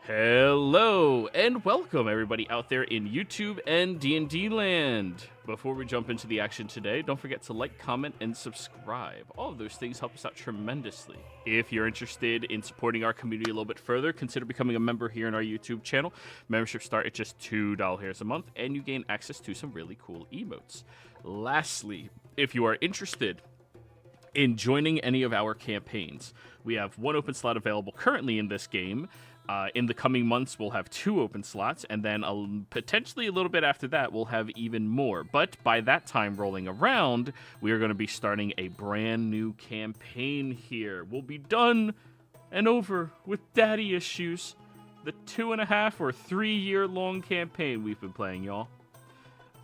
Hello and welcome everybody out there in YouTube and D&D land. Before we jump into the action today, don't forget to like, comment, and subscribe. All of those things help us out tremendously. If you're interested in supporting our community a little bit further, consider becoming a member here in our YouTube channel. Memberships start at just $2 a month, and you gain access to some really cool emotes. Lastly, if you are interested in joining any of our campaigns, we have one open slot available currently in this game. In the coming months, we'll have 2 open slots, and then potentially a little bit after that, we'll have even more. But by that time rolling around, we are going to be starting a brand new campaign here. We'll be done and over with daddy issues. The 2.5 or 3 year long campaign we've been playing, y'all.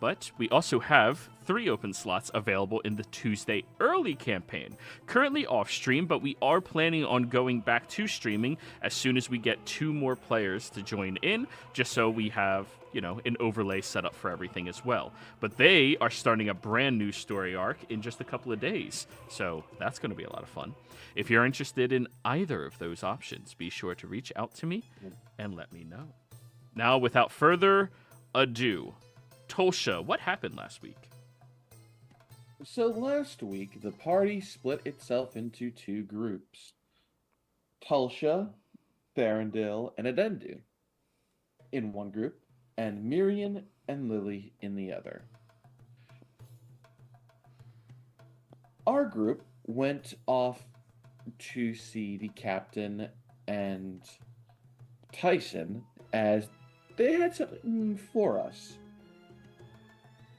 But we also have 3 open slots available in the Tuesday early campaign. Currently off stream, but we are planning on going back to streaming as soon as we get 2 more players to join in, just so we have, an overlay set up for everything as well. But they are starting a brand new story arc in just a couple of days, so that's going to be a lot of fun. If you're interested in either of those options, be sure to reach out to me and let me know. Now, without further ado, Tolsha, what happened last week? So last week, the party split itself into 2 groups. Tulsha, Tharandil, and Adendu in one group, and Miriam and Lily in the other. Our group went off to see the captain and Tyson as they had something for us.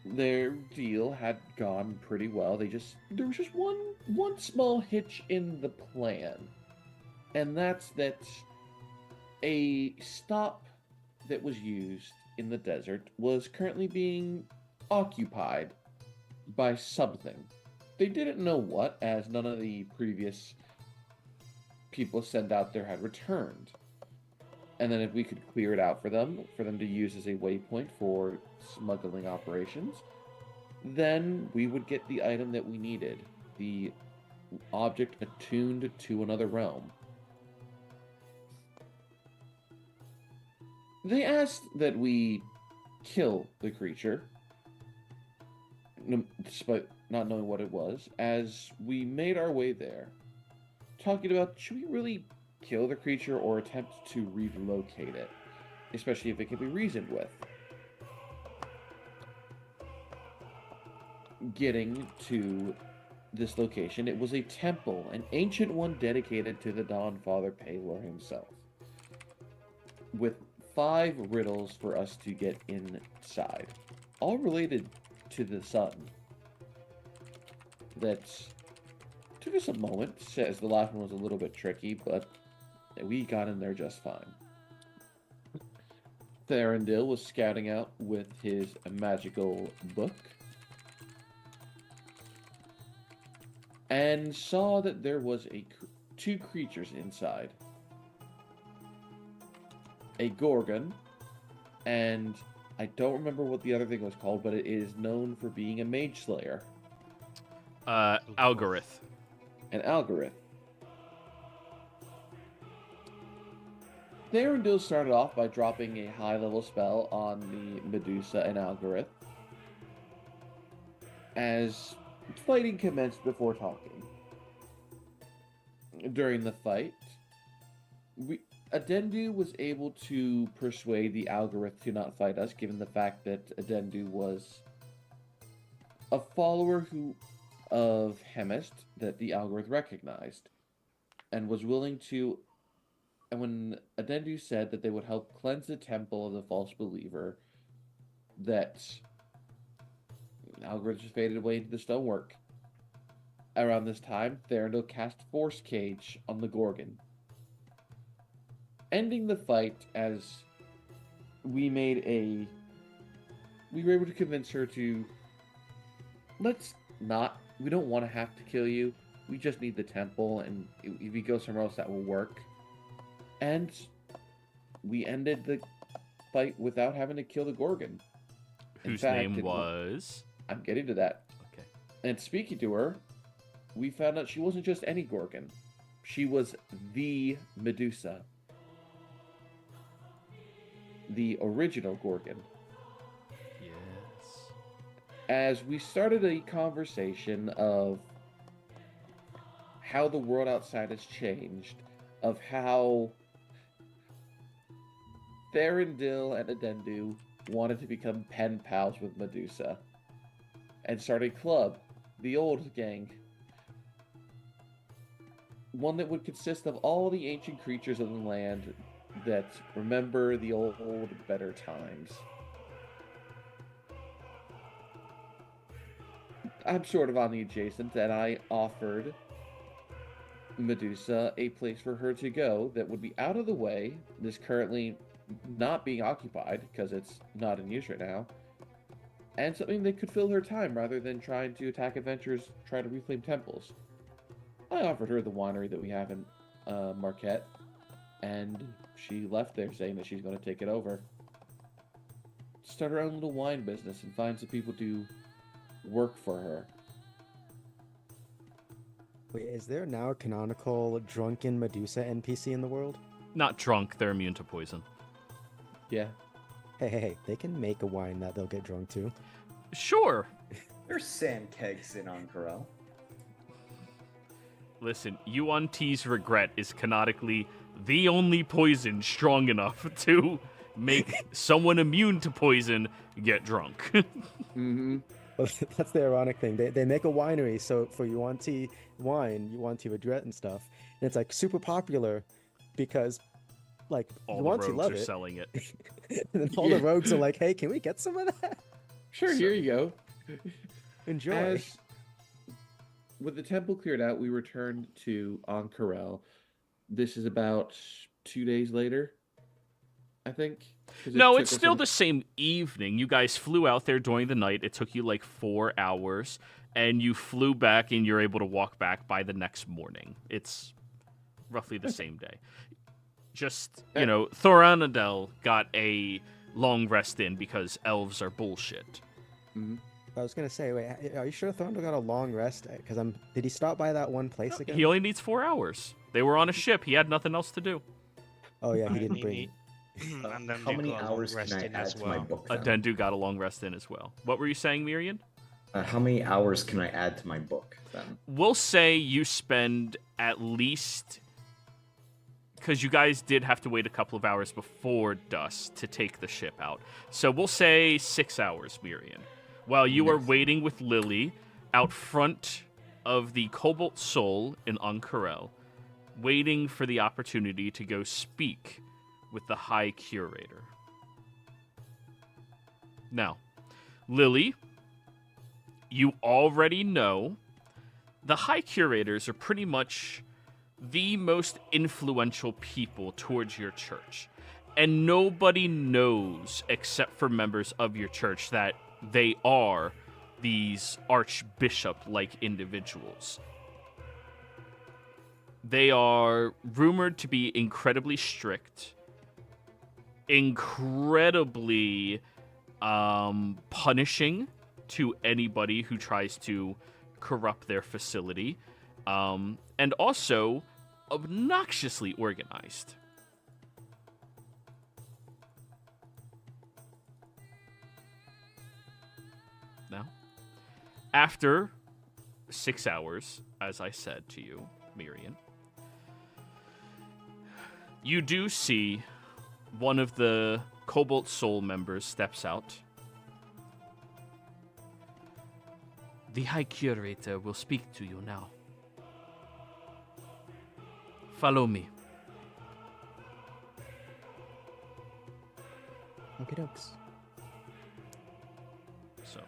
Their deal had gone pretty well. There was just one small hitch in the plan. And that's that a stop that was used in the desert was currently being occupied by something. They didn't know what, as none of the previous people sent out there had returned. And then if we could clear it out for them to use as a waypoint for smuggling operations, then we would get the item that we needed, the object attuned to another realm. They asked that we kill the creature, despite not knowing what it was, as we made our way there, talking about, should we really kill the creature or attempt to relocate it, especially if it can be reasoned with. Getting to this location, it was a temple, an ancient one dedicated to the Dawn Father Paylor himself, with 5 riddles for us to get inside, all related to the sun. That took us a moment, as the last one was a little bit tricky, but we got in there just fine. Tharandil was scouting out with his magical book and saw that there was 2 creatures inside. A Gorgon, and I don't remember what the other thing was called, but it is known for being a mage slayer. Algorith. An Algorith. Tharandil started off by dropping a high-level spell on the Medusa and Algorith, as fighting commenced before talking. During the fight, Adendu was able to persuade the Algorith to not fight us, given the fact that Adendu was a follower of Hemist that the Algorith recognized, and was willing to. And when Adendu said that they would help cleanse the temple of the false believer, that Algorith just faded away into the stonework. Around this time, Tharandil cast Force Cage on the Gorgon, ending the fight as we were able to convince her to, we don't want to have to kill you, we just need the temple, and if we go somewhere else that will work. And we ended the fight without having to kill the Gorgon. Whose name was? I'm getting to that. Okay. And speaking to her, we found out she wasn't just any Gorgon. She was the Medusa. the original Gorgon. Yes. As we started a conversation of how the world outside has changed, of how Therendil and Adendu wanted to become pen pals with Medusa and start a club, the old gang. One that would consist of all the ancient creatures of the land that remember the old, better times. I'm sort of on the adjacent, and I offered Medusa a place for her to go that would be out of the way, is currently not being occupied because it's not in use right now, and something that could fill her time rather than trying to attack adventurers, try to reclaim temples. I offered her the winery that we have in Marquette, and she left there saying that she's going to take it over. Start her own little wine business and find some people to work for her. Wait, is there now a canonical drunken Medusa NPC in the world? Not drunk, they're immune to poison. Yeah. Hey, they can make a wine that they'll get drunk to. Sure. There's sand kegs in Oncarel. Listen, Yuan T's regret is canonically the only poison strong enough to make someone immune to poison get drunk. Mm-hmm. Well, that's the ironic thing. They make a winery, so for Yuan Ti wine, Yuan Ti Regret and stuff, and it's like super popular because like All Yuan the Ti rogues love are it, selling it. and then all the rogues are like, "Hey, can we get some of that? Sure, here you go. Enjoy." As with the temple cleared out, we returned to Oncarel. This is about 2 days later, I think. 'Cause it No, took it's us still a- the same evening. You guys flew out there during the night. It took you like 4 hours, and you flew back, and you're able to walk back by the next morning. It's roughly the same day. Just, Thoranadel got a long rest in because elves are bullshit. Mhm. I was gonna say, wait, are you sure Thorndal got a long rest? Because did he stop by that one place again? He only needs 4 hours. They were on a ship. He had nothing else to do. Oh yeah, he And didn't he bring. need- and then How you many got a long hours rest can I in add as to my well. book? Then? Adendu got a long rest in as well. What were you saying, Miriam? How many hours can I add to my book then? We'll say you spend at least... Because you guys did have to wait a couple of hours before dusk to take the ship out. So we'll say 6 hours, Miriam. While you are Nice. waiting with Lily out front of the Cobalt Soul in Oncarel, waiting for the opportunity to go speak with the High Curator. Now, Lily, you already know the High Curators are pretty much the most influential people towards your church. And nobody knows, except for members of your church, that they are these archbishop-like individuals. They are rumored to be incredibly strict, incredibly punishing to anybody who tries to corrupt their facility, and also obnoxiously organized. Now, after 6 hours, as I said to you, Miriam, you do see one of the Cobalt Soul members steps out. The High Curator will speak to you now. Follow me. Okay, dokes. So,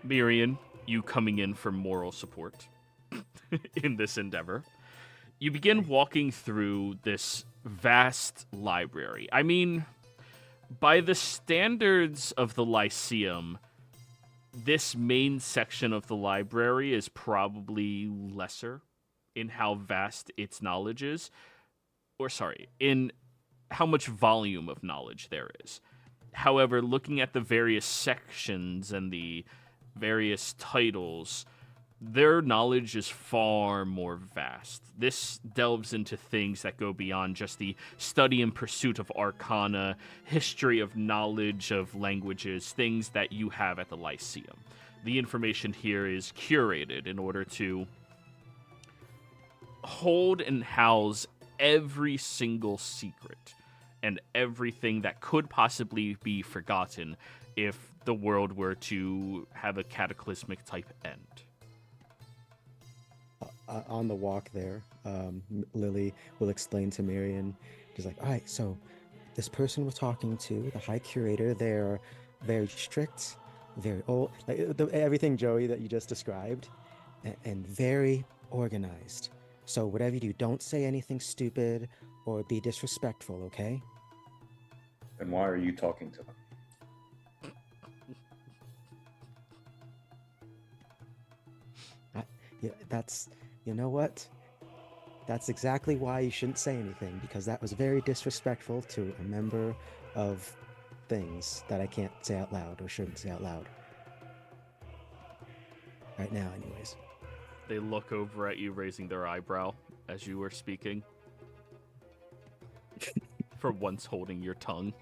Miriam, you coming in for moral support in this endeavor. You begin walking through this vast library. I mean, by the standards of the Lyceum, this main section of the library is probably lesser in how vast its knowledge is. Or, sorry, in how much volume of knowledge there is. However, looking at the various sections and the various titles, their knowledge is far more vast. This delves into things that go beyond just the study and pursuit of arcana, history of knowledge of languages, things that you have at the Lyceum. The information here is curated in order to hold and house every single secret and everything that could possibly be forgotten if the world were to have a cataclysmic type end. On the walk there, Lily will explain to Marion, she's like, all right, so this person we're talking to, the High Curator, they're very strict, very old, like everything, Joey, that you just described, and very organized. So whatever you do, don't say anything stupid or be disrespectful, okay? Then why are you talking to them? Yeah, that's, you know what? That's exactly why you shouldn't say anything, because that was very disrespectful to a member of things that I can't say out loud or shouldn't say out loud. Right now, anyways. They look over at you, raising their eyebrow as you were speaking. For once holding your tongue.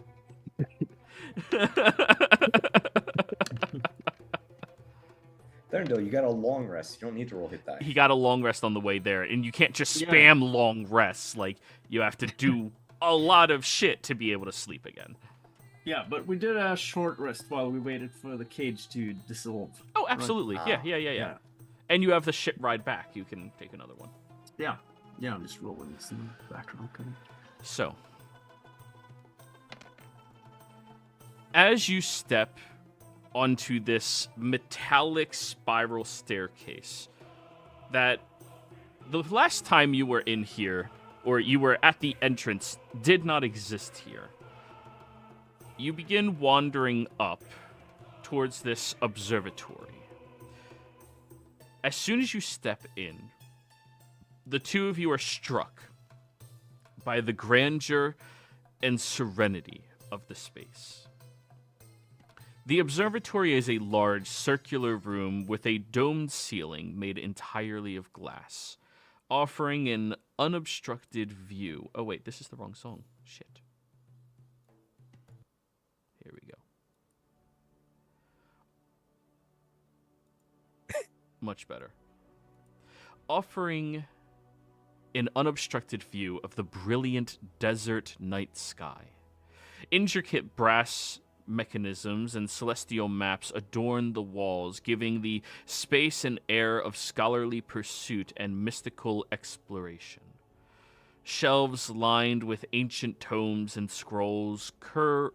There, you got a long rest. You don't need to roll hit die. He got a long rest on the way there, and you can't just spam long rests. Like, you have to do a lot of shit to be able to sleep again. Yeah, but we did a short rest while we waited for the cage to dissolve. Oh, absolutely. Right? Yeah. And you have the ship ride back. You can take another one. Yeah, I'm just rolling this in the background. Okay. So, as you step onto this metallic spiral staircase that the last time you were in here, or you were at the entrance, did not exist here. You begin wandering up towards this observatory. As soon as you step in, the two of you are struck by the grandeur and serenity of the space. The observatory is a large circular room with a domed ceiling made entirely of glass, offering an unobstructed view. Oh wait, this is the wrong song. Shit. Here we go. Much better. Offering an unobstructed view of the brilliant desert night sky. Intricate brass mechanisms and celestial maps adorn the walls, giving the space an air of scholarly pursuit and mystical exploration. Shelves lined with ancient tomes and scrolls curve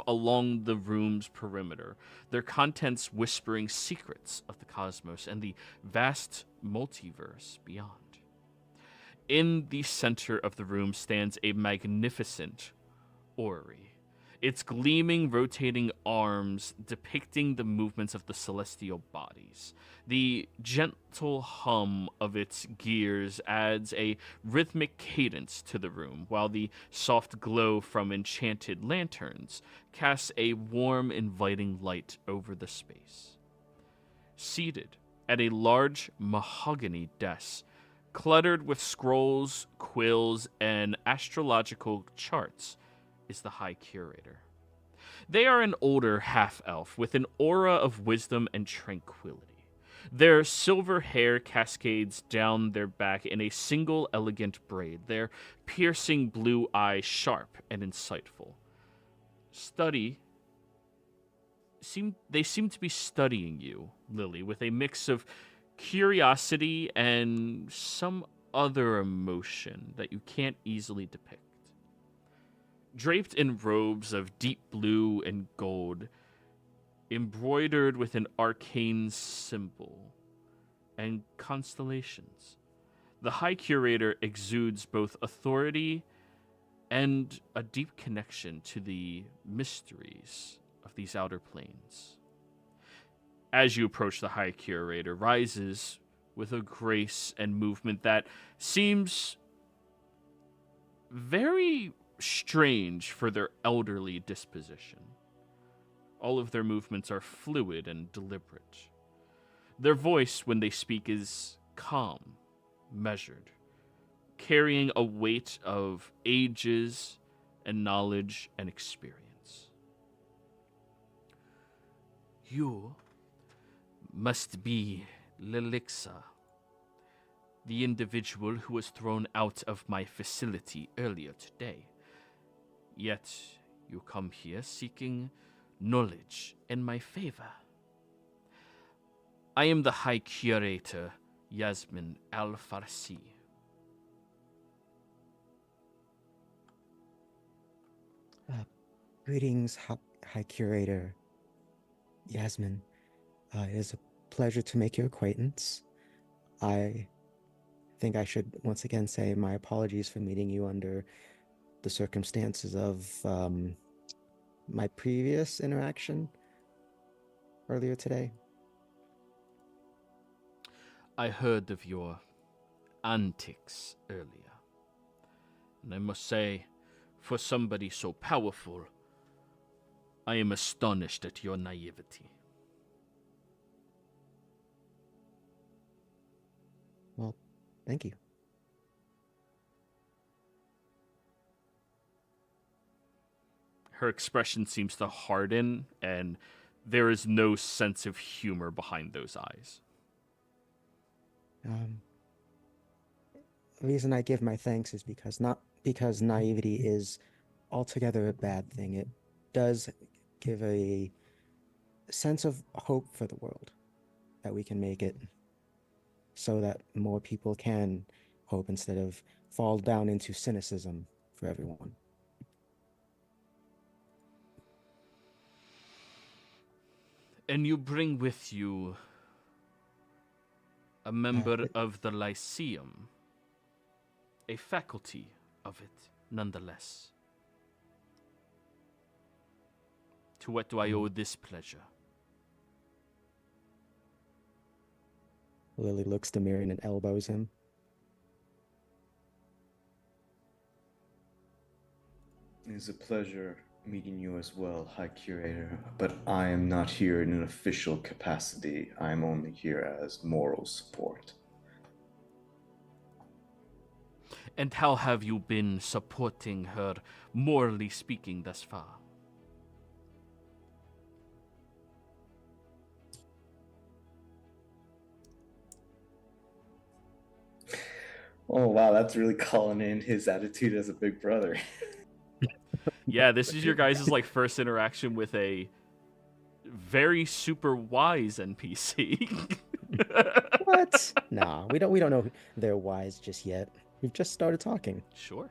along the room's perimeter, their contents whispering secrets of the cosmos and the vast multiverse beyond. In the center of the room stands a magnificent orrery, its gleaming, rotating arms depicting the movements of the celestial bodies. The gentle hum of its gears adds a rhythmic cadence to the room, while the soft glow from enchanted lanterns casts a warm, inviting light over the space. Seated at a large mahogany desk, cluttered with scrolls, quills, and astrological charts, is the High Curator. They are an older half-elf with an aura of wisdom and tranquility. Their silver hair cascades down their back in a single elegant braid, their piercing blue eyes sharp and insightful. They seem to be studying you, Lily, with a mix of curiosity and some other emotion that you can't easily depict. Draped in robes of deep blue and gold, embroidered with an arcane symbol and constellations, the High Curator exudes both authority and a deep connection to the mysteries of these outer planes. As you approach, the High Curator rises with a grace and movement that seems very strange for their elderly disposition. All of their movements are fluid and deliberate. Their voice, when they speak, is calm, measured, carrying a weight of ages and knowledge and experience. You must be Lelixa, the individual who was thrown out of my facility earlier today. Yet you come here seeking knowledge in my favor. I am the High Curator, Yasmin Al-Farsi. Greetings, High Curator Yasmin. It is a pleasure to make your acquaintance. I think I should once again say my apologies for meeting you under the circumstances of my previous interaction earlier today. I heard of your antics earlier, and I must say, for somebody so powerful, I am astonished at your naivety. Well, thank you. Her expression seems to harden, and there is no sense of humor behind those eyes. The reason I give my thanks is not because naivety is altogether a bad thing. It does give a sense of hope for the world, that we can make it so that more people can hope instead of fall down into cynicism for everyone. And you bring with you a member of the Lyceum, a faculty of it, nonetheless. To what do I owe this pleasure? Lily looks to Miriam and elbows him. It is a pleasure meeting you as well, High Curator, but I am not here in an official capacity. I am only here as moral support. And how have you been supporting her, morally speaking, thus far? Oh wow, that's really calling in his attitude as a big brother. Yeah, this is your guys' like first interaction with a very super wise NPC. What? Nah, we don't know they're wise just yet. We've just started talking. Sure.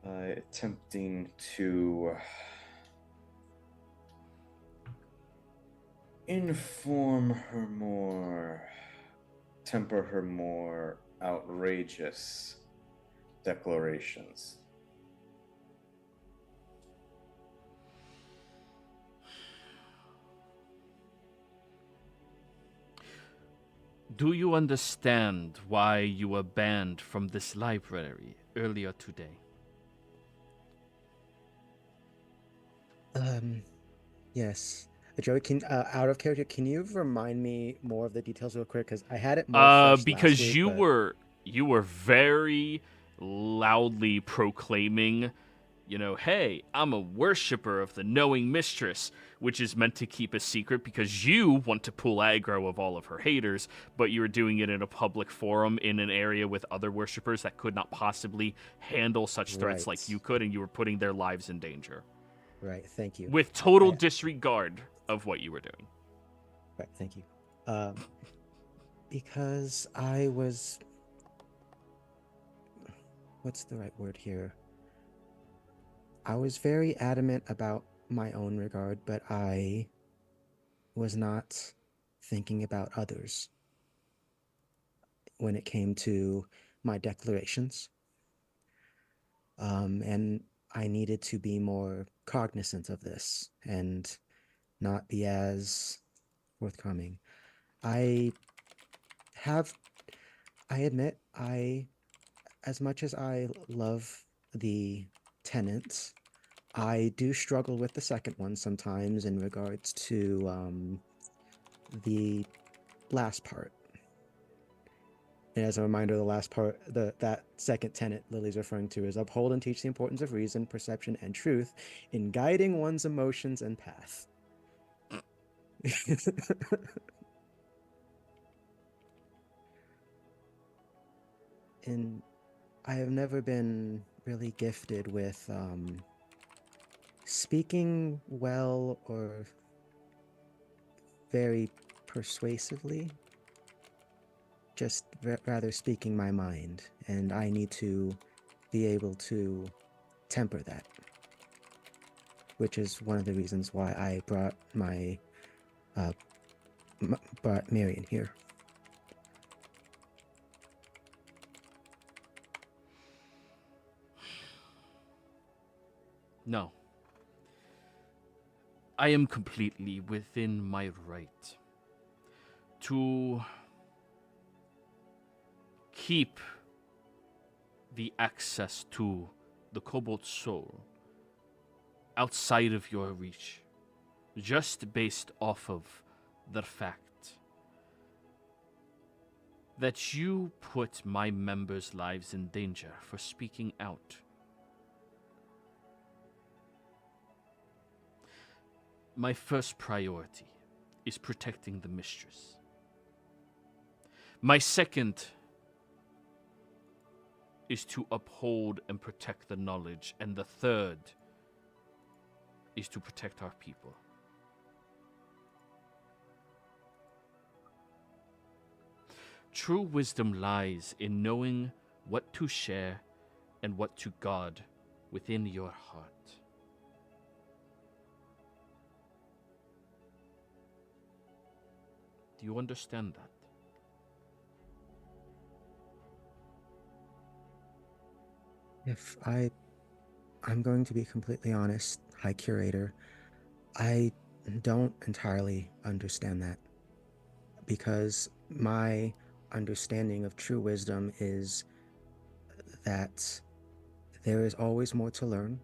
Attempting to inform her more, temper her more outrageous declarations. Do you understand why you were banned from this library earlier today? Yes. Joey, out of character, can you remind me more of the details real quick? Because I had it more fresh because last week, you were very loudly proclaiming, hey, I'm a worshiper of the knowing mistress, which is meant to keep a secret because you want to pull aggro of all of her haters, but you were doing it in a public forum in an area with other worshippers that could not possibly handle such threats like you could, and you were putting their lives in danger. Right, thank you. With total disregard of what you were doing. Right, thank you. Because I was... What's the right word here? I was very adamant about my own regard, but I was not thinking about others when it came to my declarations. And I needed to be more cognizant of this and not be as forthcoming. I admit, as much as I love the tenants, I do struggle with the second one sometimes in regards to the last part. And as a reminder, the last part, that second tenet Lily's referring to is uphold and teach the importance of reason, perception, and truth in guiding one's emotions and path. And I have never been really gifted with speaking well or very persuasively, just rather speaking my mind, and I need to be able to temper that, which is one of the reasons why I brought brought Marion here. No. I am completely within my right to keep the access to the Cobalt Soul outside of your reach, just based off of the fact that you put my members' lives in danger for speaking out. My first priority is protecting the mistress. My second is to uphold and protect the knowledge, and the third is to protect our people. True wisdom lies in knowing what to share and what to guard within your heart. Do you understand that? If I'm going to be completely honest, High Curator, I don't entirely understand that, because my understanding of true wisdom is that there is always more to learn,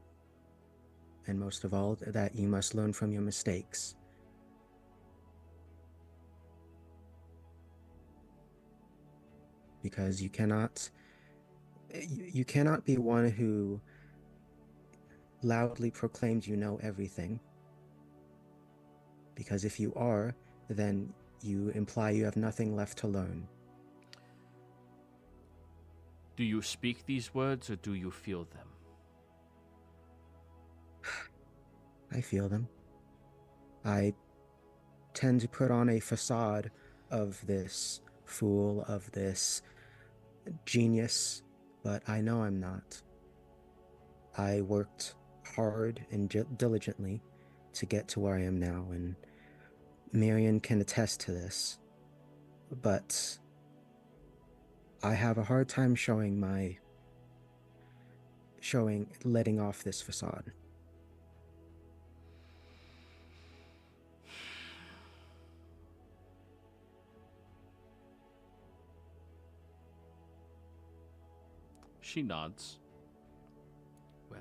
and most of all, that you must learn from your mistakes. Because you cannot be one who loudly proclaims you know everything. Because if you are, then you imply you have nothing left to learn. Do you speak these words or do you feel them? I feel them. I tend to put on a facade of this fool, of this genius, but I know I'm not. I worked hard and diligently to get to where I am now, and Marion can attest to this, but I have a hard time letting off this facade. She nods. Well,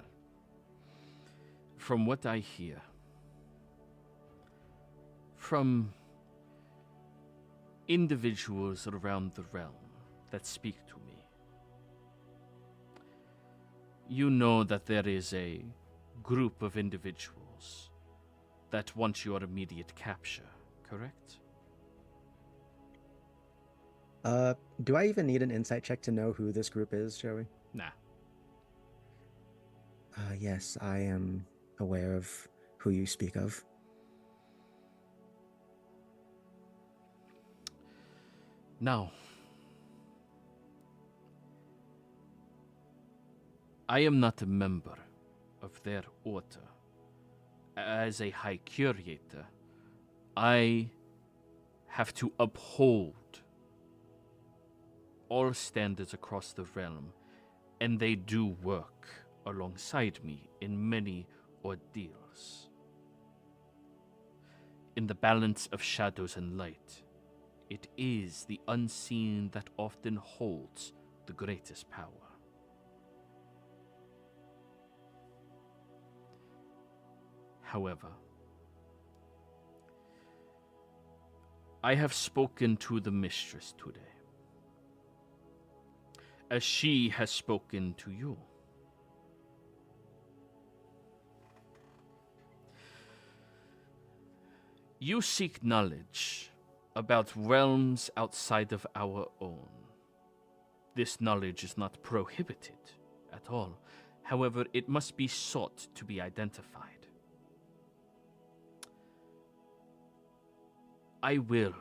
from what I hear, from individuals around the realm that speak to me, you know that there is a group of individuals that want your immediate capture, correct? Do I even need an insight check to know who this group is, Joey? Nah. Yes, I am aware of who you speak of. Now, I am not a member of their order. As a High Curator, I have to uphold all standards across the realm, and they do work alongside me in many ordeals. In the balance of shadows and light, it is the unseen that often holds the greatest power. However, I have spoken to the mistress today, as she has spoken to you. You seek knowledge about realms outside of our own. This knowledge is not prohibited at all. However, it must be sought to be identified. I will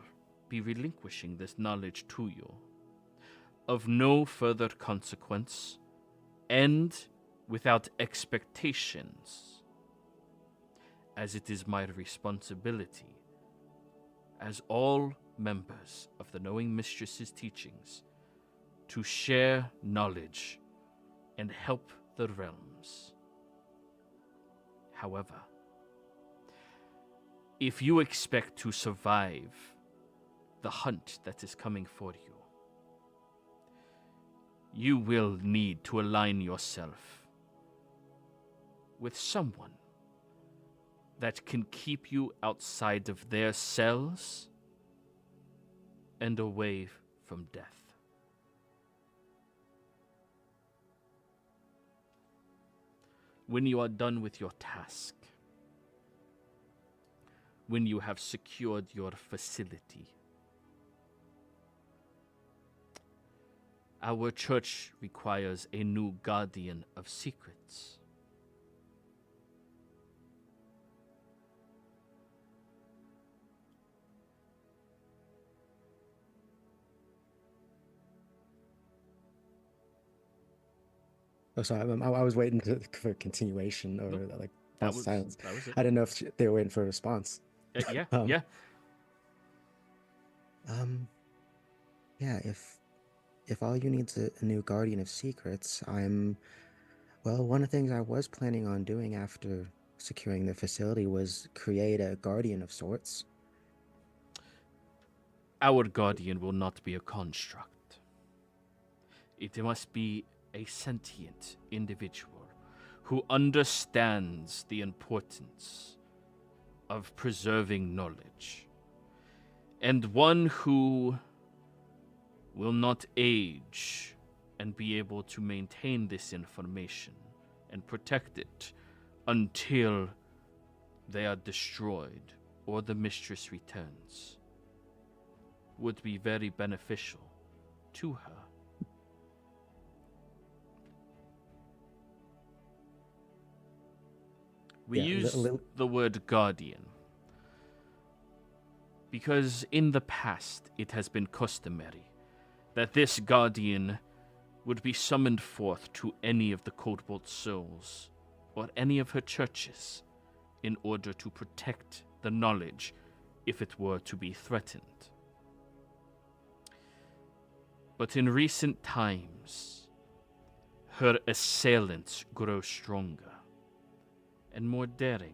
be relinquishing this knowledge to you, of no further consequence, and without expectations, as it is my responsibility, as all members of the Knowing Mistress's teachings, to share knowledge and help the realms. However, if you expect to survive the hunt that is coming for you, you will need to align yourself with someone that can keep you outside of their cells and away from death. When you are done with your task, when you have secured your facility, our church requires a new guardian of secrets. Oh, sorry. I was waiting for a continuation or Nope. like That silence. was it. I didn't know if they were waiting for a response. Yeah, Um, yeah. Yeah. If all you need is a new guardian of secrets, well, one of the things I was planning on doing after securing the facility was create a guardian of sorts. Our guardian will not be a construct. It must be a sentient individual who understands the importance of preserving knowledge, and one who will not age and be able to maintain this information and protect it until they are destroyed or the mistress returns, would be very beneficial to her. We use the word guardian because in the past it has been customary that this guardian would be summoned forth to any of the Codebolt souls or any of her churches in order to protect the knowledge if it were to be threatened. But in recent times, her assailants grow stronger and more daring.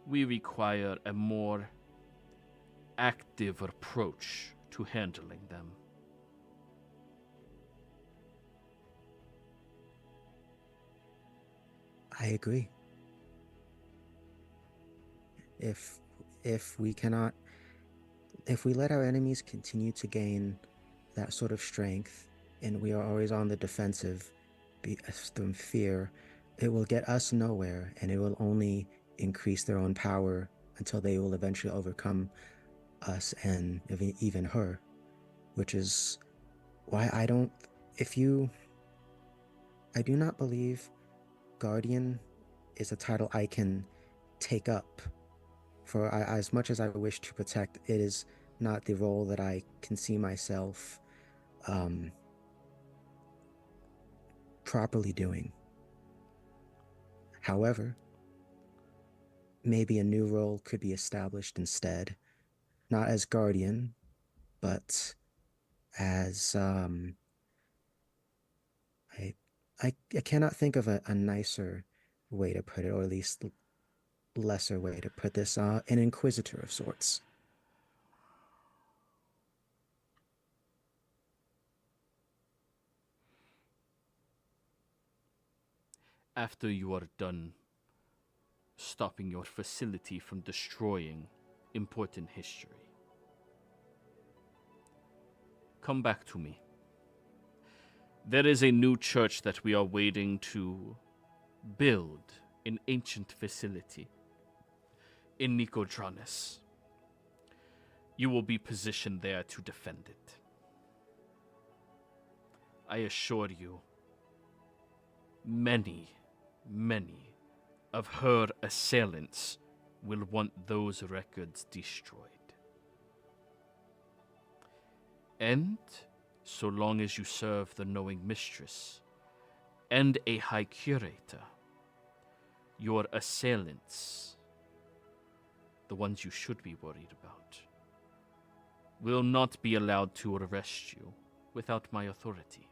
We require a more active approach to handling them. I agree. If we let our enemies continue to gain that sort of strength, and we are always on the defensive, from fear, it will get us nowhere, and it will only increase their own power until they will eventually overcome us and even her, which is why I do not believe Guardian is a title I can take up. For as much as I wish to protect, it is not the role that I can see myself properly doing. However, maybe a new role could be established instead, not as Guardian, but as I cannot think of a nicer way to put it, or at least lesser way to put this, an Inquisitor of sorts. after you are done stopping your facility from destroying important history, come back to me. There is a new church that we are waiting to build, an ancient facility in Nicodranas. You will be positioned there to defend it. I assure you, many of her assailants will want those records destroyed. And so long as you serve the knowing mistress and a high curator, your assailants, the ones you should be worried about, will not be allowed to arrest you without my authority.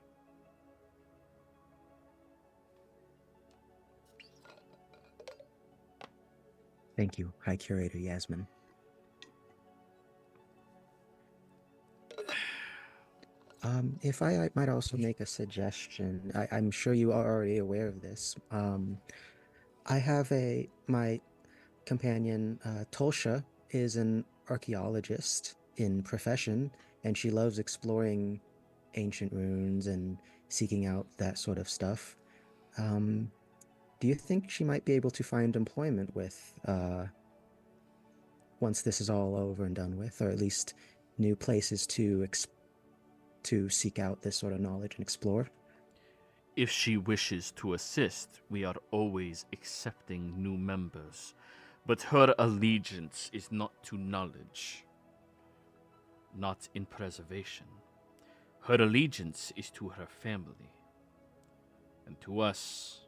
Thank you, High Curator Yasmin. If I might also make a suggestion, I'm sure you are already aware of this. I have my companion, Tolsha, is an archaeologist in profession, and she loves exploring ancient ruins and seeking out that sort of stuff. Do you think she might be able to find employment with, once this is all over and done with, or at least new places to seek out this sort of knowledge and explore? If she wishes to assist, we are always accepting new members. But her allegiance is not to knowledge, not in preservation. Her allegiance is to her family. And to us,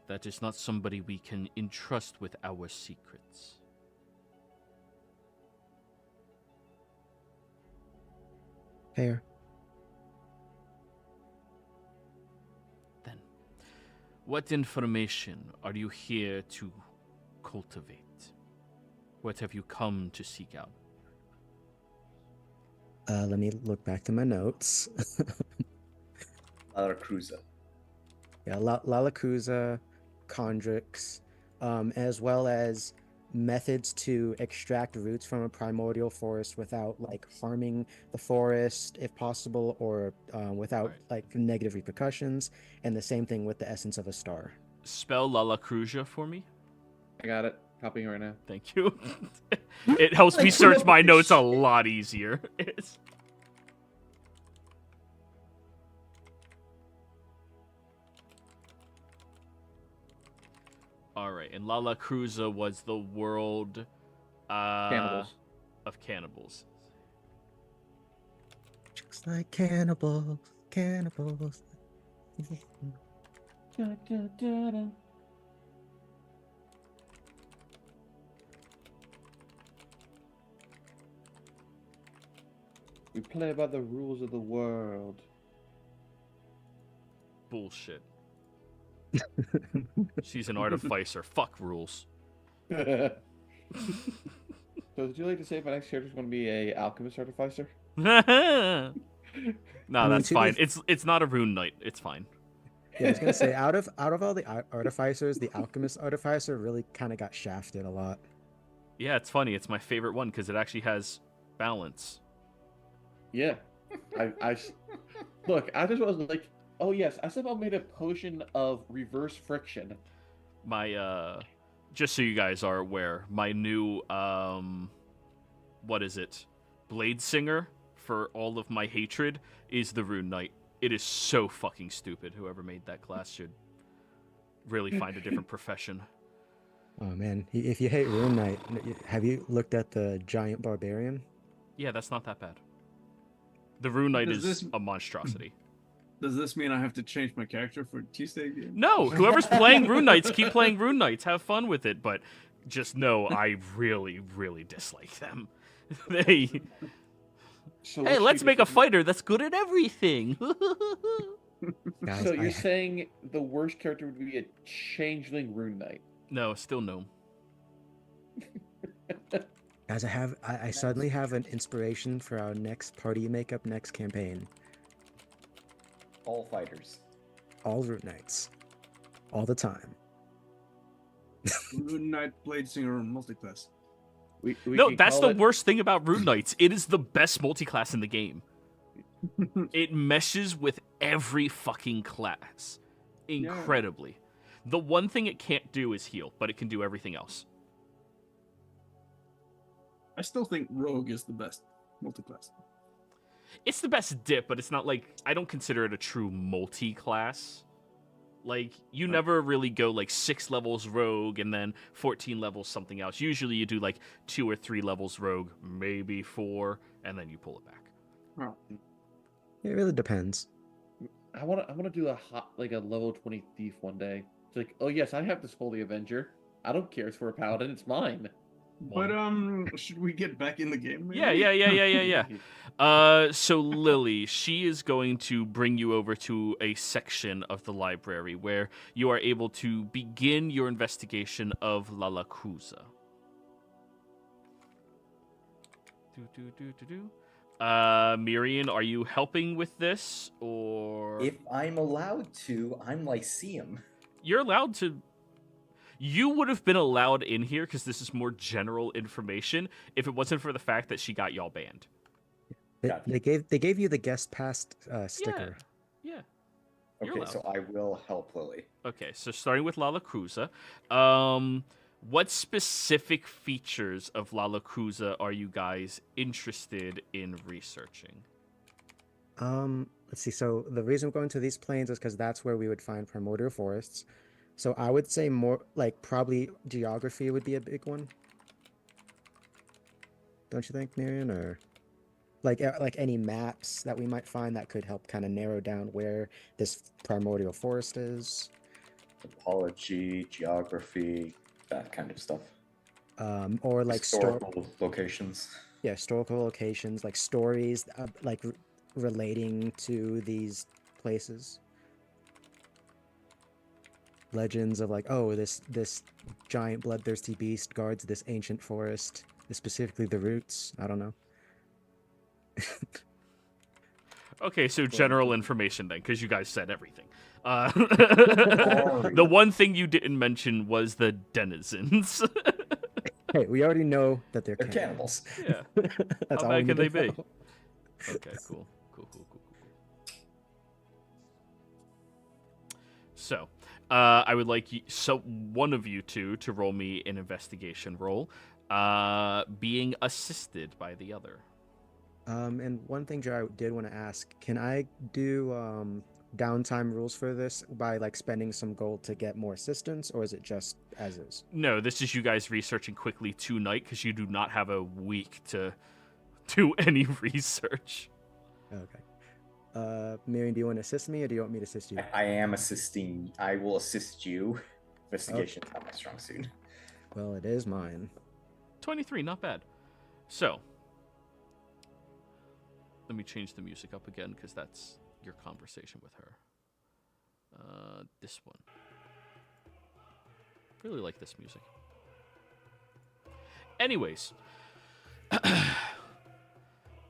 that is not somebody we can entrust with our secrets. Fair. Then, what information are you here to cultivate? What have you come to seek out? Let me look back to my notes. Lalacruza. Yeah, Lalacruza, Chondrix, as well as methods to extract roots from a primordial forest without like harming the forest if possible, or without like negative repercussions, and the same thing with the essence of a star. Spell Lalacruza for me. I got it. Copying right now. Thank you. It helps me search my notes a lot easier. All right, and Lalacruza was the world Cannibals. of cannibals. Just like cannibals, cannibals. We play by the rules of the world. Bullshit. She's an artificer. Fuck rules. So would you like to say if my next character is going to be a alchemist artificer? No, mean, that's to fine. be- It's not a rune knight. It's fine. Yeah, I was gonna say, out of all the artificers, the alchemist artificer really kind of got shafted a lot. Yeah, it's funny. It's my favorite one because it actually has balance. Yeah. Look, I just wasn't like, oh yes, I somehow made a potion of reverse friction. My just so you guys are aware, my new what is it? Blade Singer for all of my hatred is the Rune Knight. It is so fucking stupid. Whoever made that class should really find a different profession. Oh man, if you hate Rune Knight, have you looked at the giant barbarian? Yeah, that's not that bad. The Rune Knight Does is this- a monstrosity. Does this mean I have to change my character for Tuesday again? No, whoever's playing Rune Knights, keep playing Rune Knights. Have fun with it, but just know I really, really dislike them. They... So Hey, what's let's she make a different? fighter that's good at everything. Guys, So you're saying the worst character would be a changeling rune knight? No, still no. guys, I suddenly have an inspiration for our next party makeup next campaign. All fighters. All Root Knights. all the time. Rune Knight Blade Singer multiclass. We No, could that's call the it- worst thing about Rune Knights. It is the best multi-class in the game. It meshes with every fucking class incredibly. The one thing it can't do is heal, but it can do everything else. I still think Rogue is the best multiclass. It's the best dip, but it's not like, I don't consider it a true multi-class. Like, you never really go like 6 levels rogue and then 14 levels something else. Usually you do like 2 or 3 levels rogue, maybe 4, and then you pull it back. Oh. It really depends. I wanna do a level 20 thief one day. It's like, oh yes, I have this Holy Avenger. I don't care. It's for a paladin. It's mine. But should we get back in the game? Maybe? Yeah. So Lily, she is going to bring you over to a section of the library where you are able to begin your investigation of Lalakuza. Mirian, are you helping with this, or If I'm allowed to, I'm Lyceum. you're allowed to? You would have been allowed in here because this is more general information if it wasn't for the fact that she got y'all banned. They gave you the guest pass sticker. Yeah. You're Okay, so I will help Lily. Okay, so starting with Lalakuza, what specific features of Lalakuza are you guys interested in researching? Let's see. So the reason we're going to these plains is because that's where we would find primordial forests. So I would say more like probably geography would be a big one. Don't you think, Miriam? Or like any maps that we might find that could help kind of narrow down where this primordial forest is. Topology, geography, that kind of stuff. Or like historical locations. Yeah, historical locations, like stories, relating to these places. Legends of like, oh, this giant bloodthirsty beast guards this ancient forest, specifically the roots. I don't know. Okay, so general information then, because you guys said everything. The one thing you didn't mention was the denizens. Hey, we already know that they're cannibals. Yeah. That's How all we bad can need they to be? know. Okay, cool. So, I would like one of you two to roll me an investigation roll, being assisted by the other. And one thing, Joe, I did want to ask, can I do downtime rules for this by like spending some gold to get more assistance, or is it just as is? No, this is you guys researching quickly tonight because you do not have a week to do any research. Okay. Miriam, do you want to assist me, or do you want me to assist you? I am assisting. I will assist you. Investigation is not my strong suit. Well, it is mine. 23, not bad. So, let me change the music up again because that's your conversation with her. This one. Really like this music. Anyways,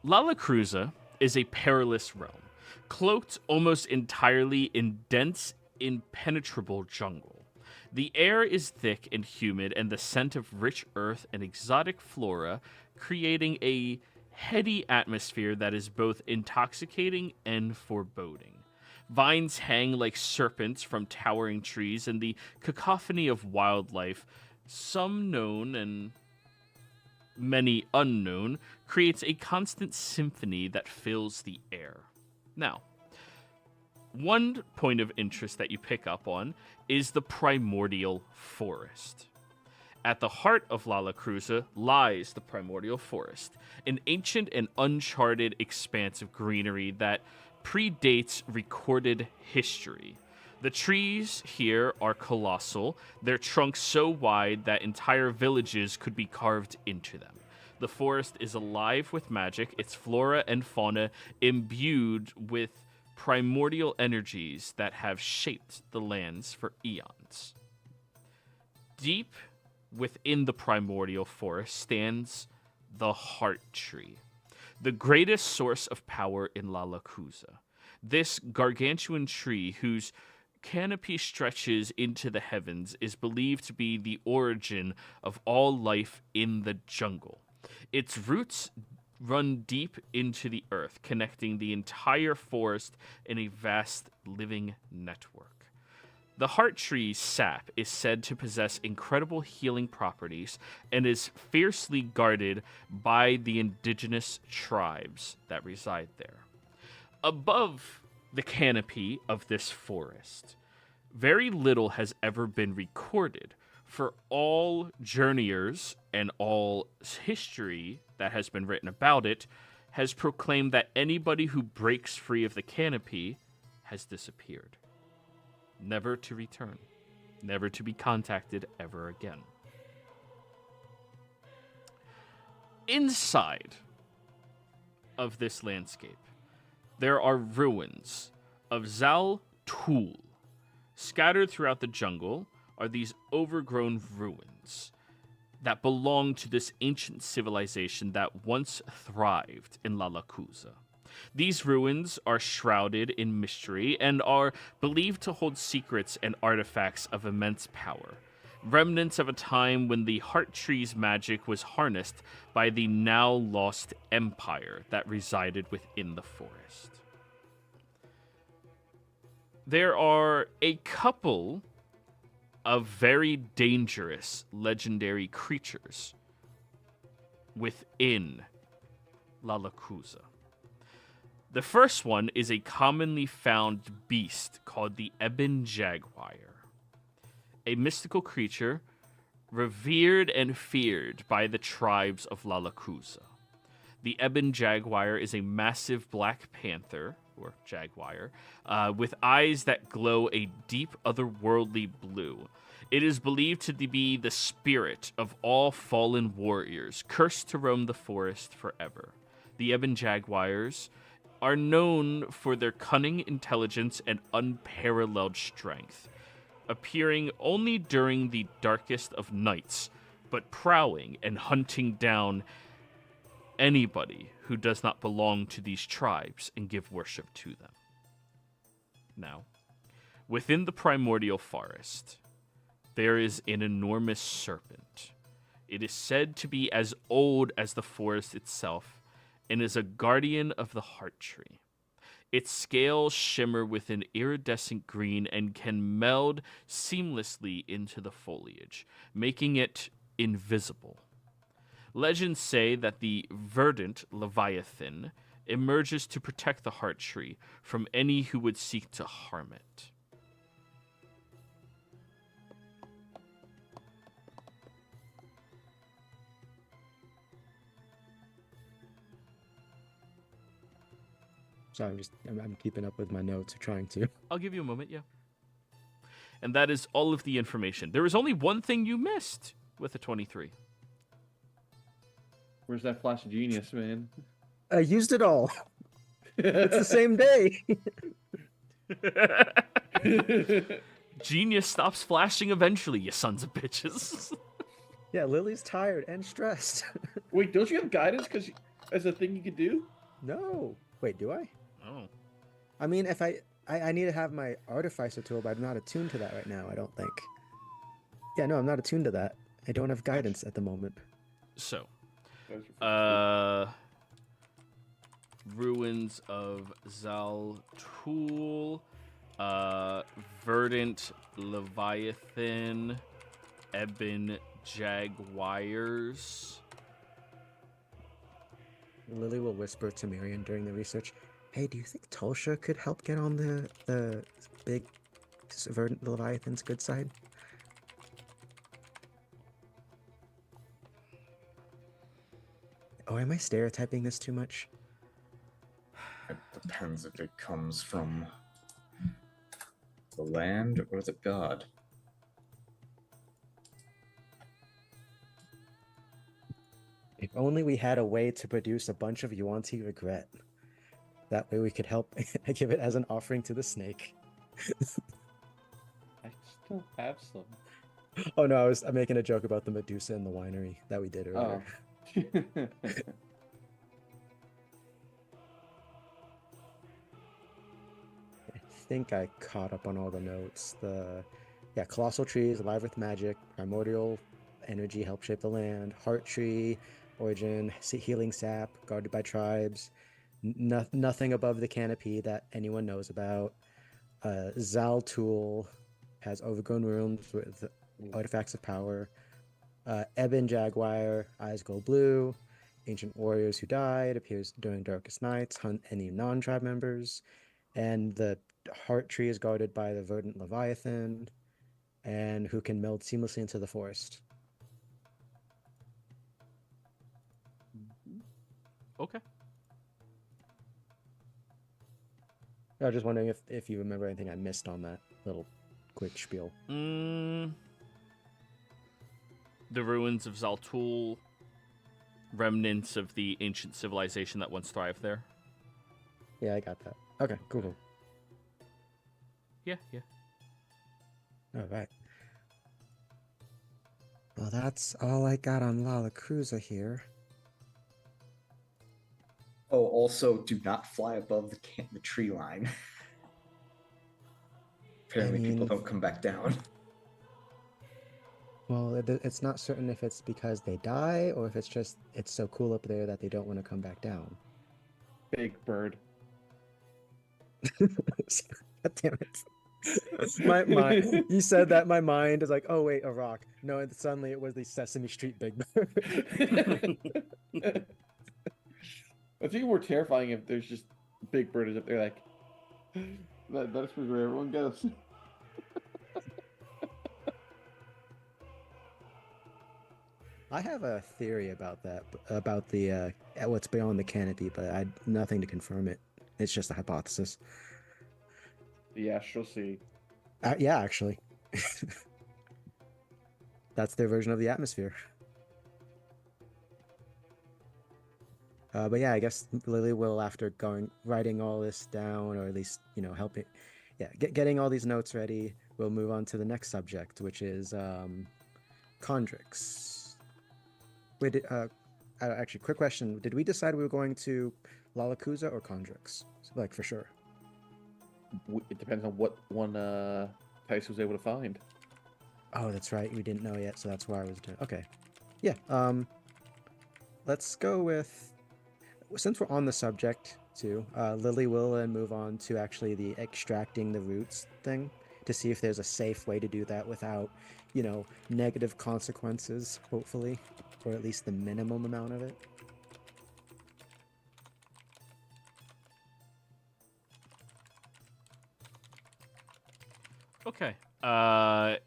Lalacruza is a perilous realm, cloaked almost entirely in dense, impenetrable jungle. The air is thick and humid, and the scent of rich earth and exotic flora, creating a heady atmosphere that is both intoxicating and foreboding. Vines hang like serpents from towering trees, and the cacophony of wildlife, some known and many unknown, creates a constant symphony that fills the air. Now, one point of interest that you pick up on is the primordial forest. At the heart of Lalacruza lies the primordial forest, an ancient and uncharted expanse of greenery that predates recorded history. The trees here are colossal, their trunks so wide that entire villages could be carved into them. The forest is alive with magic, its flora and fauna imbued with primordial energies that have shaped the lands for eons. Deep within the primordial forest stands the Heart Tree, the greatest source of power in Lalacruza. This gargantuan tree, whose canopy stretches into the heavens is believed to be the origin of all life in the jungle. Its roots run deep into the earth, connecting the entire forest in a vast living network. The heart tree's sap is said to possess incredible healing properties and is fiercely guarded by the indigenous tribes that reside there. Above the canopy of this forest, very little has ever been recorded, for all journeyers and all history that has been written about it has proclaimed that anybody who breaks free of the canopy has disappeared, never to return, never to be contacted ever again. Inside of this landscape, there are ruins of Zal Tul. Scattered throughout the jungle are these overgrown ruins that belong to this ancient civilization that once thrived in Lalakuza. These ruins are shrouded in mystery and are believed to hold secrets and artifacts of immense power, remnants of a time when the heart tree's magic was harnessed by the now lost empire that resided within the forest. There are a couple of very dangerous legendary creatures within Lalakuza. The first one is a commonly found beast called the Ebon Jaguar, a mystical creature revered and feared by the tribes of Lalakuza. The Ebon Jaguar is a massive black panther, or jaguar, with eyes that glow a deep otherworldly blue. It is believed to be the spirit of all fallen warriors, cursed to roam the forest forever. The Ebon Jaguars are known for their cunning intelligence and unparalleled strength, appearing only during the darkest of nights, but prowling and hunting down anybody who does not belong to these tribes and give worship to them. Now, within the primordial forest, there is an enormous serpent. It is said to be as old as the forest itself and is a guardian of the heart tree. Its scales shimmer with an iridescent green and can meld seamlessly into the foliage, making it invisible. Legends say that the verdant Leviathan emerges to protect the heart tree from any who would seek to harm it. Sorry, I'm keeping up with my notes, or trying to. I'll give you a moment, yeah. And that is all of the information. There is only one thing you missed with a 23. Where's that flash of genius, man? I used it all. It's the same day. Genius stops flashing eventually, you sons of bitches. Yeah, Lily's tired and stressed. Wait, don't you have guidance as a thing you could do? No. Wait, do I? Oh. I mean, if I need to have my artificer tool, but I'm not attuned to that right now, I don't think. Yeah, no, I'm not attuned to that. I don't have guidance at the moment. So, ruins of Zaltul, verdant Leviathan, Ebon Jaguars. Lily will whisper to Miriam during the research, "Hey, do you think Tulsha could help get on the big verdant Leviathan's good side?" Oh, am I stereotyping this too much? It depends if it comes from the land or the god. If only we had a way to produce a bunch of Yuan-Ti regret. That way we could help give it as an offering to the snake. I still have some. Oh no, I'm making a joke about the Medusa and the winery that we did earlier. Oh. think I caught up on all the notes. Colossal tree is alive with magic. Primordial energy helps shape the land. Heart tree, origin, healing sap, guarded by tribes. Nothing above the canopy that anyone knows about. Zaltul has overgrown rooms with artifacts of power. Ebon Jaguar, eyes go blue. Ancient warriors who died, appears during darkest nights, hunt any non-tribe members. And the heart tree is guarded by the verdant Leviathan, and who can meld seamlessly into the forest. Okay. I was just wondering if you remember anything I missed on that little quick spiel. The ruins of Zaltul, remnants of the ancient civilization that once thrived there. Yeah, I got that. Okay, cool. Yeah. All right. Well, that's all I got on Lalacruza here. Oh, also, do not fly above the tree line. Apparently, people don't come back down. Well, it's not certain if it's because they die or if it's just it's so cool up there that they don't want to come back down. Big bird. God damn it. my you said that, my mind is like, oh wait, a rock. No, and suddenly it was the Sesame Street Big Bird. I think more terrifying if there's just Big Bird is up there like that's where everyone goes. I have a theory about that, about the what's beyond the canopy, but I nothing to confirm it. It's just a hypothesis. The astral sea. Yeah, actually. That's their version of the atmosphere. But yeah, I guess Lily will, after writing all this down, or at least, helping, getting all these notes ready, we'll move on to the next subject, which is Chondrix. Wait, actually, quick question. Did we decide we were going to Lalacruza or Chondrix? Like, for sure. It depends on what one Tice was able to find. Oh, that's right. We didn't know yet, so that's why I was doing. Okay. Yeah. Let's go with, since we're on the subject too, Lily will move on to actually the extracting the roots thing to see if there's a safe way to do that without, negative consequences, hopefully, or at least the minimum amount of it. Okay.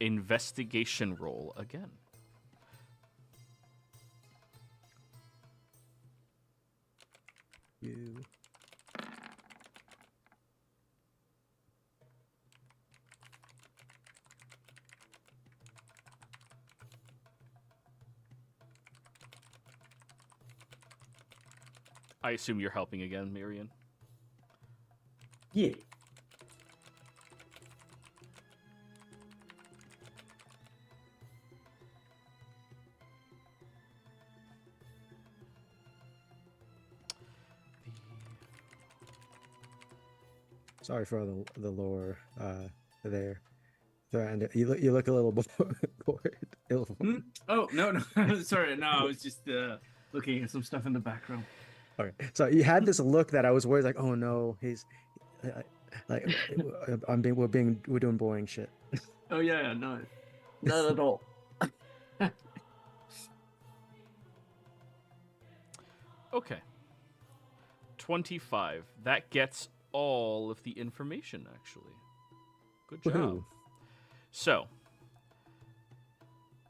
Investigation roll again. You. I assume you're helping again, Marion. Yeah. Sorry for the lore there. And you look a little bored. Oh no, sorry, no, I was just looking at some stuff in the background. Okay, so you had this look that I was worried, like, oh no, he's like, we're doing boring shit. Oh yeah, no, not at all. Okay. 25. That gets all of the information, actually. Good job. Woohoo. So,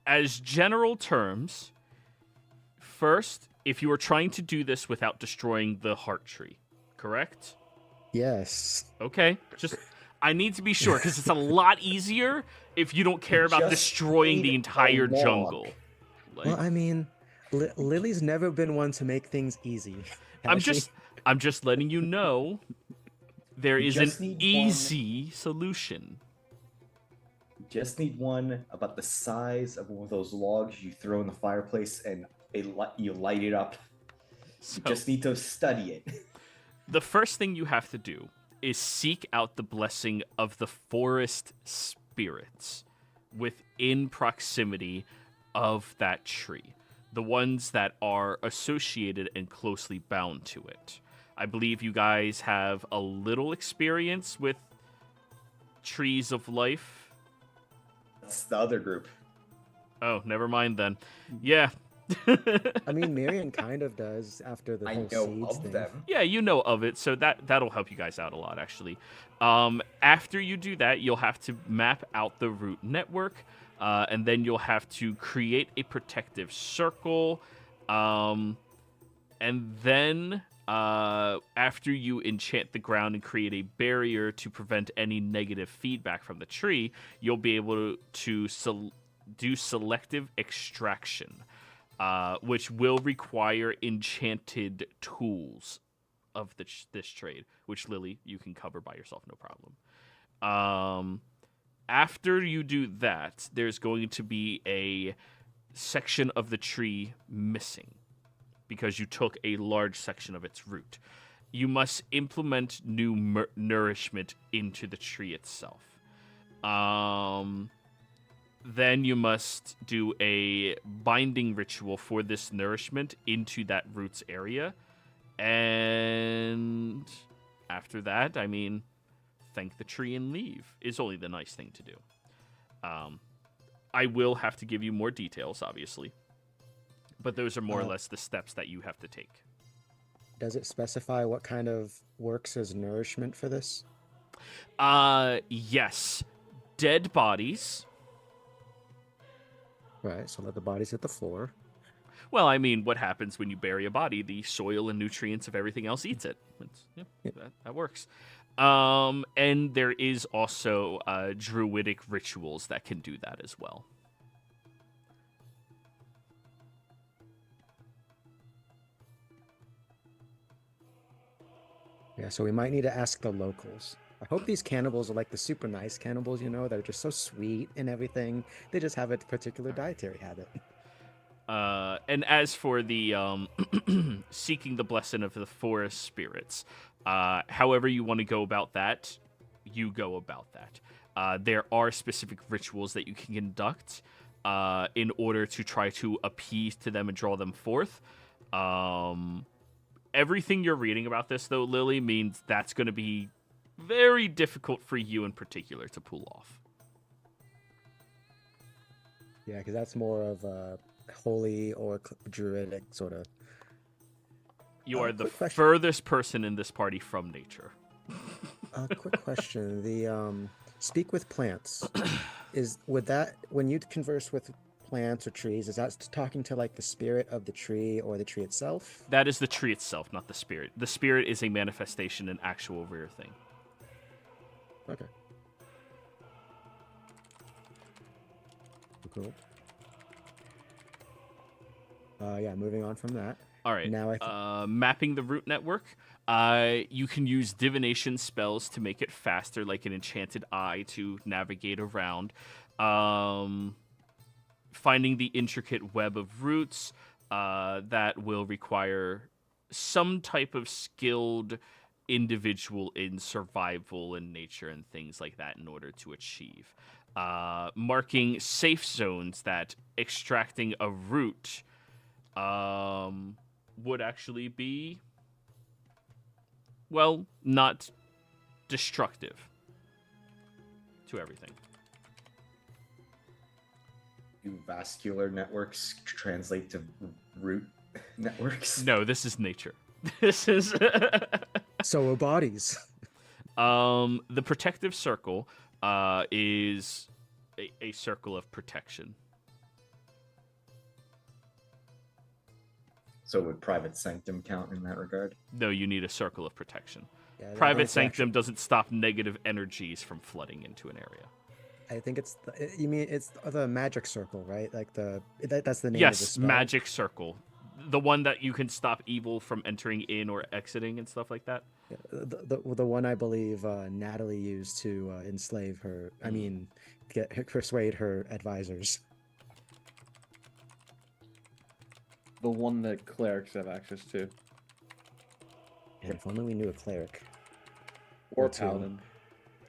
as general terms, first, if you are trying to do this without destroying the heart tree, correct? Yes. Okay. I need to be sure, because it's a lot easier if you don't care about destroying the entire jungle. Well, I mean, Lily's never been one to make things easy. I'm just letting you know there is an easy solution. Just need one about the size of one of those logs you throw in the fireplace and you light it up. So, You just need to study it. the first thing you have to do is seek out the blessing of the forest spirits within proximity of that tree, the ones that are associated and closely bound to it. I believe you guys have a little experience with trees of life. That's the other group. Oh, never mind then. Yeah. I mean, Marion kind of does after the I whole know seeds of thing. them. Yeah, you know of it, so that'll help you guys out a lot, actually. After you do that, you'll have to map out the root network, and then you'll have to create a protective circle, and then after you enchant the ground and create a barrier to prevent any negative feedback from the tree, you'll be able to do selective extraction. Which will require enchanted tools of this trade, which, Lily, you can cover by yourself, no problem. After you do that, there's going to be a section of the tree missing because you took a large section of its root. You must implement new nourishment into the tree itself. Then you must do a binding ritual for this nourishment into that roots area. And after that, I mean, thank the tree and leave is only the nice thing to do. I will have to give you more details, obviously. But those are more or less the steps that you have to take. Does it specify what kind of works as nourishment for this? Yes. Dead bodies. Right, so let the bodies hit the floor. Well, I mean, what happens when you bury a body? The soil and nutrients of everything else eats it. That works. And there is also druidic rituals that can do that as well. Yeah, so we might need to ask the locals. I hope these cannibals are like the super nice cannibals, you know, that are just so sweet and everything. They just have a particular dietary habit. And as for the seeking the blessing of the forest spirits, however you want to go about that, you go about that. There are specific rituals that you can conduct in order to try to appease to them and draw them forth. Everything you're reading about this, though, Lily, means that's going to be very difficult for you in particular to pull off. Yeah, because that's more of a holy or druidic sort of. You are the furthest person in this party from nature. Quick question: the speak with plants would that when you converse with plants or trees, is that talking to like the spirit of the tree or the tree itself? That is the tree itself, not the spirit. The spirit is a manifestation, an actual rare thing. Okay. Cool. Yeah, moving on from that. All right. Now mapping the root network. You can use divination spells to make it faster, like an enchanted eye to navigate around. Finding the intricate web of roots that will require some type of skilled individual in survival and nature and things like that in order to achieve. Marking safe zones that extracting a root would actually be, well, not destructive to everything. Do vascular networks translate to root networks? No, this is nature. This is so are bodies. The protective circle is a circle of protection. So would private sanctum count in that regard? No, you need a circle of protection. Yeah, Private sanctum doesn't stop negative energies from flooding into an area. I think it's it's the magic circle, right? Like that's the name of the Yes, spell. magic circle. The one that you can stop evil from entering in or exiting and stuff like that. Yeah, the one I believe Natalie used to enslave her. I mean, persuade her advisors. The one that clerics have access to. And if only we knew a cleric. Or two. paladin.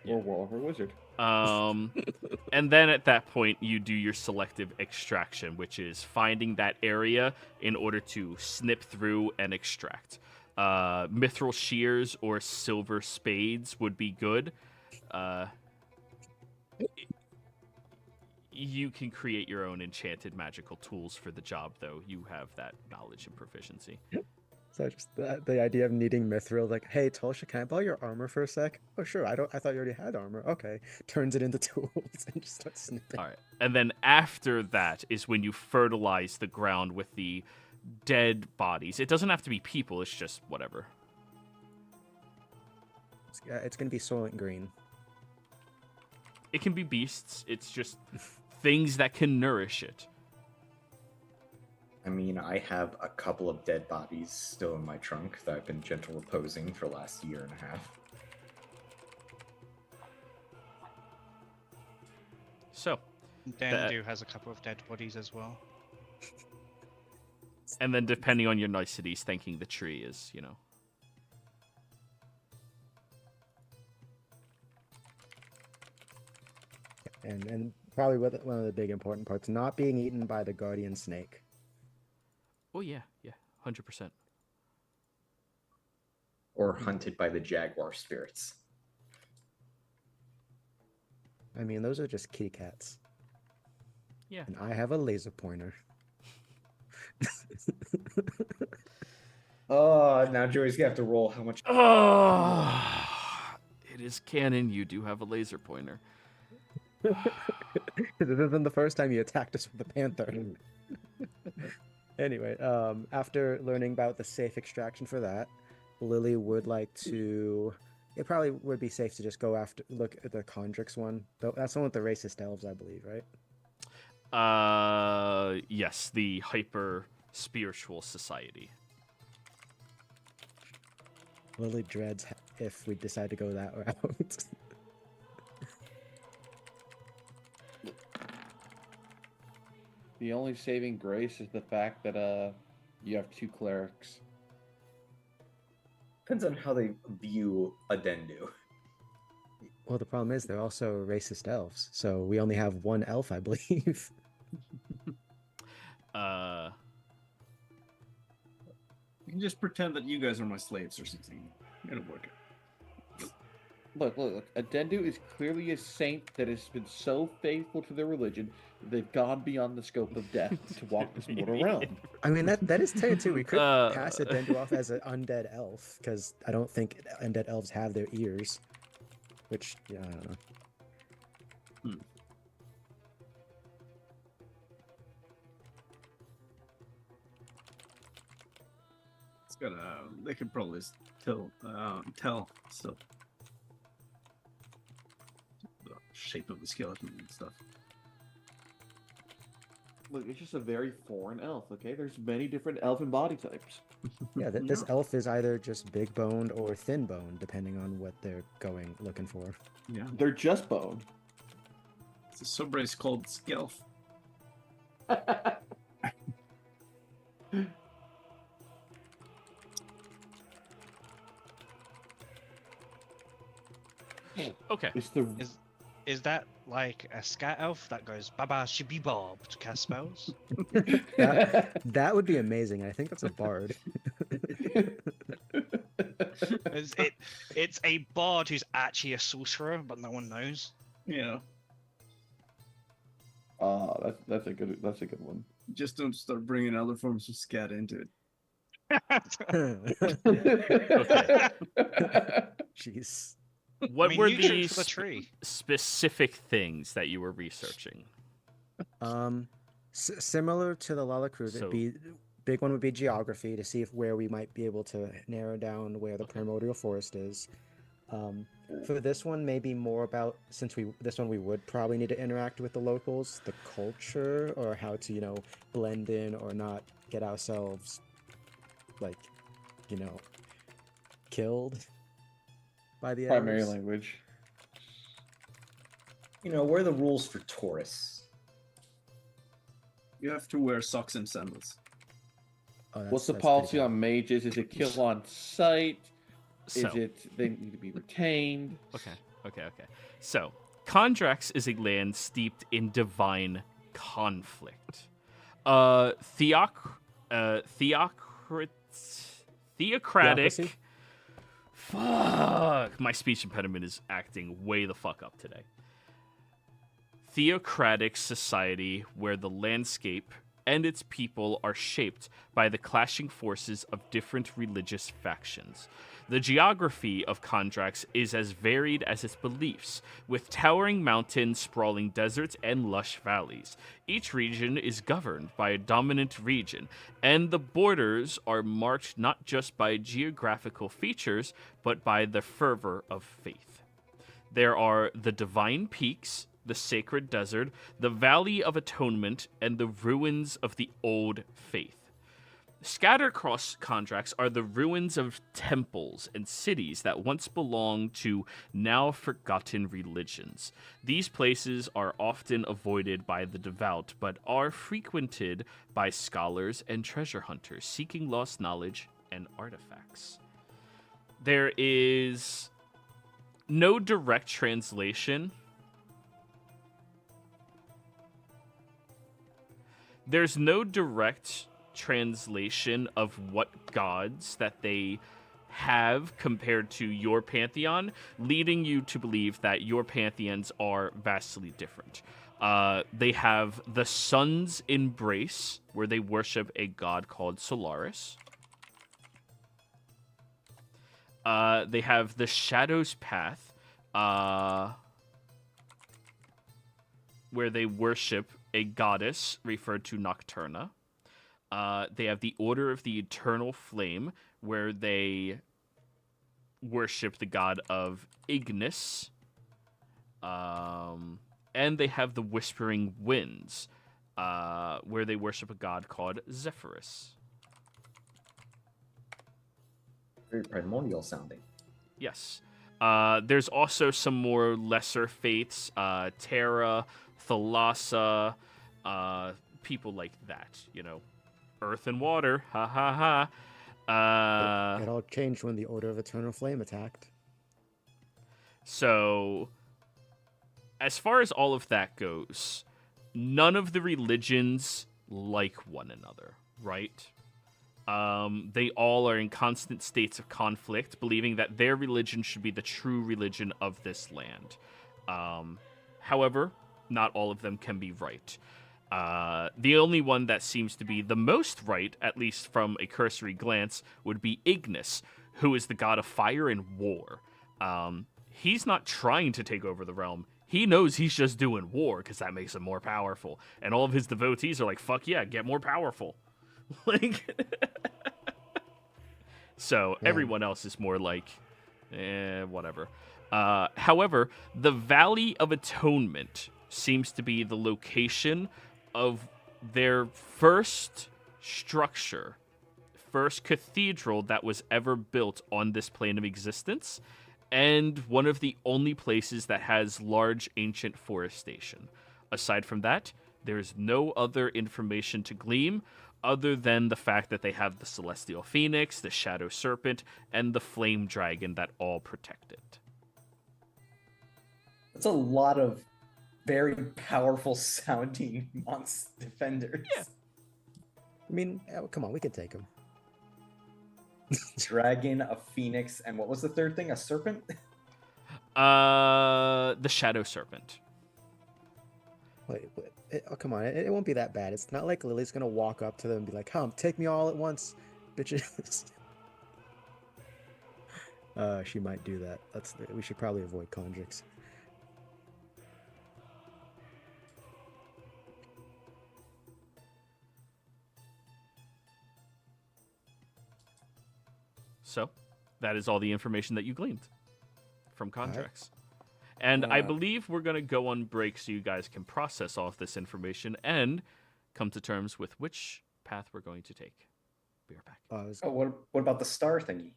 Or warlock or wizard. And then at that point, you do your selective extraction, which is finding that area in order to snip through and extract. Mithril shears or silver spades would be good. You can create your own enchanted magical tools for the job, though. You have that knowledge and proficiency. So just the idea of needing mithril, like, hey, Tulsha, can I borrow your armor for a sec? Oh, sure. I thought you already had armor. Okay. Turns it into tools and just starts snipping. All right. And then after that is when you fertilize the ground with the dead bodies. It doesn't have to be people. It's just whatever. It's going to be Soylent Green. It can be beasts. It's just things that can nourish it. I mean, I have a couple of dead bodies still in my trunk that I've been gentle reposing for the last year and a half. So, Dandu has a couple of dead bodies as well. and then depending on your niceties, thanking the tree is, you know. And probably one of the big important parts, not being eaten by the guardian snake. Oh, yeah, 100%. Or hunted by the jaguar spirits. I mean, those are just kitty cats. Yeah. And I have a laser pointer. Oh, now Joey's gonna have to roll how much. Oh, it is canon. You do have a laser pointer. This isn't the first time you attacked us with the panther. Anyway, after learning about the safe extraction for that, Lily would like to... It probably would be safe to just look at the Condrix one. That's the one with the racist elves, I believe, right? Yes, the hyper spiritual society. Lily dreads if we decide to go that route. The only saving grace is the fact that you have 2 clerics. Depends on how they view Adendu. Well, the problem is they're also racist elves, so we only have 1 elf, I believe. You can just pretend that you guys are my slaves or something. It'll work. Look. Adendu is clearly a saint that has been so faithful to their religion, they've gone beyond the scope of death to walk this mortal realm. I mean, that is fair too. We could pass Adendu off as an undead elf, because I don't think undead elves have their ears. Which, yeah, I don't know. It's got they could probably tell stuff. The shape of the skeleton and stuff. Look, it's just a very foreign elf, okay? There's many different elfin body types. Yeah, this elf is either just big boned or thin boned, depending on what they're looking for. Yeah. They're just bone. It's a subrace called Skelf. Okay. It's the Is that like a scat elf that goes baba shibi bob to cast spells? That would be amazing. I think that's a bard. It's a bard who's actually a sorcerer, but no one knows. Yeah. that's a good one. Just don't start bringing other forms of scat into it. Jeez. What were the the tree? specific things that you were researching? Similar to the Lala Cruz, big one would be geography to see where we might be able to narrow down where the primordial forest is. For this one, maybe more about, since this one we would probably need to interact with the locals, the culture, or how to, blend in or not get ourselves, killed by the Primary elves. language. What are the rules for tourists? You have to wear socks and sandals. Oh, What's the that's policy pretty on mages? Is it kill on sight? So, they need to be retained? okay. So, Kondrax is a land steeped in divine conflict. Theocratic. Theocracy? Fuck. My speech impediment is acting way the fuck up today. Theocratic society where the landscape and its people are shaped by the clashing forces of different religious factions. The geography of Kondrax is as varied as its beliefs, with towering mountains, sprawling deserts, and lush valleys. Each region is governed by a dominant region, and the borders are marked not just by geographical features, but by the fervor of faith. There are the divine peaks, the sacred desert, the Valley of Atonement, and the ruins of the old faith. Scattered across Kondrax are the ruins of temples and cities that once belonged to now forgotten religions. These places are often avoided by the devout, but are frequented by scholars and treasure hunters seeking lost knowledge and artifacts. There is no direct translation. There's no direct translation of what gods that they have compared to your pantheon, leading you to believe that your pantheons are vastly different. They have the Sun's Embrace, where they worship a god called Solaris. They have the Shadow's Path, where they worship a goddess referred to Nocturna. They have the Order of the Eternal Flame, where they worship the god of Ignis. And they have the Whispering Winds, where they worship a god called Zephyrus. Very primordial sounding. Yes. There's also some more lesser faiths, Terra, Thalassa, people like that, you know. Earth and water, ha ha ha. It all changed when the Order of Eternal Flame attacked. So, as far as all of that goes, none of the religions like one another, right? They all are in constant states of conflict, believing that their religion should be the true religion of this land. However, not all of them can be right. The only one that seems to be the most right, at least from a cursory glance, would be Ignis, who is the god of fire and war. He's not trying to take over the realm. He knows he's just doing war because that makes him more powerful. And all of his devotees are like, fuck yeah, get more powerful. Like, so everyone else is more like, whatever. However, the Valley of Atonement seems to be the location of their first structure, first cathedral that was ever built on this plane of existence, and one of the only places that has large ancient forestation. Aside from that, there's no other information to glean other than the fact that they have the Celestial Phoenix, the Shadow Serpent, and the Flame Dragon that all protect it. That's a lot of very powerful sounding monster defenders. Yeah. I mean, come on, we could take him. Dragon, a phoenix, and what was the third thing? A serpent? The Shadow Serpent. Wait, oh, come on, it won't be that bad. It's not like Lily's gonna walk up to them and be like, "Come, take me all at once, bitches." She might do that. We should probably avoid Kondrax. So, that is all the information that you gleaned from Kondrax. And I believe we're going to go on break so you guys can process all of this information and come to terms with which path we're going to take. Be right back. Oh, what about the star thingy?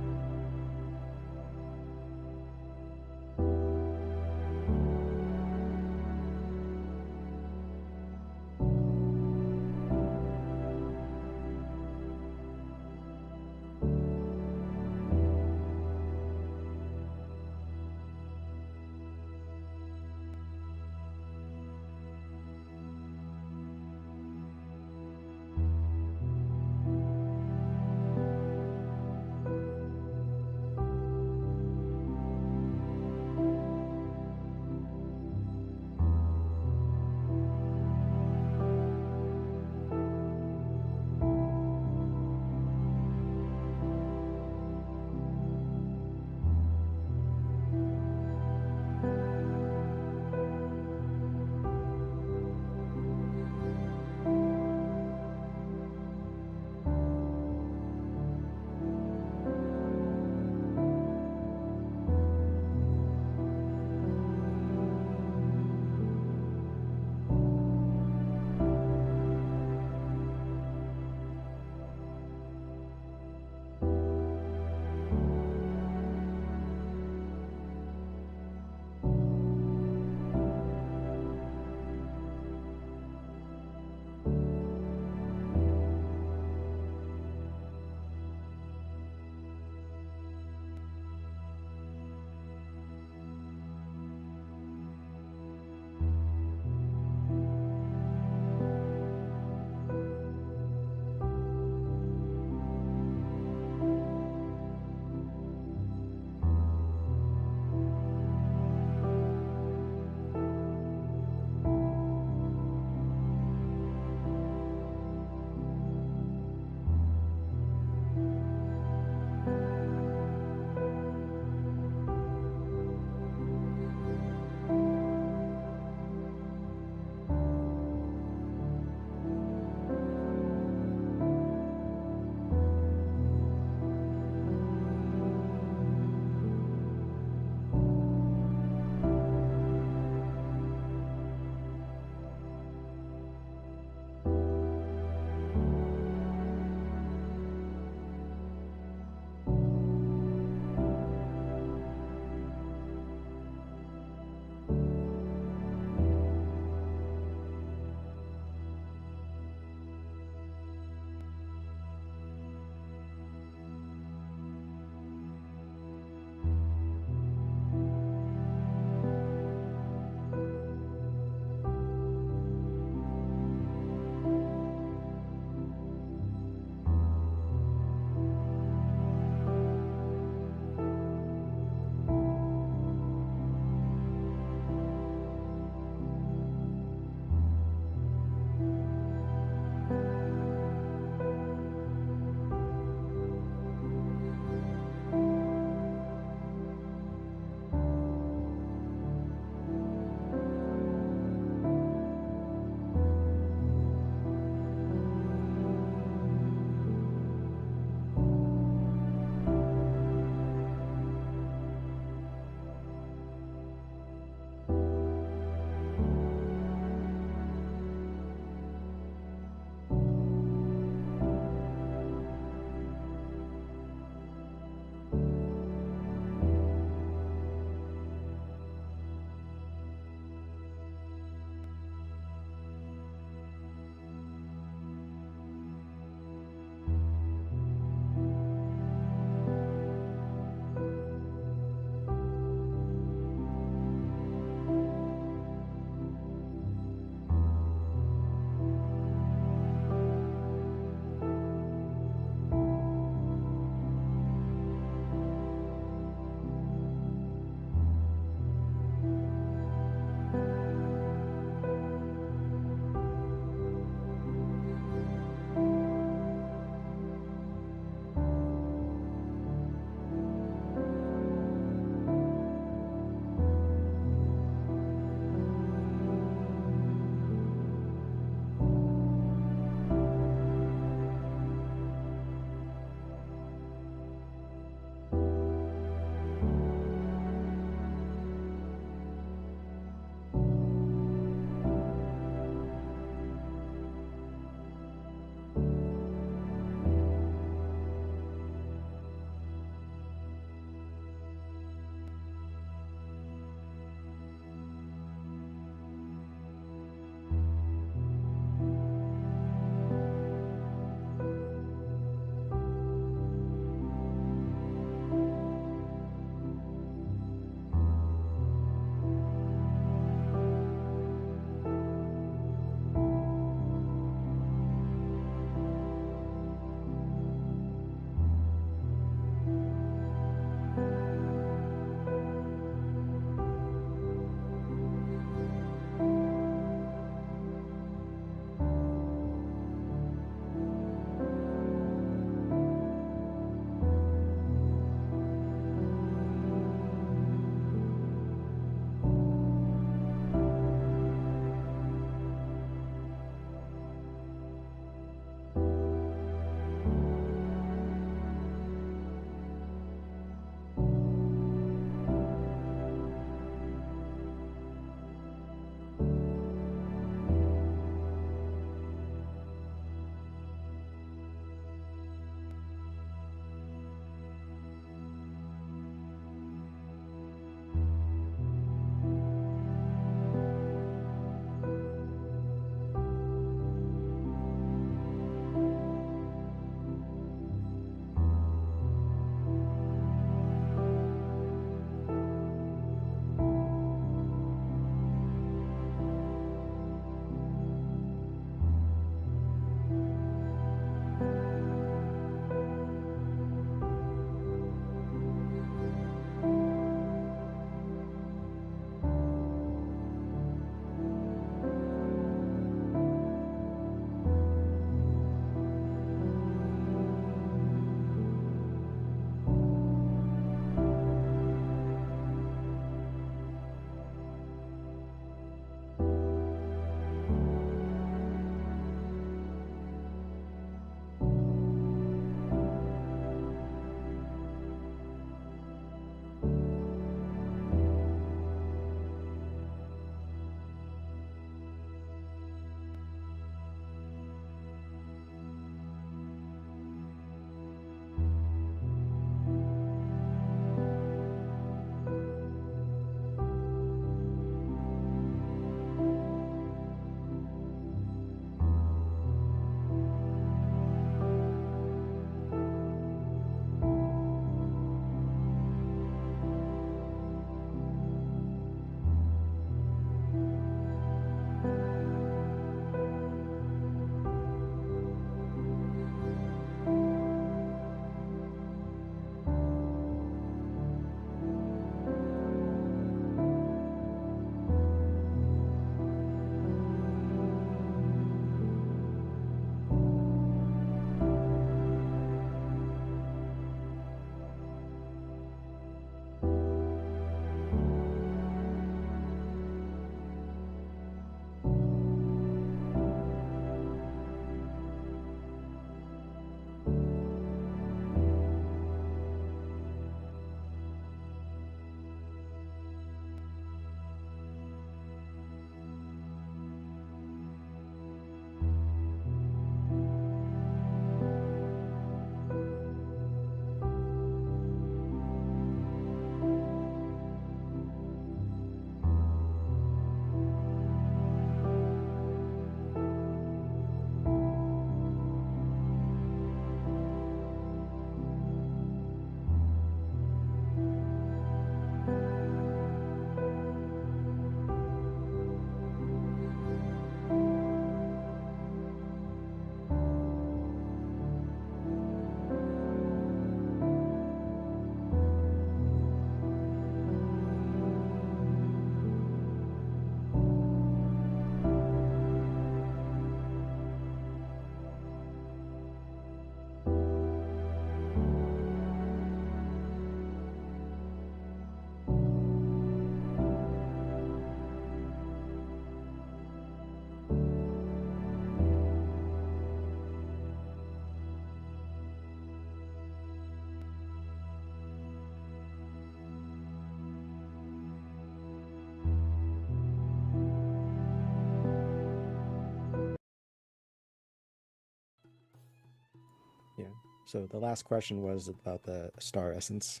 So the last question was about the star essence.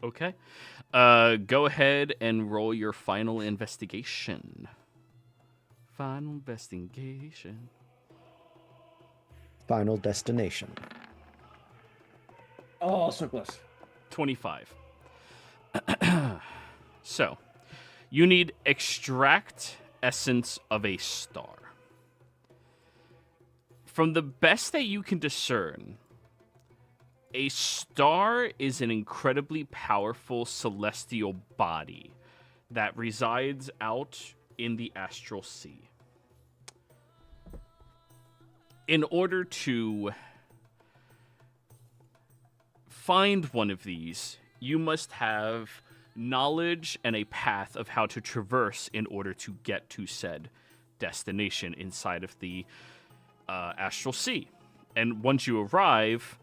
Okay. Go ahead and roll your final investigation. Final investigation. Final destination. Oh, so close. 25. So, you need extract essence of a star. From the best that you can discern, a star is an incredibly powerful celestial body that resides out in the astral sea. In order to find one of these, you must have knowledge and a path of how to traverse in order to get to said destination inside of the astral sea. And once you arrive,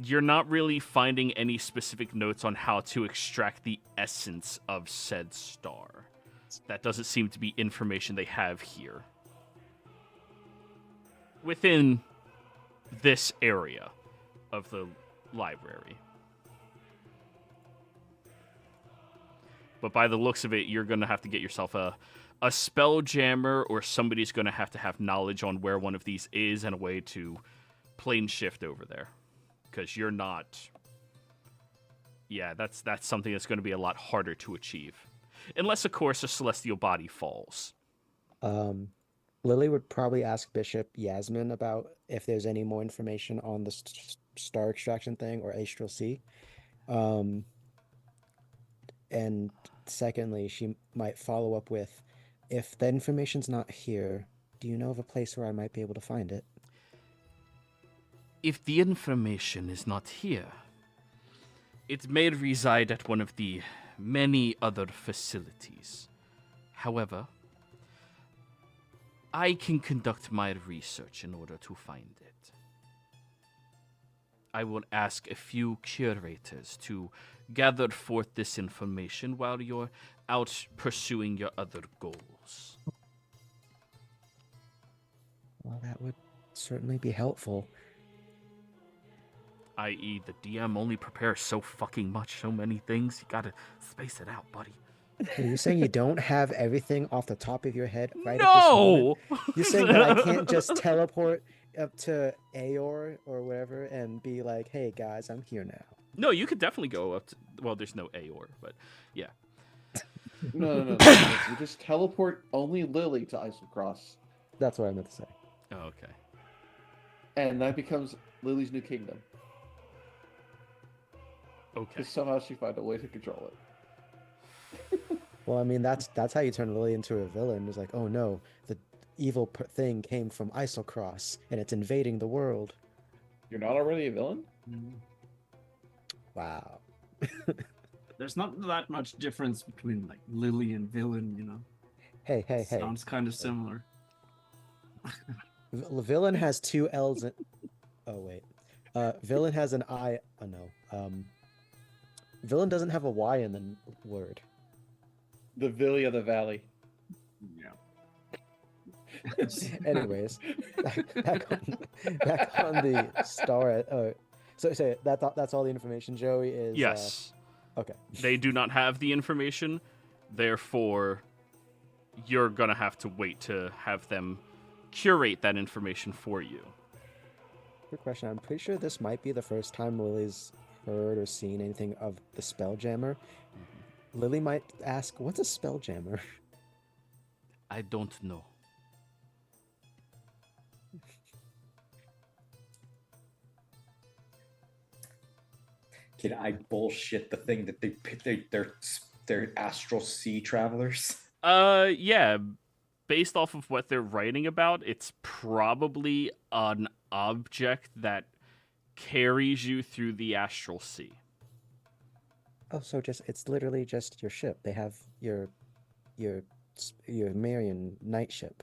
you're not really finding any specific notes on how to extract the essence of said star. That doesn't seem to be information they have here. Within this area of the library. But by the looks of it, you're going to have to get yourself a spell jammer, or somebody's going to have knowledge on where one of these is and a way to plane shift over there. Because you're not... Yeah, that's something that's going to be a lot harder to achieve. Unless, of course, a celestial body falls. Lily would probably ask Bishop Yasmin about if there's any more information on the star extraction thing or astral sea. And secondly, she might follow up with, if the information's not here, do you know of a place where I might be able to find it? If the information is not here, it may reside at one of the many other facilities. However, I can conduct my research in order to find it. I will ask a few curators to gather forth this information while you're out pursuing your other goals. Well, that would certainly be helpful. I.e., the DM only prepares so fucking much, so many things. You gotta space it out, buddy. Are you saying you don't have everything off the top of your head right No! at this moment? You're saying that I can't just teleport up to Aor or wherever and be like, hey guys, I'm here now. No, you could definitely go up to... Well, there's no Aor, but yeah. No. You just teleport only Lily to Isocross, That's what I meant to say. Oh, okay. and that becomes Lily's new kingdom. Okay. Because somehow she find a way to control it. Well, I mean, that's how you turn Lily into a villain. It's like, oh no, the evil thing came from Isocross, and it's invading the world. You're not already a villain? Wow. There's not that much difference between like Lily and villain, you know. Hey. Sounds kind of similar. Villain has two L's in... Oh, wait. Villain has an I... Oh, no. Villain doesn't have a Y in the word. The Villy of the Valley. Yeah. Anyways, back on the star... So that's all the information, Joey, is... Yes. Okay. They do not have the information, therefore you're going to have to wait to have them curate that information for you. Quick question. I'm pretty sure this might be the first time Lily's heard or seen anything of the Spelljammer. Lily might ask, what's a Spelljammer? I don't know. Can I bullshit the thing that they're astral sea travelers? Yeah. Based off of what they're writing about, it's probably an object that carries you through the astral sea. Oh, so it's literally just your ship. They have your Marian night ship.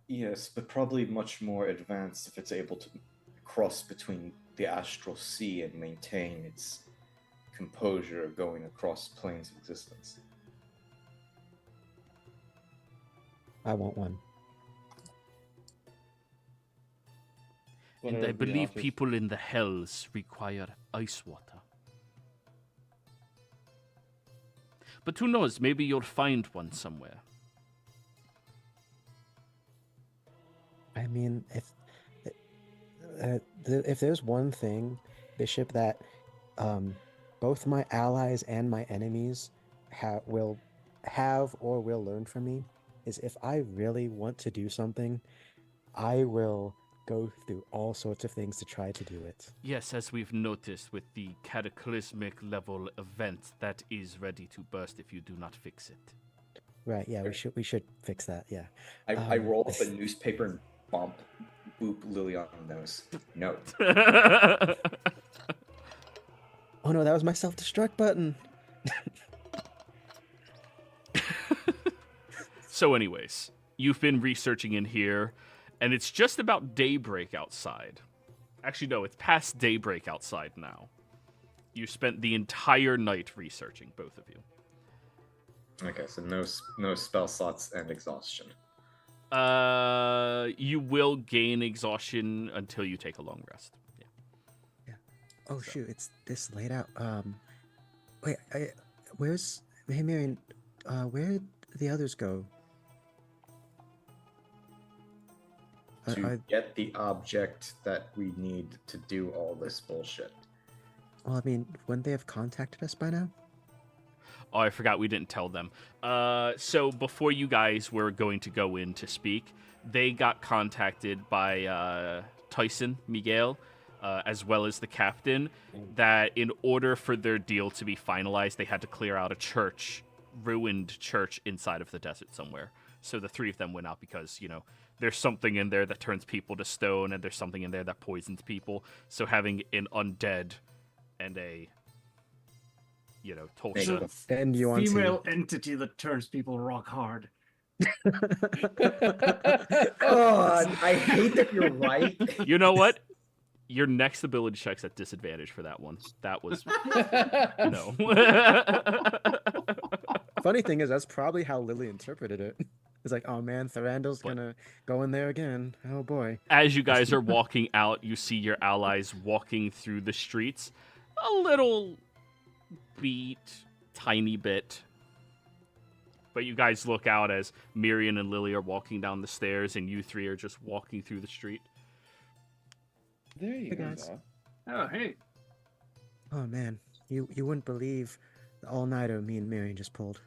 Yes, but probably much more advanced if it's able to cross between the astral sea and maintain its composure going across planes of existence. I want one. What And I everybody believe offers. people in the hells require ice water. But who knows? Maybe you'll find one somewhere. I mean, if there's one thing, Bishop, that both my allies and my enemies will have or will learn from me, is if I really want to do something, I will go through all sorts of things to try to do it. Yes, as we've noticed with the cataclysmic level event that is ready to burst if you do not fix it. Right? Yeah, we should fix that. Yeah. I roll up a newspaper and boop Lily on the nose. No. Oh no, that was my self-destruct button. So anyways, you've been researching in here, and it's just about daybreak outside. Actually, no, it's past daybreak outside now. You spent the entire night researching, both of you. Okay, so no spell slots and exhaustion. You will gain exhaustion until you take a long rest. Yeah. Oh shoot, it's this late out. Wait, where's hey Marion? Where'd the others go? To get the object that we need to do all this bullshit. Well, I mean, wouldn't they have contacted us by now? Oh, I forgot we didn't tell them. So before you guys were going to go in to speak, they got contacted by Tyson, Miguel, as well as the captain, that in order for their deal to be finalized, they had to clear out a church, ruined church inside of the desert somewhere. So the three of them went out because, you know, there's something in there that turns people to stone, and there's something in there that poisons people. So having an undead and a, you know, Tulsa. And you want female entity that turns people rock hard. Oh, I hate that you're right. You know what? Your next ability check's at disadvantage for that one. That was no. Funny thing is, that's probably how Lily interpreted it. It's like, oh man, Thranduil's But- gonna go in there again. Oh boy. As you guys are walking out, you see your allies walking through the streets. A little beat, tiny bit. But you guys look out as Miriam and Lily are walking down the stairs, and you three are just walking through the street. There you Hey, go. guys. Doc. Oh, hey. Oh man, you wouldn't believe the all-nighter me and Marion just pulled.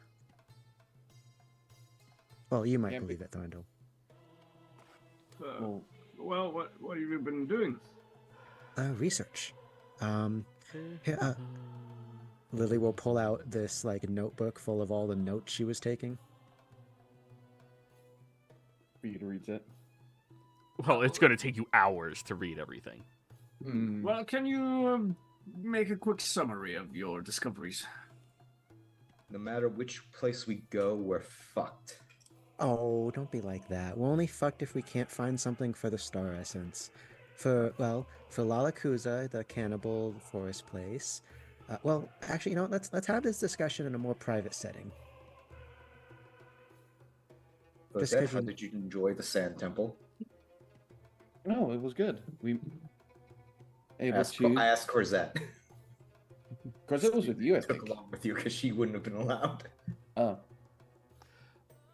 Well, you might Yeah, believe it, Thranduil. Well, Well, what have you been doing? Research. Here, Lily will pull out this like notebook full of all the notes she was taking. Reed reads it. Well, it's going to take you hours to read everything. Well, can you make a quick summary of your discoveries? No matter which place we go, we're fucked. Oh, don't be like that. We're only fucked if we can't find something for the star essence. For Lalakuza, the cannibal forest place. Well, actually, you know, let's have this discussion in a more private setting. Just Okay, 'cause how you- did you enjoy the Sand Temple? No, it was good. We able I to. asked Corzette. Of course, it was with you. I Took think. along with you because she wouldn't have been allowed. Oh,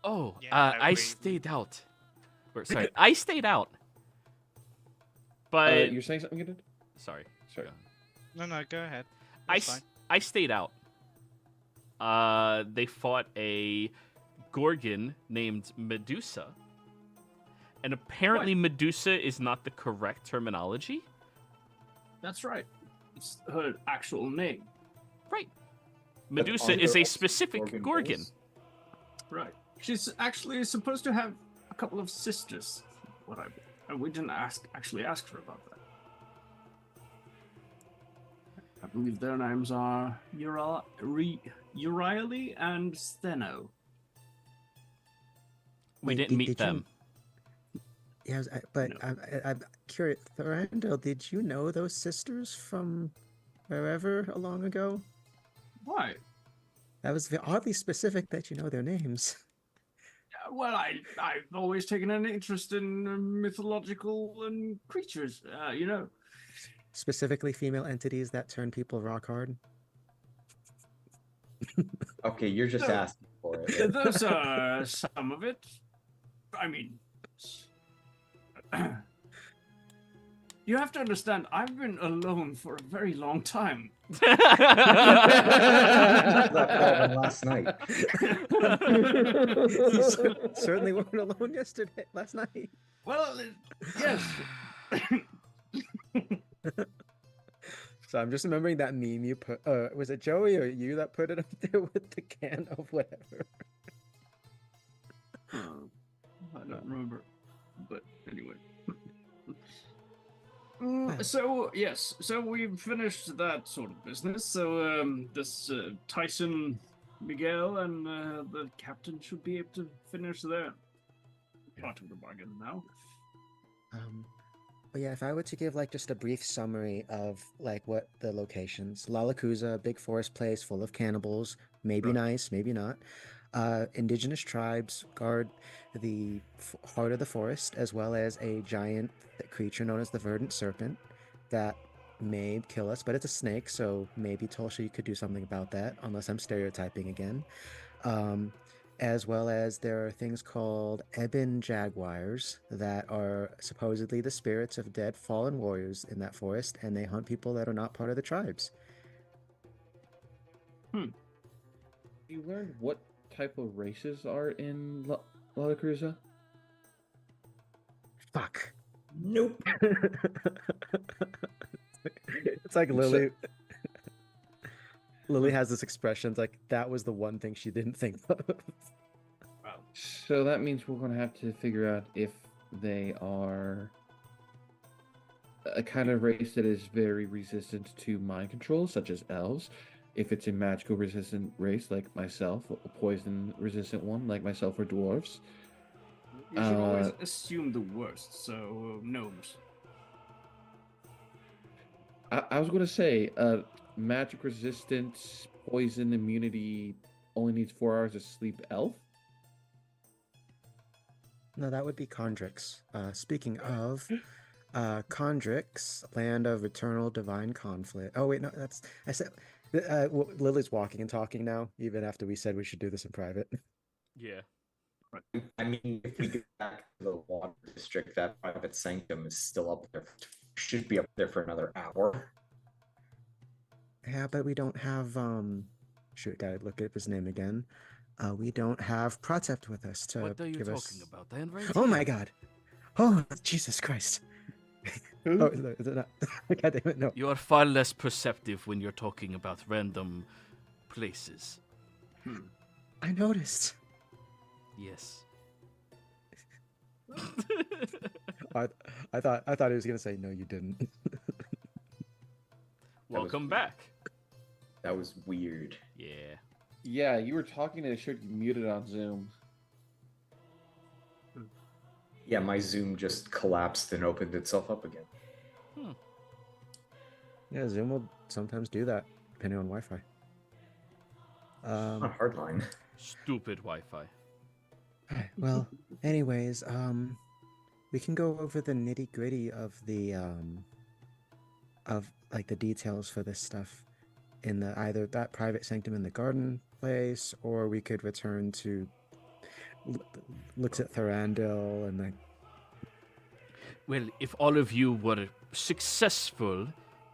Oh, Yeah, I we- stayed out. Or, sorry, I stayed out. But you're saying something, you did? sorry, Sorry. No, go ahead. I, That's fine. I stayed out. They fought a Gorgon named Medusa. And apparently Medusa is not the correct terminology. That's right. It's her actual name. Right. But Medusa aren't is there a also specific Gorgon. bulls? Right. She's actually supposed to have a couple of sisters. We didn't actually ask her about that. I believe their names are Urieli and Steno. We Wait, didn't meet did you- them. Yeah, but No. I'm curious. Thranduil, did you know those sisters from wherever long ago? Why? That was oddly specific that you know their names. Well, I've always taken an interest in mythological and creatures. Specifically, female entities that turn people rock hard. Okay, you're just No. asking for it. Those are some of it. I mean, you have to understand, I've been alone for a very long time. Last night. You certainly weren't alone last night. Well, yes. So I'm just remembering that meme you put. Was it Joey or you that put it up there with the can of whatever? I don't remember, but anyway. So yes, so we've finished that sort of business. So this Tyson, Miguel, and the captain should be able to finish their part of the bargain now. But yeah, if I were to give like just a brief summary of like what the locations: Lalakuza, big forest place full of cannibals, maybe nice, maybe not. Indigenous tribes guard the heart of the forest, as well as a giant creature known as the verdant serpent that may kill us, but it's a snake, so maybe Tulsa, you could do something about that, unless I'm stereotyping again. As well as there are things called ebon jaguars that are supposedly the spirits of dead fallen warriors in that forest, and they hunt people that are not part of the tribes. You learned what type of races are in La Cruza? Fuck. Nope. It's like Lily. Lily has this expression. It's like that was the one thing she didn't think of. So that means we're going to have to figure out if they are a kind of race that is very resistant to mind control, such as elves. If it's a magical resistant race like myself, a poison resistant one like myself, or dwarves. You should always assume the worst, so gnomes. I was going to say, magic resistance, poison immunity, only needs 4 hours of sleep elf. No, that would be Condrix. Speaking of Condrix, land of eternal divine conflict. Oh wait, no, that's I said. Lily's walking and talking now, even after we said we should do this in private. Yeah. I mean, if we get back to the water district, that private sanctum is still up there. Should be up there for another hour. Yeah, but we don't have shoot, gotta look at his name again. We don't have Protept with us to What are you give talking us... about? Then right Oh here. my god! Oh Jesus Christ! Oh, is it not? God damn it! No. You are far less perceptive when you're talking about random places. I noticed. Yes. I thought he was gonna say no, you didn't. Welcome back. That was weird. Yeah. Yeah, you were talking and it showed you muted on Zoom. Yeah, my Zoom just collapsed and opened itself up again. Yeah, Zoom will sometimes do that, depending on Wi-Fi. It's not hardline. Stupid Wi-Fi. Alright, well, anyways, we can go over the nitty-gritty of the the details for this stuff in the either that private sanctum in the garden place, or we could return to looks at Thorandil and Well, if all of you were successful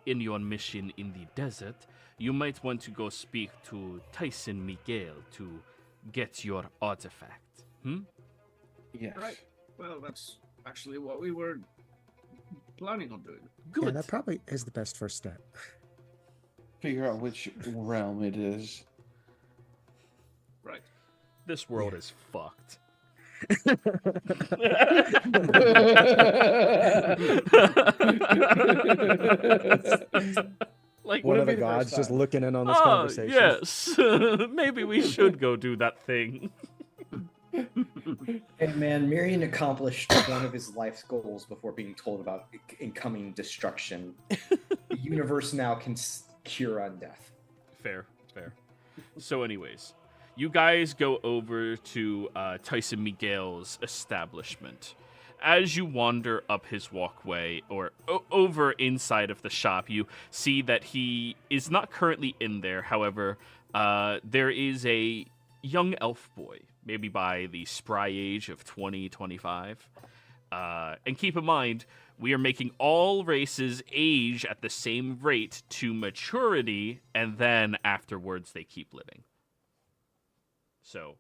in your mission in the desert, you might want to go speak to Tyson Miguel to get your artifact. Yes. Right. Well, that's actually what we were planning on doing. Good. yeah, that probably is the best first step. Figure out which realm it is. Right. This world is fucked. Like One of the be the first gods just time? looking in on this Oh, conversation. yes. Maybe we should go do that thing. Hey man, Miriam accomplished one of his life's goals before being told about incoming destruction. The universe now can cure undeath. Fair. So anyways, you guys go over to Tyson Miguel's establishment. As you wander up his walkway or over inside of the shop, you see that he is not currently in there. However, there is a young elf boy, maybe by the spry age of 20, 25. And keep in mind, we are making all races age at the same rate to maturity, and then afterwards they keep living. So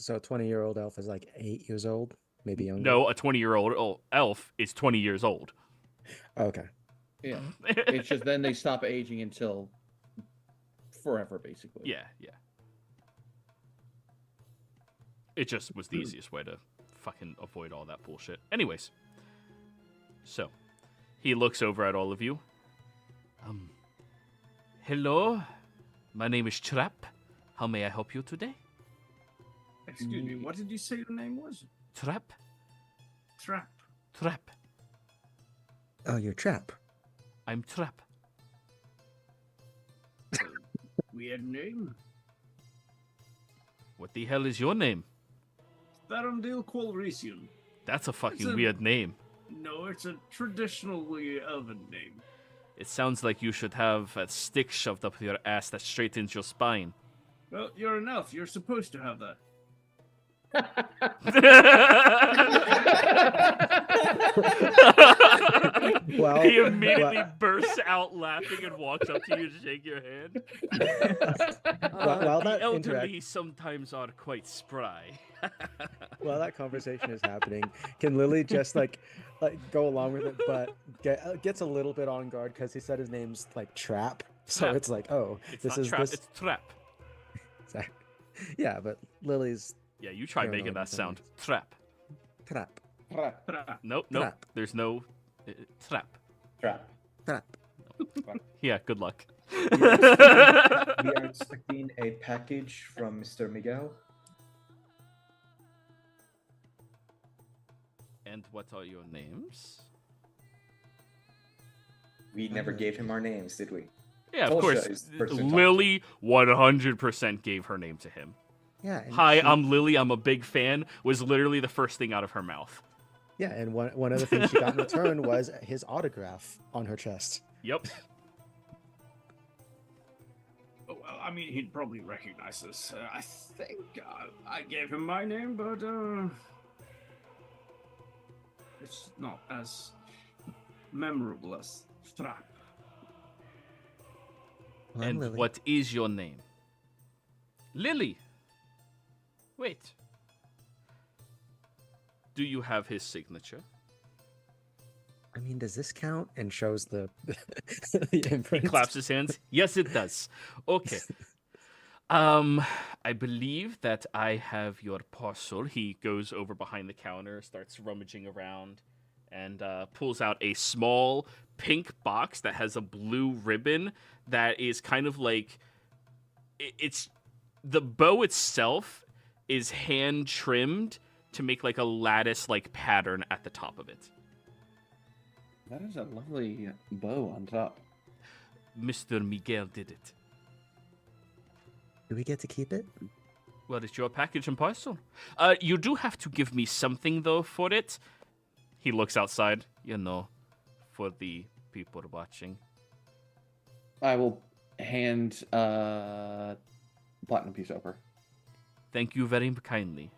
a 20-year-old elf is like 8 years old, maybe younger. no, a 20-year-old elf is 20 years old. Okay. Yeah. It's just then they stop aging until forever, basically. Yeah. It just was the easiest way to fucking avoid all that bullshit. Anyways, so he looks over at all of you. Hello, my name is Trap. How may I help you today? Excuse me, what did you say your name was? Trap? Trap. Trap. Oh, you're Trap. I'm Trap. Weird name. What the hell is your name? Tharandil Qualrisian. That's a fucking It's a- weird name. No, it's a traditionally elven name. It sounds like you should have a stick shoved up your ass that straightens your spine. Well, you're an elf. You're supposed to have that. Well, He immediately bursts out laughing and walks up to you to shake your hand. While The that elderly sometimes are quite spry. While that conversation is happening, can Lily just like go along with it, but gets a little bit on guard because he said his name's like Trap, so Trap. it's like, oh, It's this not is trap, this. it's trap. Yeah, but Lily's Yeah, you try I don't know making what that that sound. means. Trap. Trap, Trap. Nope. Trap. There's no trap. Trap. Trap. Yeah, good luck. We are expecting a package from Mr. Miguel. And what are your names? We never gave him our names, did we? Yeah, of Tulsha course. is the person to talk to. Lily 100% gave her name to him. Yeah. and Hi, she- I'm Lily. I'm a big fan. Was literally the first thing out of her mouth. Yeah, and one of the things she got in return was his autograph on her chest. Yep. Oh, well, I mean, he'd probably recognize us. I think I gave him my name, but it's not as memorable as Trap. Well, I'm And Lily. what is your name? Lily. Wait. Do you have his signature? I mean, does this count? And shows the the He imprint. claps his hands. Yes, it does. Okay. I believe that I have your parcel. He goes over behind the counter, starts rummaging around, and pulls out a small pink box that has a blue ribbon that is kind of like it's the bow itself is hand trimmed to make like a lattice like pattern at the top of it. That is a lovely bow on top. Mr. Miguel did it. Do we get to keep it? Well, it's your package and parcel. You do have to give me something, though, for it. He looks outside, for the people watching. I will hand platinum piece over. Thank you very kindly.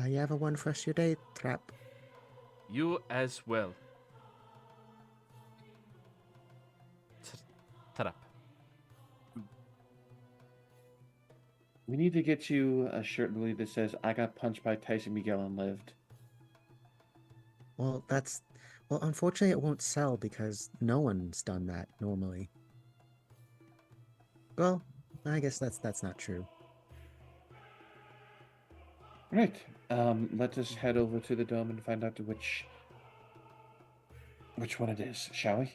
You have a one for us your day, Trap. You as well. Trap. We need to get you a shirt, Lily, that says, I got punched by Tyson Miguel and lived. Well, unfortunately, it won't sell because no one's done that normally. Well, I guess that's not true. Right. Let us head over to the dome and find out which one it is, shall we?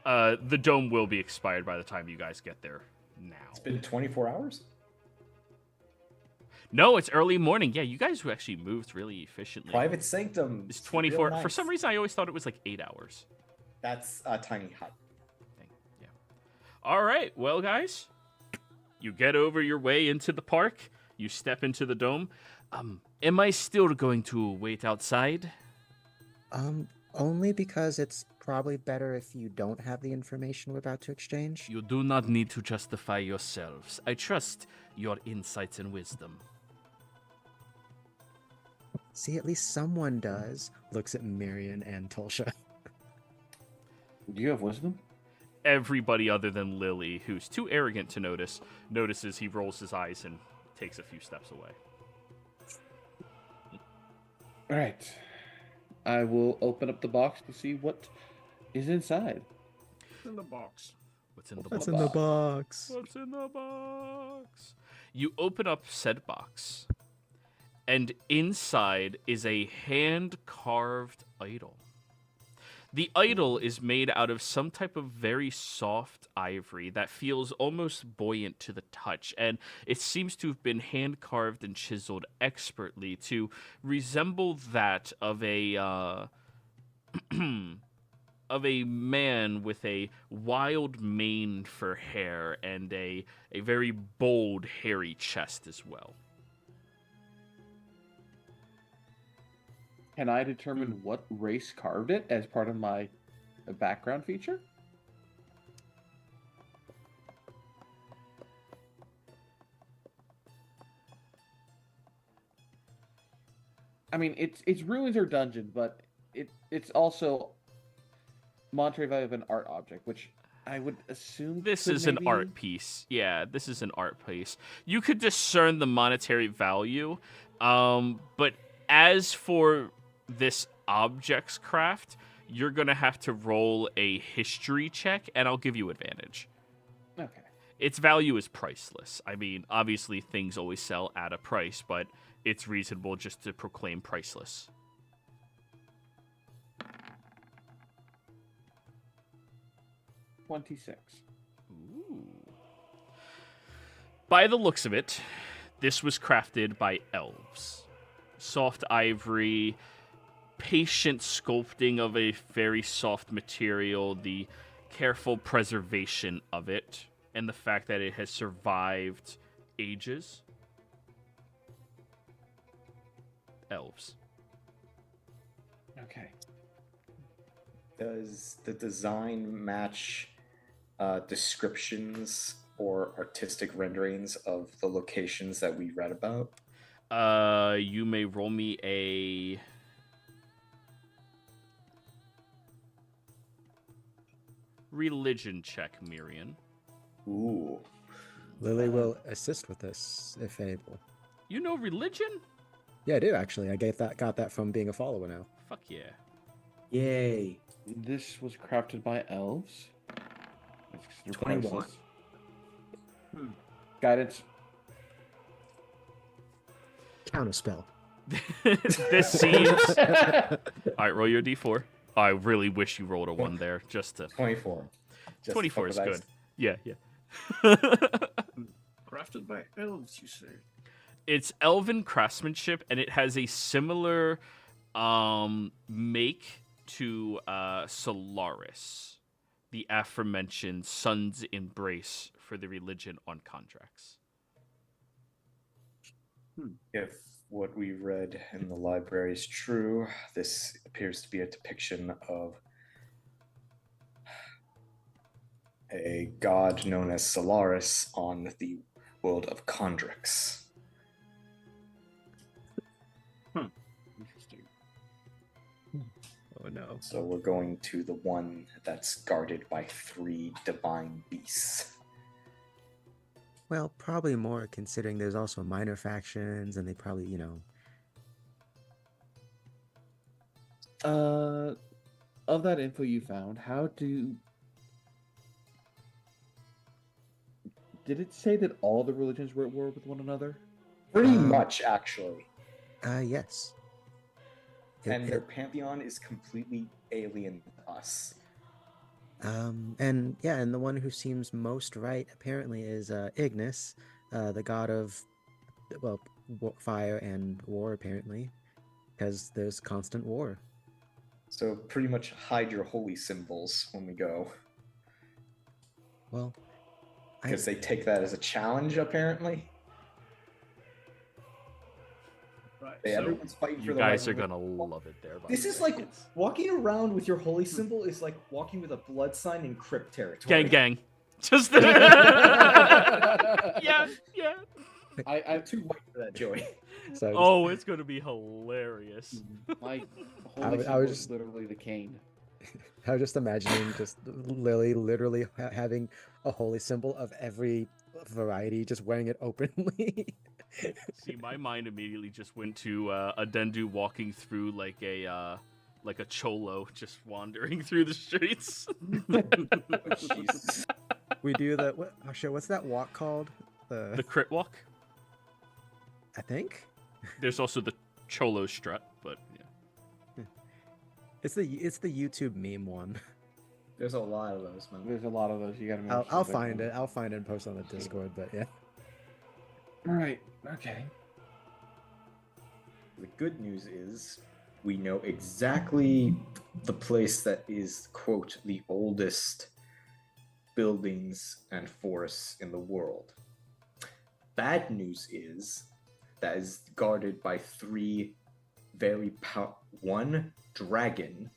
The dome will be expired by the time you guys get there now. It's been 24 hours? No, it's early morning. Yeah, you guys actually moved really efficiently. Private Sanctum. It's real 24. For nice. some reason, I always thought it was like 8 hours. That's a tiny hut. Thing. Yeah. All right. Well, guys, You get over your way into the park. You step into the dome. Am I still going to wait outside? Only because it's probably better if you don't have the information we're about to exchange. You do not need to justify yourselves. I trust your insights and wisdom. See, at least someone does. Looks at Marion and Tulsha. Do you have wisdom? Everybody other than Lily, who's too arrogant to notice, notices he rolls his eyes and takes a few steps away. All right. I will open up the box to see what is inside. In the box. What's in the What's box? in the box? What's in the box? You open up said box, and inside is a hand-carved idol. The idol is made out of some type of very soft ivory that feels almost buoyant to the touch, and it seems to have been hand-carved and chiseled expertly to resemble that of a of a man with a wild mane for hair and a very bold, hairy chest as well. Can I determine what race carved it as part of my background feature? I mean, it's ruins or dungeon, but it's also monetary value of an art object, which I would assume This could is an maybe- art piece. Yeah, this is an art piece. You could discern the monetary value, but as for this object's craft, you're going to have to roll a history check, and I'll give you advantage. Okay. Its value is priceless. I mean, obviously things always sell at a price, but it's reasonable just to proclaim priceless. 26. Ooh. By the looks of it, this was crafted by elves. Soft ivory, patient sculpting of a very soft material, the careful preservation of it, and the fact that it has survived ages. Elves. Okay. Does the design match descriptions or artistic renderings of the locations that we read about? You may roll me a religion check, Miriam. Ooh. Lily will assist with this if able. You know religion? Yeah, I do actually. I got that from being a follower now. Fuck yeah. Yay. This was crafted by elves. It's considered 21. priceless. Guidance. Counterspell. This seems. All right, roll your d4. I really wish you rolled a 1 there, just to. 24. Just 24 is fuck with good. dice. Yeah, yeah. Crafted by elves, you say? It's elven craftsmanship, and it has a similar make to Solaris, the aforementioned sun's embrace for the religion on contracts. If what we read in the library is true, this appears to be a depiction of a god known as Solaris on the world of Condrix. Interesting. Oh no. So we're going to the one that's guarded by 3 divine beasts. Well, probably more considering there's also minor factions and they probably, Of that info you found, did it say that all the religions were at war with one another? Pretty much, actually. Yes. And their pantheon is completely alien to us. And the one who seems most right apparently is Ignis, the god of, fire and war apparently, because there's constant war. So pretty much hide your holy symbols when we go. Well, Because they take that as a challenge, apparently. Right. Hey, So, everyone's fighting for You the guys right are one. gonna love it there. by This the is way. like walking around with your holy symbol is like walking with a blood sign in crypt territory. gang. Just yeah. I'm too white for that, Joey. So Oh, it's gonna be hilarious. My I holy was symbol is just- literally the cane. I was just imagining just Lily literally having a holy symbol of every variety, just wearing it openly. See, my mind immediately just went to a Dendu walking through like a cholo, just wandering through the streets. Jesus. We do the what's that walk called? The crit walk. I think There's also the cholo strut, but yeah. it's the YouTube meme one. There's a lot of those, man. There's a lot of those. You gotta. Make I'll sure that- find it. I'll find it and post on the Discord. But yeah, All right. Okay. The good news is we know exactly the place that is, quote, the oldest buildings and forests in the world. Bad news is that is guarded by three one dragon,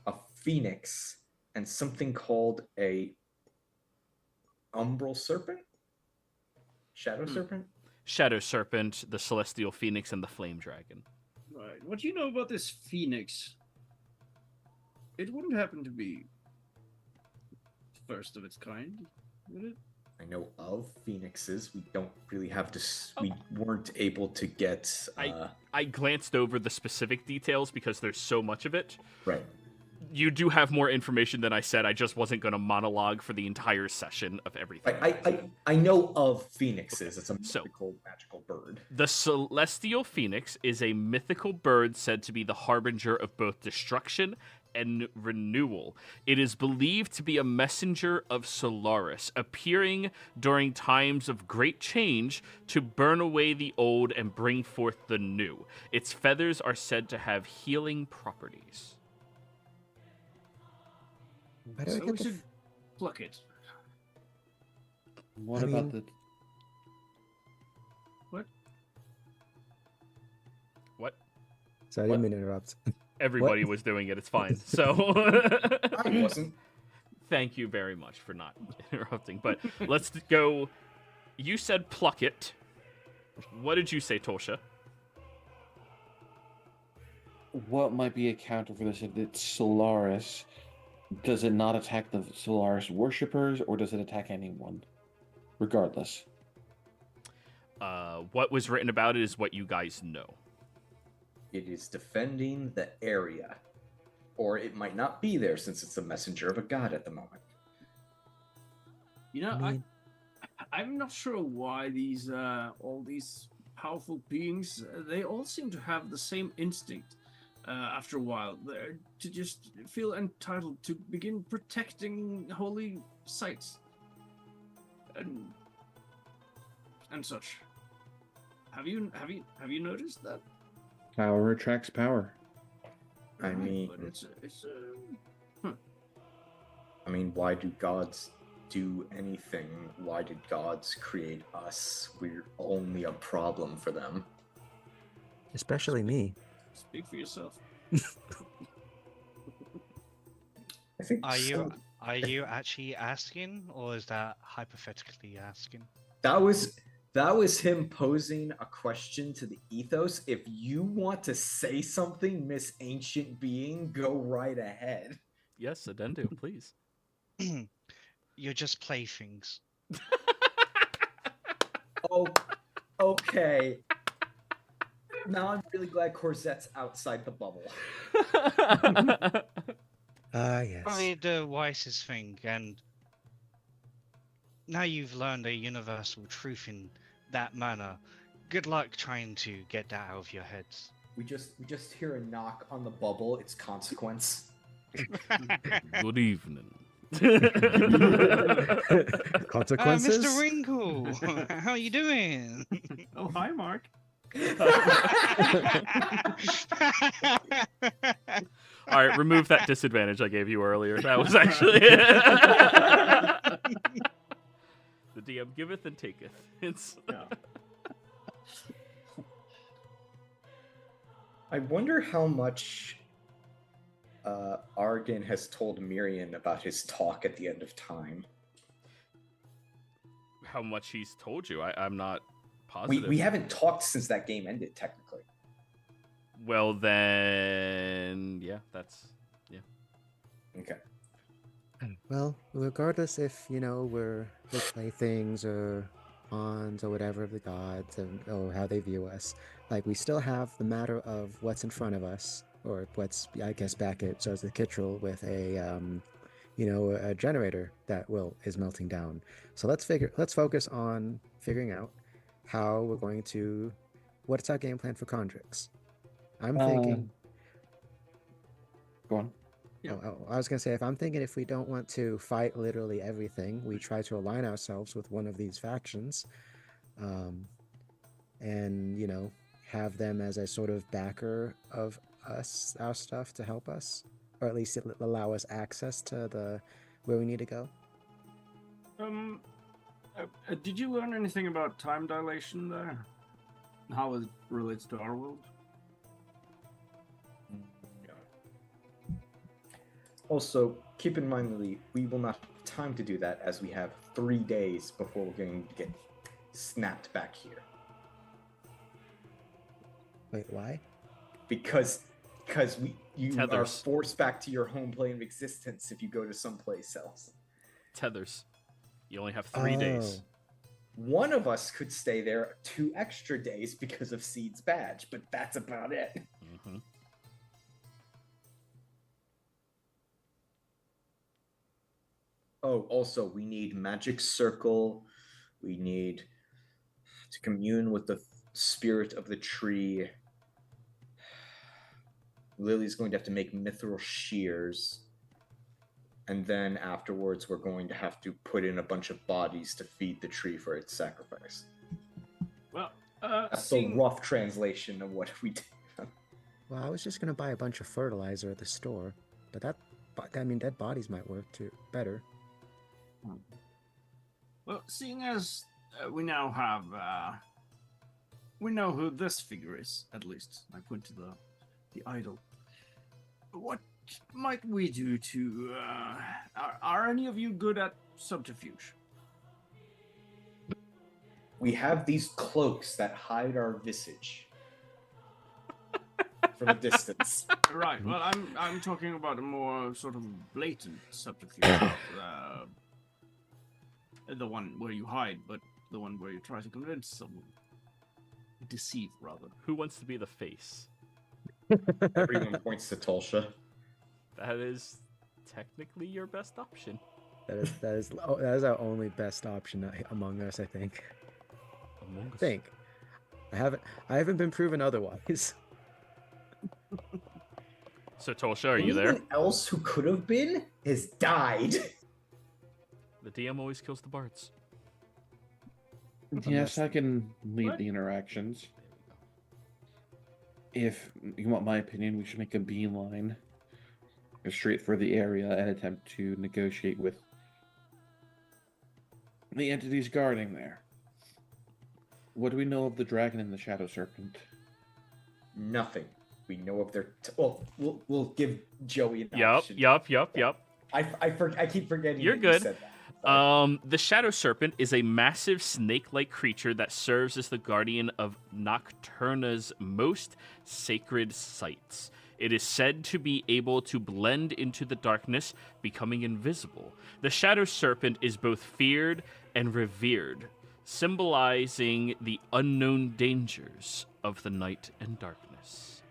a phoenix, and something called a umbral serpent? Shadow serpent? Shadow Serpent, the Celestial Phoenix, and the Flame Dragon. right. What do you know about this phoenix? It wouldn't happen to be first of its kind, would it? I know of phoenixes. We don't really have to. We weren't able to get. I glanced over the specific details because there's so much of it. Right. You do have more information than I said. I just wasn't going to monologue for the entire session of everything. I know of phoenixes. It's a So- magical bird. The Celestial Phoenix is a mythical bird said to be the harbinger of both destruction and renewal. It is believed to be a messenger of Solaris, appearing during times of great change to burn away the old and bring forth the new. Its feathers are said to have healing properties. why do I So get we the should pluck it. What I about mean- the? What? Sorry, I didn't mean to interrupt. Everybody was doing it. It's fine. So I wasn't. thank you very much for not interrupting. But let's go. You said pluck it. What did you say, Tosha? What might be a counter for this if it's Solaris? Does it not attack the Solaris worshippers, or does it attack anyone? Regardless. What was written about it is what you guys know. It is defending the area, or it might not be there since it's a messenger of a god at the moment. You know, I mean, I'm not sure why these all these powerful beings they all seem to have the same instinct after a while. They're to just feel entitled to begin protecting holy sites and such. Have you noticed that? Power attracts power. I Right, mean, but it's why do gods do anything? Why did gods create us? We're only a problem for them. especially me. speak for yourself. I think Are you actually asking, or is that hypothetically asking? that was him posing a question to the ethos. If you want to say something, Miss Ancient Being, go right ahead. Yes, Adendu, please. You're just playthings. Oh, okay. Now I'm really glad Corsette's outside the bubble. Yes. Probably the wisest thing, and now you've learned a universal truth in that manner. Good luck trying to get that out of your heads. We just hear a knock on the bubble. It's consequence. Good evening. Consequences. Mr. Wrinkle, how you doing? Oh, hi, Mark. All right, remove that disadvantage I gave you earlier. That was actually the DM. Giveth and taketh. It's Yeah. I wonder how much Argon has told Miriam about his talk at the end of time. how much he's told you. I'm not positive. We haven't talked since that game ended, technically. Well, then, yeah, that's Okay. Well, regardless if, we're the playthings or pawns or whatever of the gods or how they view us, like, we still have the matter of what's in front of us, or what's, I guess, back at so the Kittrell with a generator that is melting down. So let's focus on figuring out how we're going to, what's our game plan for Condrix? I'm thinking. Go on. Yeah. I was gonna say, if I'm thinking, if we don't want to fight literally everything, we try to align ourselves with one of these factions, and have them as a sort of backer of our stuff to help us, or at least allow us access to where we need to go. Did you learn anything about time dilation there? How it relates to our world? Also, keep in mind, Lily, we will not have time to do that, as we have 3 days before we're going to get snapped back here. Wait, why? Because you are Tethers. forced back to your home plane of existence if you go to someplace else. tethers. You only have 3 days. One of us could stay there 2 extra days because of Seed's badge, but that's about it. Mm-hmm. Oh, also, we need magic circle. We need to commune with the spirit of the tree. Lily's going to have to make mithril shears. And then afterwards, we're going to have to put in a bunch of bodies to feed the tree for its sacrifice. Well, That's the rough translation of what we did. Well, I was just gonna buy a bunch of fertilizer at the store, but dead bodies might work too better. Well, seeing as we now have, we know who this figure is, at least. I point to the idol. What might we do to, are any of you good at subterfuge? We have these cloaks that hide our visage from a distance. Right, well, I'm talking about a more sort of blatant subterfuge. The one where you hide, but the one where you try to convince someone. Deceive, rather. Who wants to be the face? Everyone points to Tulsha. That is technically your best option. That is our only best option among us, I think. Among us. I haven't been proven otherwise. So Tulsha, are you there? Anyone else who could have been has died. The DM always kills the bards. Yes, I can lead the interactions. If you want my opinion, we should make a beeline, go straight for the area, and attempt to negotiate with the entities guarding there. What do we know of the dragon and the shadow serpent? Nothing. We know of their. Well, we'll give Joey an Yup. option. Yup. I keep forgetting. You're that good. You said that. Sorry. The shadow serpent is a massive snake-like creature that serves as the guardian of Nocturna's most sacred sites. It is said to be able to blend into the darkness, becoming invisible. The shadow serpent is both feared and revered, symbolizing the unknown dangers of the night and darkness.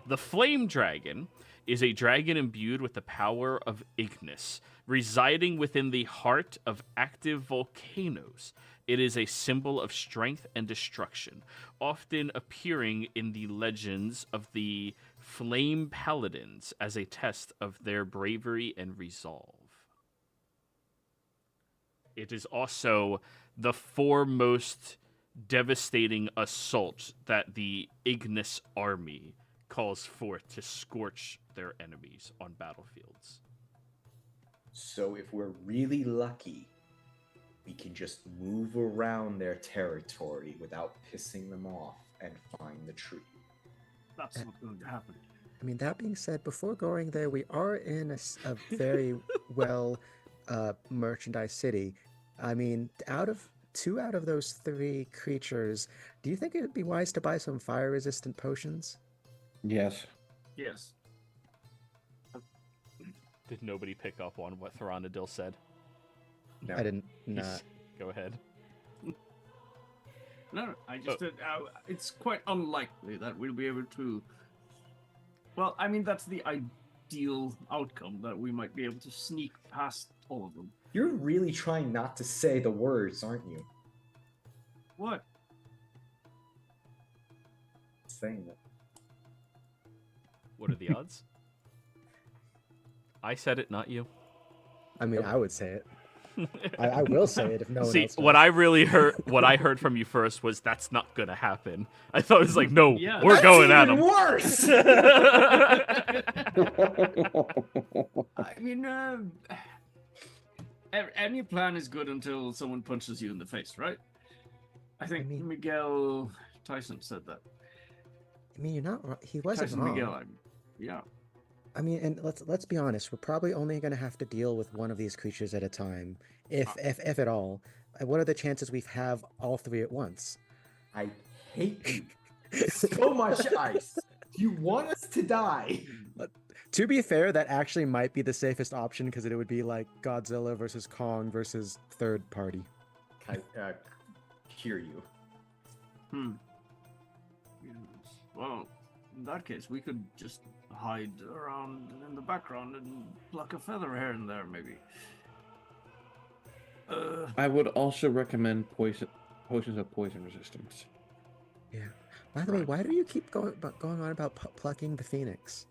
The flame dragon is a dragon imbued with the power of Ignis, residing within the heart of active volcanoes. It is a symbol of strength and destruction, often appearing in the legends of the Flame Paladins as a test of their bravery and resolve. It is also the foremost devastating assault that the Ignis army calls forth to scorch their enemies on battlefields. So if we're really lucky, we can just move around their territory without pissing them off and find the tree. That's not going to happen. I mean, that being said, before going there, we are in a very well merchandised city. I mean, two out of those three creatures, do you think it would be wise to buy some fire-resistant potions? Yes. Yes. Did nobody pick up on what Thranadil said? No. I didn't. Not. Go ahead. No, I just it's quite unlikely that we'll be able to. Well, I mean, that's the ideal outcome, that we might be able to sneak past all of them. You're really trying not to say the words, aren't you? What? Saying it. What are the odds? I said it, not you. I mean, I would say it. I will say it if no one See, else what does. I really heard, what I heard from you first was that's not gonna happen. I thought it was like, no, Yeah. we're That's going at even him. worse! I mean, any plan is good until someone punches you in the face, right? I think mean- Miguel Tyson said that. I mean, you're not wrong. He wasn't Tyson wrong. Miguel, yeah. I mean, and let's be honest. We're probably only going to have to deal with one of these creatures at a time, if at all. What are the chances we have all three at once? I hate you so much, Ice. You want us to die. To be fair, that actually might be the safest option because it would be like Godzilla versus Kong versus third party. I hear you. Yes. Well, in that case, we could just hide around in the background and pluck a feather here and there, maybe. I would also recommend potions of poison resistance. Yeah. By the way, why do you keep going on about plucking the phoenix?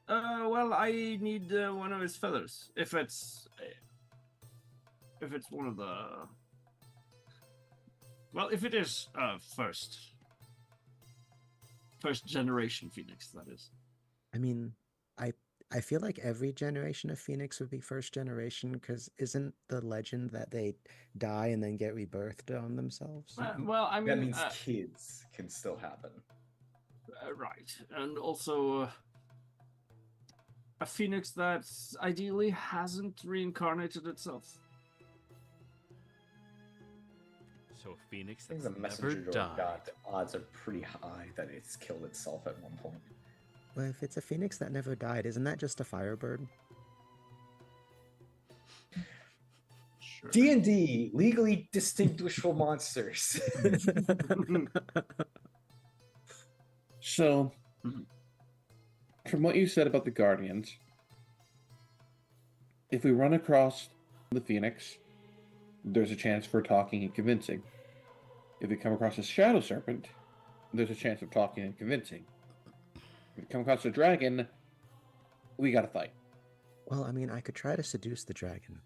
Well, I need one of his feathers. If it's one of the, well, if it is first generation phoenix, that is. I mean, I feel like every generation of phoenix would be first generation because isn't the legend that they die and then get rebirthed on themselves? Well, I mean, That means kids can still happen. right, and also a phoenix that ideally hasn't reincarnated itself. So a phoenix I think that's the never messenger droid died. god odds are pretty high that it's killed itself at one point. Well, if it's a phoenix that never died, isn't that just a firebird? Sure. D&D, legally distinguishable monsters. So, from what you said about the Guardians, if we run across the Phoenix, there's a chance for talking and convincing. If we come across a Shadow Serpent, there's a chance of talking and convincing. If we come across a dragon, we gotta fight. Well, I mean, I could try to seduce the dragon.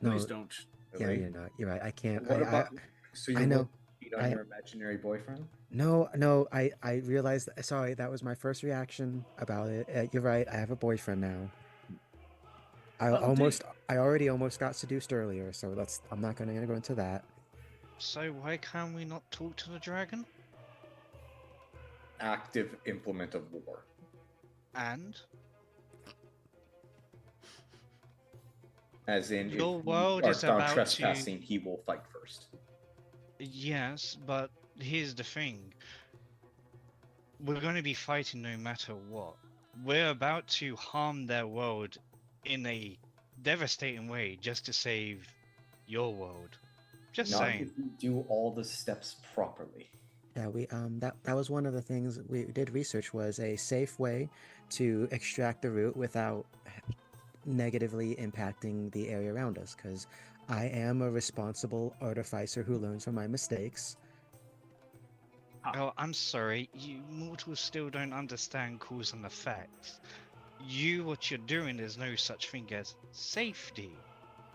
Please don't. Yeah, Really? you're not. You're right. I can't. What about? So I you know. will cheat on your imaginary boyfriend? No. I realized. Sorry, that was my first reaction about it. You're right. I have a boyfriend now. I already almost got seduced earlier, so I'm not gonna go into that. So why can we not talk to the dragon? Active implement of war. And As in, Your if world you are is found about to- trespassing, he will fight first. yes, but here's the thing. We're going to be fighting no matter what. We're about to harm their world in a devastating way just to save your world. Just Not saying. if you do all the steps properly. Yeah, we that was one of the things we did research was a safe way to extract the root without negatively impacting the area around us, because I am a responsible artificer who learns from my mistakes. Oh, I'm sorry. You mortals still don't understand cause and effect. What you're doing, there's no such thing as safety.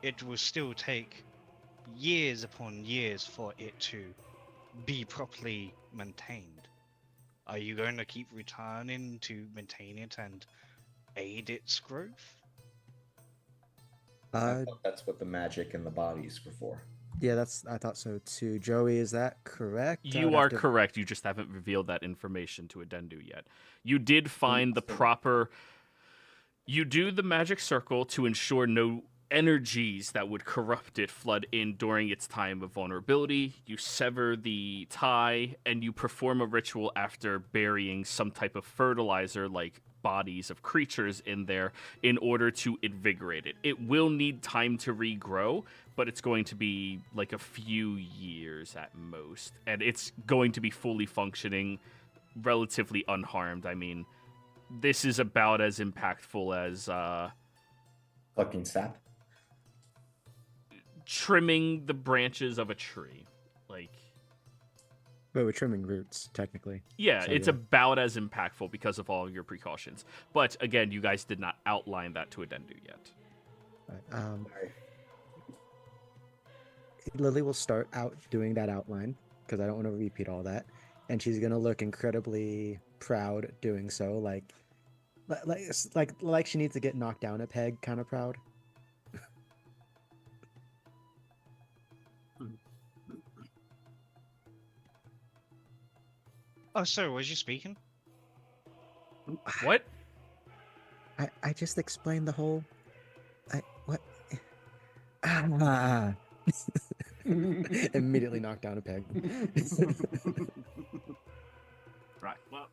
It will still take years upon years for it to be properly maintained. Are you going to keep returning to maintain it and aid its growth? I Uh, thought that's what the magic and the bodies were for. yeah, I thought so too. Joey, is that correct? I You would are have to- correct. You just haven't revealed that information to Adendu yet. You did find the so- proper. You do the magic circle to ensure no energies that would corrupt it flood in during its time of vulnerability. You sever the tie, and you perform a ritual after burying some type of fertilizer, like bodies of creatures in there, in order to invigorate it. It will need time to regrow, but it's going to be like a few years at most, and it's going to be fully functioning, relatively unharmed. I mean, this is about as impactful as Fucking sap. trimming the branches of a tree. Like, But we're trimming roots, technically. yeah, So, it's yeah. about as impactful because of all your precautions. But again, you guys did not outline that to Adendu yet. Right, Sorry. Lily will start out doing that outline because I don't want to repeat all that, and she's gonna look incredibly proud doing so, like she needs to get knocked down a peg, kind of proud. Oh, sorry, was you speaking? What? I just explained the whole. What? Ah. Immediately knocked down a peg. Right. Well,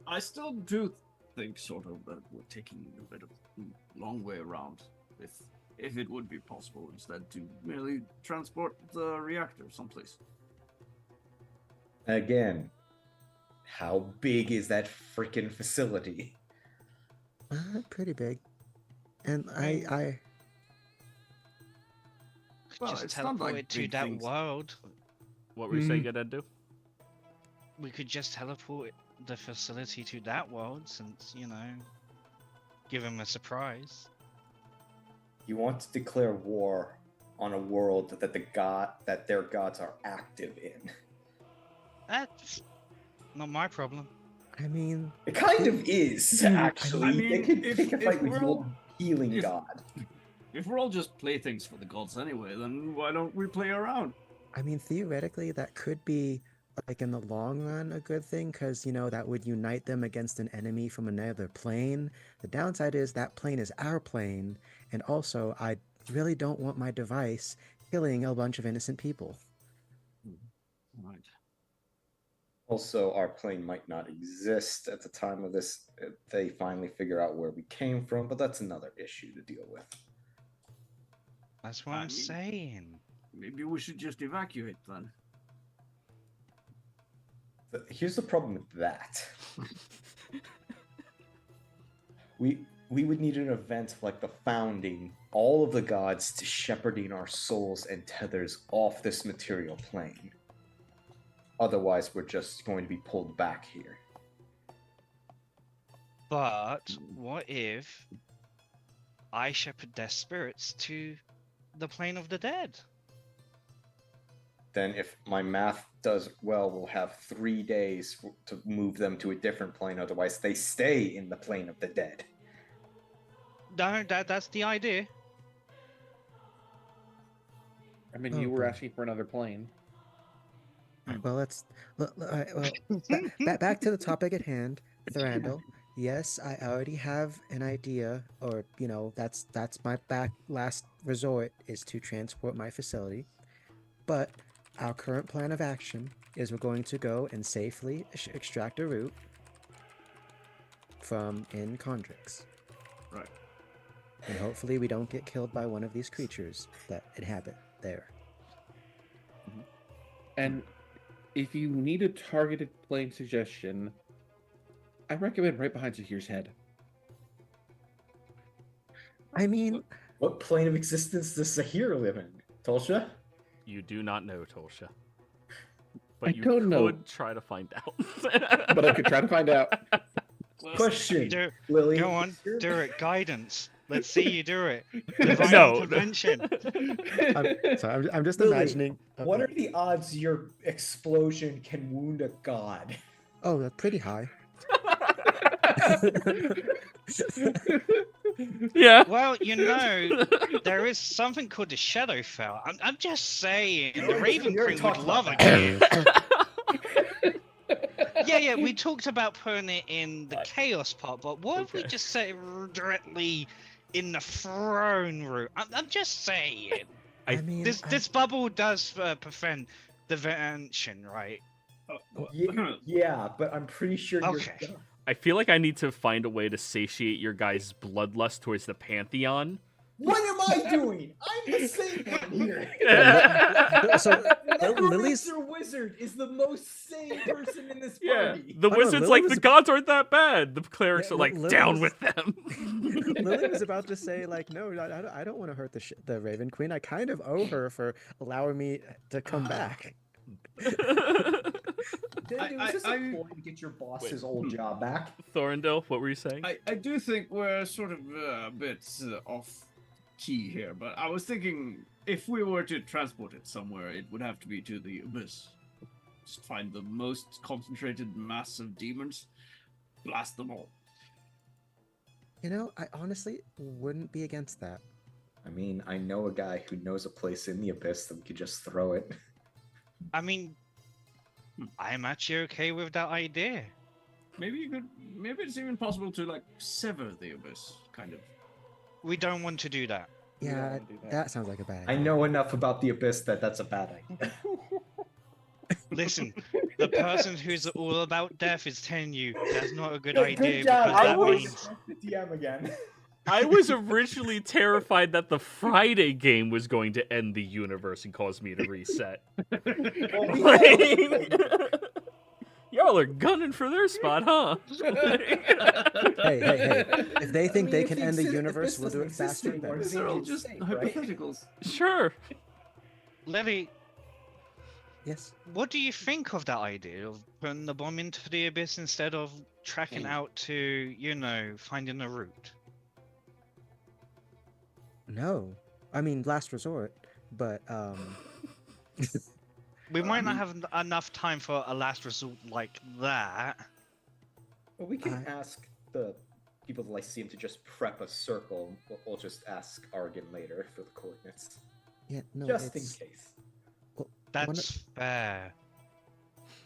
I still do think sort of that we're taking a bit of a long way around. If it would be possible instead to merely transport the reactor someplace. Again, how big is that freaking facility? Pretty big, and I Well, Just it's not teleport like it to big that things. world. What were you saying, Adendu? We could just teleport the facility to that world, since give him a surprise. You want to declare war on a world that their gods are active in. That's not my problem. I mean, It kind of is, actually. I mean, they could if- pick a if fight with we're your all- healing if- god. If we're all just playthings for the gods anyway, then why don't we play around? I mean, theoretically, that could be, like, in the long run, a good thing, because, that would unite them against an enemy from another plane. The downside is that plane is our plane, and also, I really don't want my device killing a bunch of innocent people. Right. Also, our plane might not exist at the time of this. If they finally figure out where we came from, but that's another issue to deal with. That's what I I'm mean- saying. Maybe we should just evacuate then. Here's the problem with that. we would need an event like the founding, all of the gods to shepherding our souls and tethers off this material plane. Otherwise, we're just going to be pulled back here. But what if I shepherd their spirits to the plane of the dead? Then, if my math does well, we'll have 3 days to move them to a different plane. Otherwise, they stay in the plane of the dead. No, that's the idea. I mean, Oh, you were boy. asking for another plane. Well, let's back to the topic at hand, Thranduil. Yes, I already have an idea, or that's my last resort is to transport my facility. But our current plan of action is we're going to go and safely extract a root from in Condrix. Right. And hopefully we don't get killed by one of these creatures that inhabit there. And if you need a targeted plane suggestion, I recommend right behind Zahir's head. I mean, What plane of existence does Zahir live in? Tulsha? You do not know, Tolsha. But I you don't could know. try to find out. But I could try to find out. Question, Do, Lily. go on, do it. Guidance. Let's see you do it. Divine No. intervention. I'm just Lily, imagining. What are the odds your explosion can wound a god? Oh, that's pretty high. Yeah. Well, you know, there is something called the Shadowfell. I'm just saying, the Raven We already Queen would talked love about it. Yeah, we talked about putting it in the chaos part, but what if we Okay. just set it directly in the throne room? I'm just saying. I mean, This bubble does prevent the vention, right? Yeah, but I'm pretty sure Okay. you're. I feel like I need to find a way to satiate your guys' bloodlust towards the Pantheon. What am I doing? I'm the same one here. so Lily's Necromancer Wizard is the most sane person in this Yeah, party. the no, wizard's Lily like, was the a- gods aren't that bad. The clerics Yeah, are like, Lily down was- with them. Lily was about to say like, no, I don't want to hurt the Raven Queen. I kind of owe her for allowing me to come back. Is this a ploy to get your boss's old job back? Thorndale, what were you saying? I do think we're sort of a bit off key here, but I was thinking if we were to transport it somewhere, it would have to be to the Abyss. Just find the most concentrated mass of demons, blast them all. You know, I honestly wouldn't be against that. I mean, I know a guy who knows a place in the abyss that we could just throw it. I mean, I'm actually okay with that idea. Maybe it's even possible to like sever the Abyss, kind of. We don't want to do that. We don't Yeah, wanna do that. that sounds like a bad I idea. know enough about the abyss that that's a bad idea. Listen, the person who's all about death is telling you that's not a good Good idea job. because that was means the DM again. I was originally terrified that the Friday game was going to end the universe and cause me to reset. Y'all are gunning for their spot, huh? Hey. If they think they if can the end the exi- universe, if we'll this do it doesn't exist faster. anymore, Better. it's These are all ancient just state, right? hypotheticals. Sure. Lily, Yes. what do you think of that idea of putting the bomb into the abyss instead of tracking out to, you know, finding a route? No. I mean, last resort, but We might not have enough time for a last resort like that. Well, we can I- ask the people of Lyceum to just prep a circle. We'll just ask Argon later for the coordinates. yeah, no. just in it's, case. one That's fair.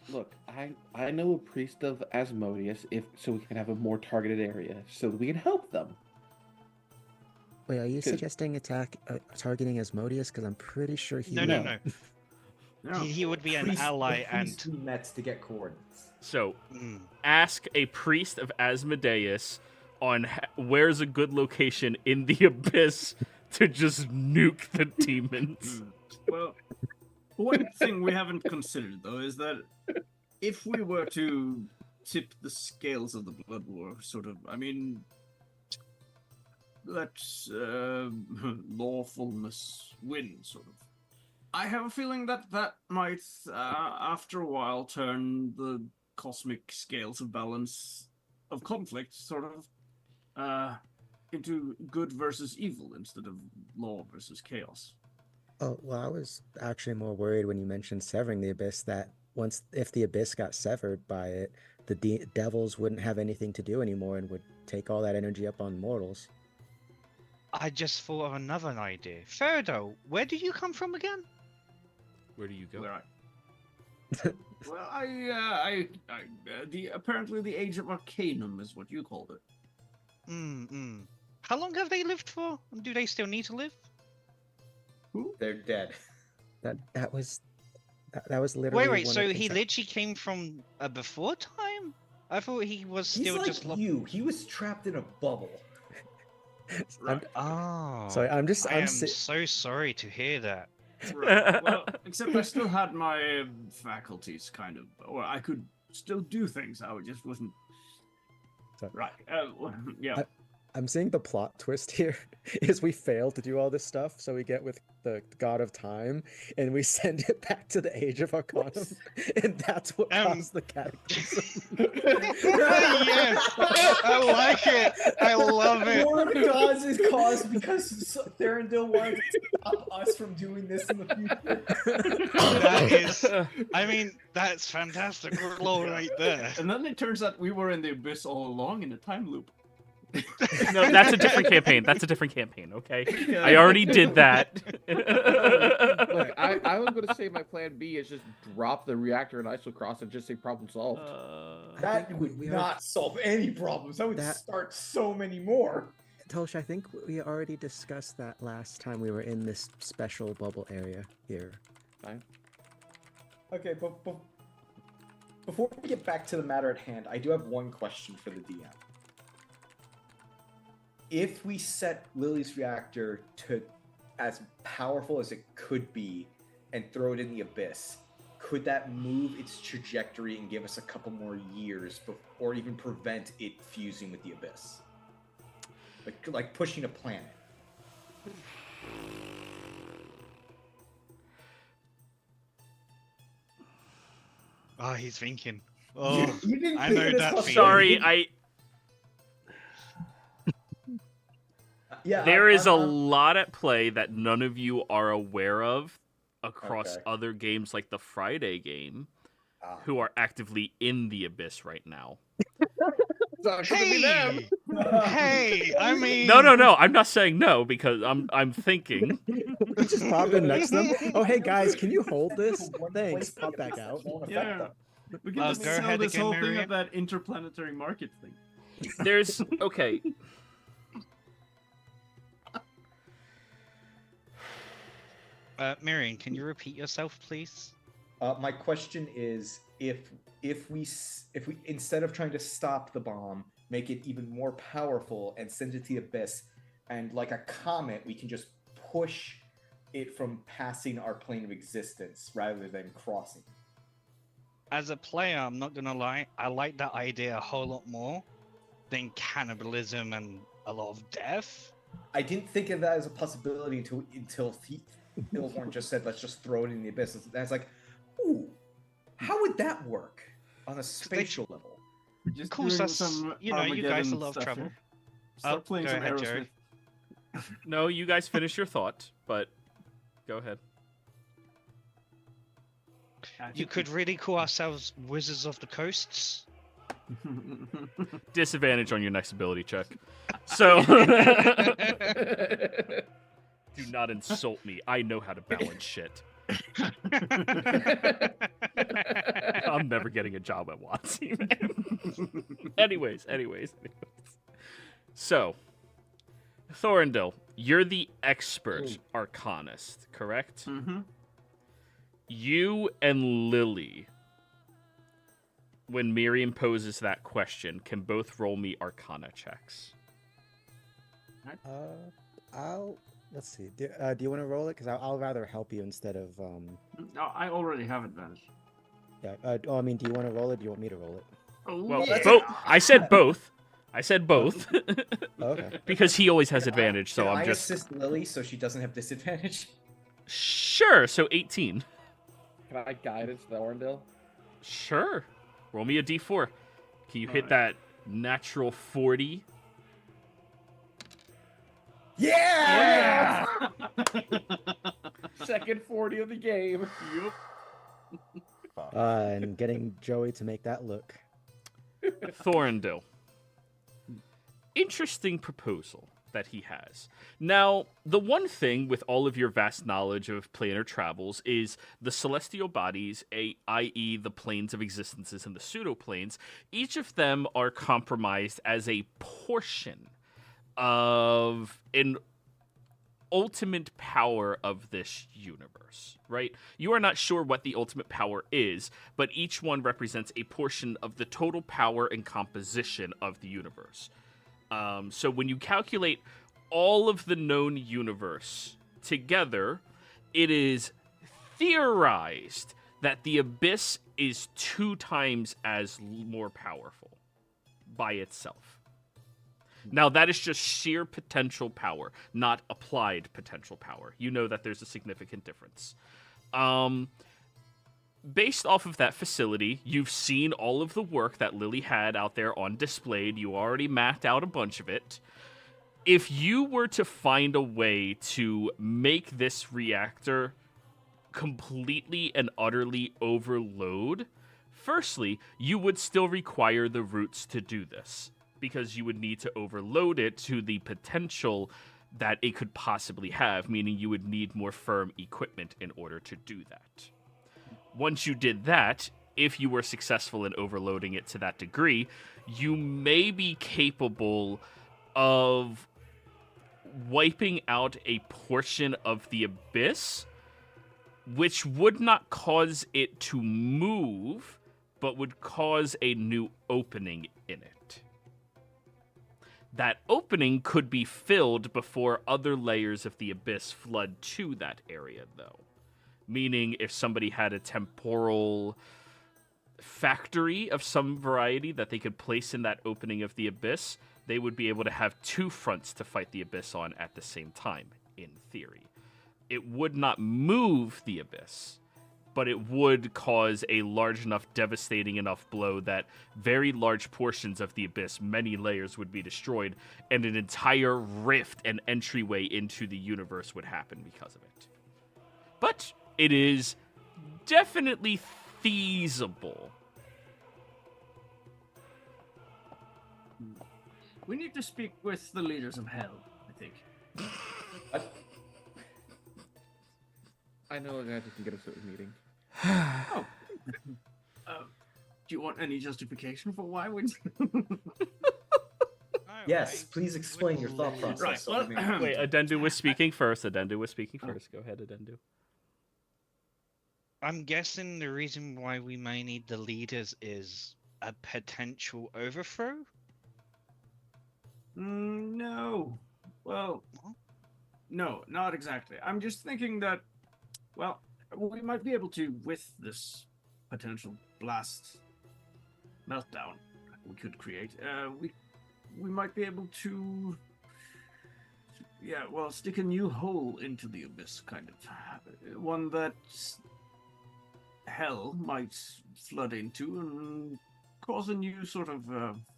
Look, I know a priest of Asmodeus, so we can have a more targeted area, so that we can help them. Wait, are you Good. suggesting targeting Asmodeus? Because I'm pretty sure he. No, would. no. No. He would be an Priest- ally the priest and. we met to get coordinates. So, Mm. ask a priest of Asmodeus on where's a good location in the abyss to just nuke the demons. Well, one thing we haven't considered though is that if we were to tip the scales of the blood war, sort of, I mean, let lawfulness win, sort of. I have a feeling that that might, after a while, turn the cosmic scales of balance of conflict sort of into good versus evil instead of law versus chaos. Oh well, I was actually more worried when you mentioned severing the abyss that if the abyss got severed by it, the devils wouldn't have anything to do anymore and would take all that energy up on mortals. I just thought of another idea. Ferdo, where do you come from again? Where do you go? Where well, apparently the Age of Arcanum is what you called it. How long have they lived for? Do they still need to live? They're dead. That was literally. Wait, one so of the he things I- literally came from before time? I thought he was He's still like just you. He was trapped in a bubble. Right. Oh. Sorry, I'm I am si- so sorry to hear that. Right. Well, except I still had my faculties, kind of, or I could still do things. I just wasn't. Sorry. Right. Yeah. I'm seeing the plot twist here is we fail to do all this stuff, so we get with the god of time, and we send it back to the Age of Arcanum, and that's what caused the cataclysm. Yes, I like it. I love it. War of the Gods is caused because Thorndale wanted to stop us from doing this in the future. That is, I mean, that's fantastic lore right there. And then it turns out we were in the abyss all along in a time loop. No, that's a different campaign. That's a different campaign, okay? Yeah. I already did that. Look, I was going to say my plan B is just drop the reactor in Isocross and just say problem solved. That think would we not solve any problems. That would start so many more. Tosh, I think we already discussed that last time we were in this special bubble area here. Fine. Okay, but before we get back to the matter at hand, I do have one question for the DM. If we set Lily's reactor to as powerful as it could be and throw it in the abyss, could that move its trajectory and give us a couple more years or even prevent it fusing with the abyss? Like pushing a planet. Oh, he's thinking. Oh, You didn't I think know of this that possibility. feeling. Yeah, There is a lot at play that none of you are aware of across Okay. other games like the Friday game, Ah. who are actively in the abyss right now. It's not gonna be them. Hey, I mean, No, I'm not saying no because I'm thinking. Just pop in next to them. Oh, hey guys, can you hold this? One Thanks. place Pop back out. won't affect Yeah. them. We can just Go sell ahead this again, whole thing Marion. at that interplanetary market thing. There's okay. Miriam, can you repeat yourself, please? My question is, if we instead of trying to stop the bomb, make it even more powerful and send it to the abyss, and like a comet, we can just push it from passing our plane of existence rather than crossing. As a player, I'm not gonna lie, I like that idea a whole lot more than cannibalism and a lot of death. I didn't think of that as a possibility until Ilhorn just said, "Let's just throw it in the abyss." And it's like, ooh, how would that work on a spatial level? Just Of course, doing that's some you guys Armageddon love stuff trouble. here. Start playing go some ahead, Aerosmith. Jerry. No, you guys finish your thought, but go ahead. You could really call ourselves Wizards of the Coasts. Disadvantage on your next ability check. So do not insult me. I know how to balance shit. I'm never getting a job at WotC, man. anyways. So, Thorindel, you're the expert arcanist, correct? Mm-hmm. You and Lily, when Miriam poses that question, can both roll me arcana checks. Let's see. Do you want to roll it? Because I'll rather help you instead of No, I already have advantage. Yeah. I mean, do you want to roll it? Do you want me to roll it? Oh, Well, yeah. both. I said both. Oh, okay. Because he always has advantage, so Can I'm I just assist Lily so she doesn't have disadvantage? sure. So 18. Can I guidance the Orndale? Sure. Roll me a d4. Can you hit Alright. that natural 40? Yeah! Second 40 of the game. And getting Joey to make that look. Thorindel. Interesting proposal that he has. Now, the one thing with all of your vast knowledge of planar travels is the celestial bodies, i.e. the planes of existences and the pseudoplanes, each of them are compromised as a portion of an ultimate power of this universe, right? You are not sure what the ultimate power is, but each one represents a portion of the total power and composition of the universe. So when you calculate all of the known universe together, it is theorized that the Abyss is 2 times as more powerful by itself. Now, that is just sheer potential power, not applied potential power. You know that there's a significant difference. Based off of that facility, you've seen all of the work that Lily had out there on display. You already mapped out a bunch of it. If you were to find a way to make this reactor completely and utterly overload, firstly, you would still require the roots to do this, because you would need to overload it to the potential that it could possibly have, meaning you would need more firm equipment in order to do that. Once you did that, if you were successful in overloading it to that degree, you may be capable of wiping out a portion of the abyss, which would not cause it to move, but would cause a new opening in it. That opening could be filled before other layers of the abyss flood to that area, though. Meaning, if somebody had a temporal factory of some variety that they could place in that opening of the abyss, they would be able to have two fronts to fight the abyss on at the same time, in theory. It would not move the abyss, but it would cause a large enough, devastating enough blow that very large portions of the abyss, many layers, would be destroyed, and an entire rift and entryway into the universe would happen because of it. But it is definitely feasible. We need to speak with the leaders of Hell, I think. I know a guy who can get us to a meeting. Oh. Do you want any justification for why we... Yes, please explain your thought process. Right, so well, I mean- Wait, Adendu was speaking first. Go ahead, Adendu. I'm guessing the reason why we may need the leaders is a potential overthrow? No. Well, no, not exactly. I'm just thinking that, well, we might be able to, with this potential blast meltdown we could create, we might be able to, yeah, well, stick a new hole into the abyss, kind of. One that Hell might flood into and cause a new sort of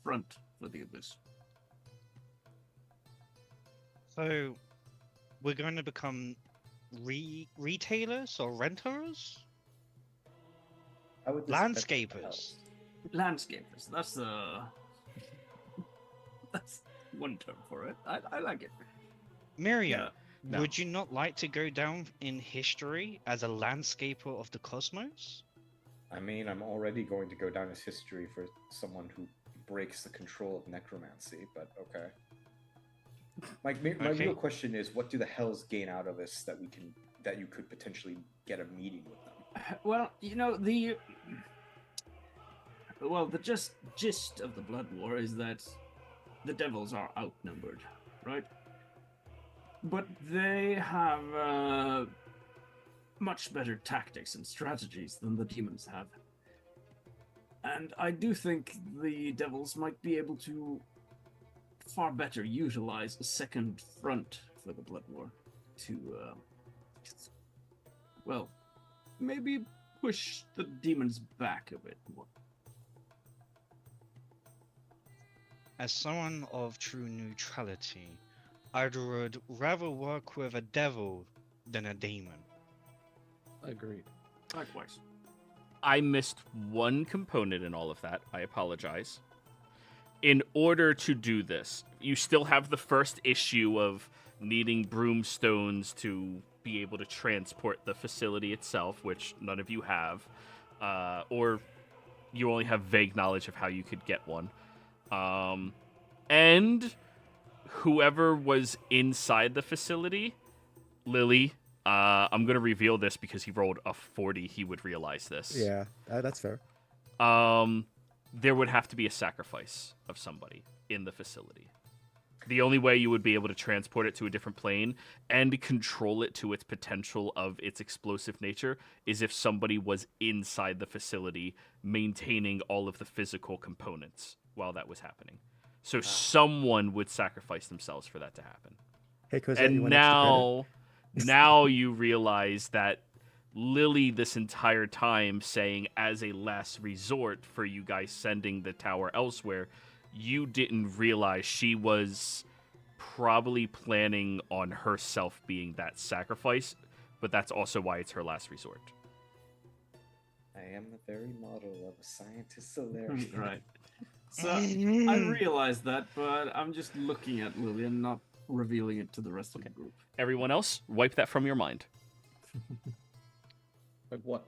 front for the abyss. So, we're going to become retailers or renters? How would this affect the Landscapers. house? Landscapers. That's one term for it. I like it. Miriam, Yeah. No. would you not like to go down in history as a landscaper of the cosmos? I mean, I'm already going to go down as history for someone who breaks the control of necromancy, but okay. My Okay. real question is, what do the Hells gain out of this that you could potentially get a meeting with them? Well, you know, the gist of the Blood War is that the devils are outnumbered, right? But they have much better tactics and strategies than the demons have. And I do think the devils might be able to far better utilize a second front for the Blood War to, well, maybe push the demons back a bit more. As someone of true neutrality, I would rather work with a devil than a demon. Agreed. Likewise. I missed one component in all of that. I apologize. In order to do this, you still have the first issue of needing broomstones to be able to transport the facility itself, which none of you have, or you only have vague knowledge of how you could get one. And whoever was inside the facility, Lily, I'm going to reveal this because he rolled a 40. He would realize this. Yeah, that's fair. There would have to be a sacrifice of somebody in the facility. The only way you would be able to transport it to a different plane and control it to its potential of its explosive nature is if somebody was inside the facility maintaining all of the physical components while that was happening. So someone would sacrifice themselves for that to happen. Hey, Cosette, you And want extra credit? now you realize that Lily this entire time saying as a last resort for you guys sending the tower elsewhere, you didn't realize she was probably planning on herself being that sacrifice, but that's also why it's her last resort. I am the very model of a scientist hilarious. Right. So I realize that, but I'm just looking at Lily and not revealing it to the rest of the group. Everyone else, wipe that from your mind. Like what?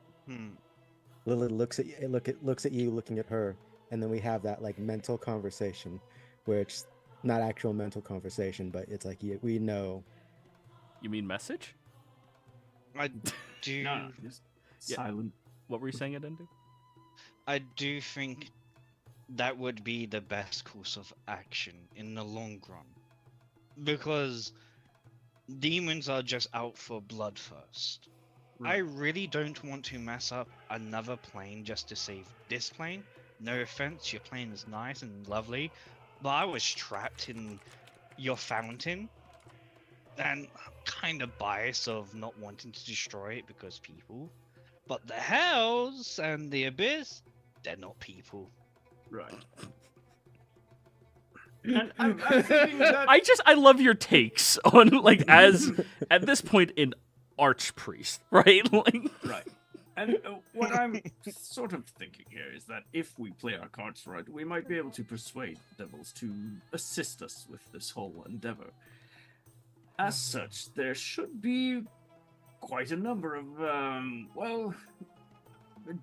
Lily looks at you, looking at her, and then we have that like mental conversation, where it's not actual mental conversation, but it's like we know. You mean message? I do. No, just silent. What were you saying, Adendu? I do think that would be the best course of action in the long run, because demons are just out for bloodthirst. I really don't want to mess up another plane just to save this plane. No offense, your plane is nice and lovely, but I was trapped in your fountain, and I'm kind of biased of not wanting to destroy it because people. But the hells and the abyss, they're not people. Right. And I'm thinking that... I love your takes on like as at this point in Archpriest, right? Like... Right. And what I'm sort of thinking here is that if we play our cards right, we might be able to persuade devils to assist us with this whole endeavor. As such, there should be quite a number of,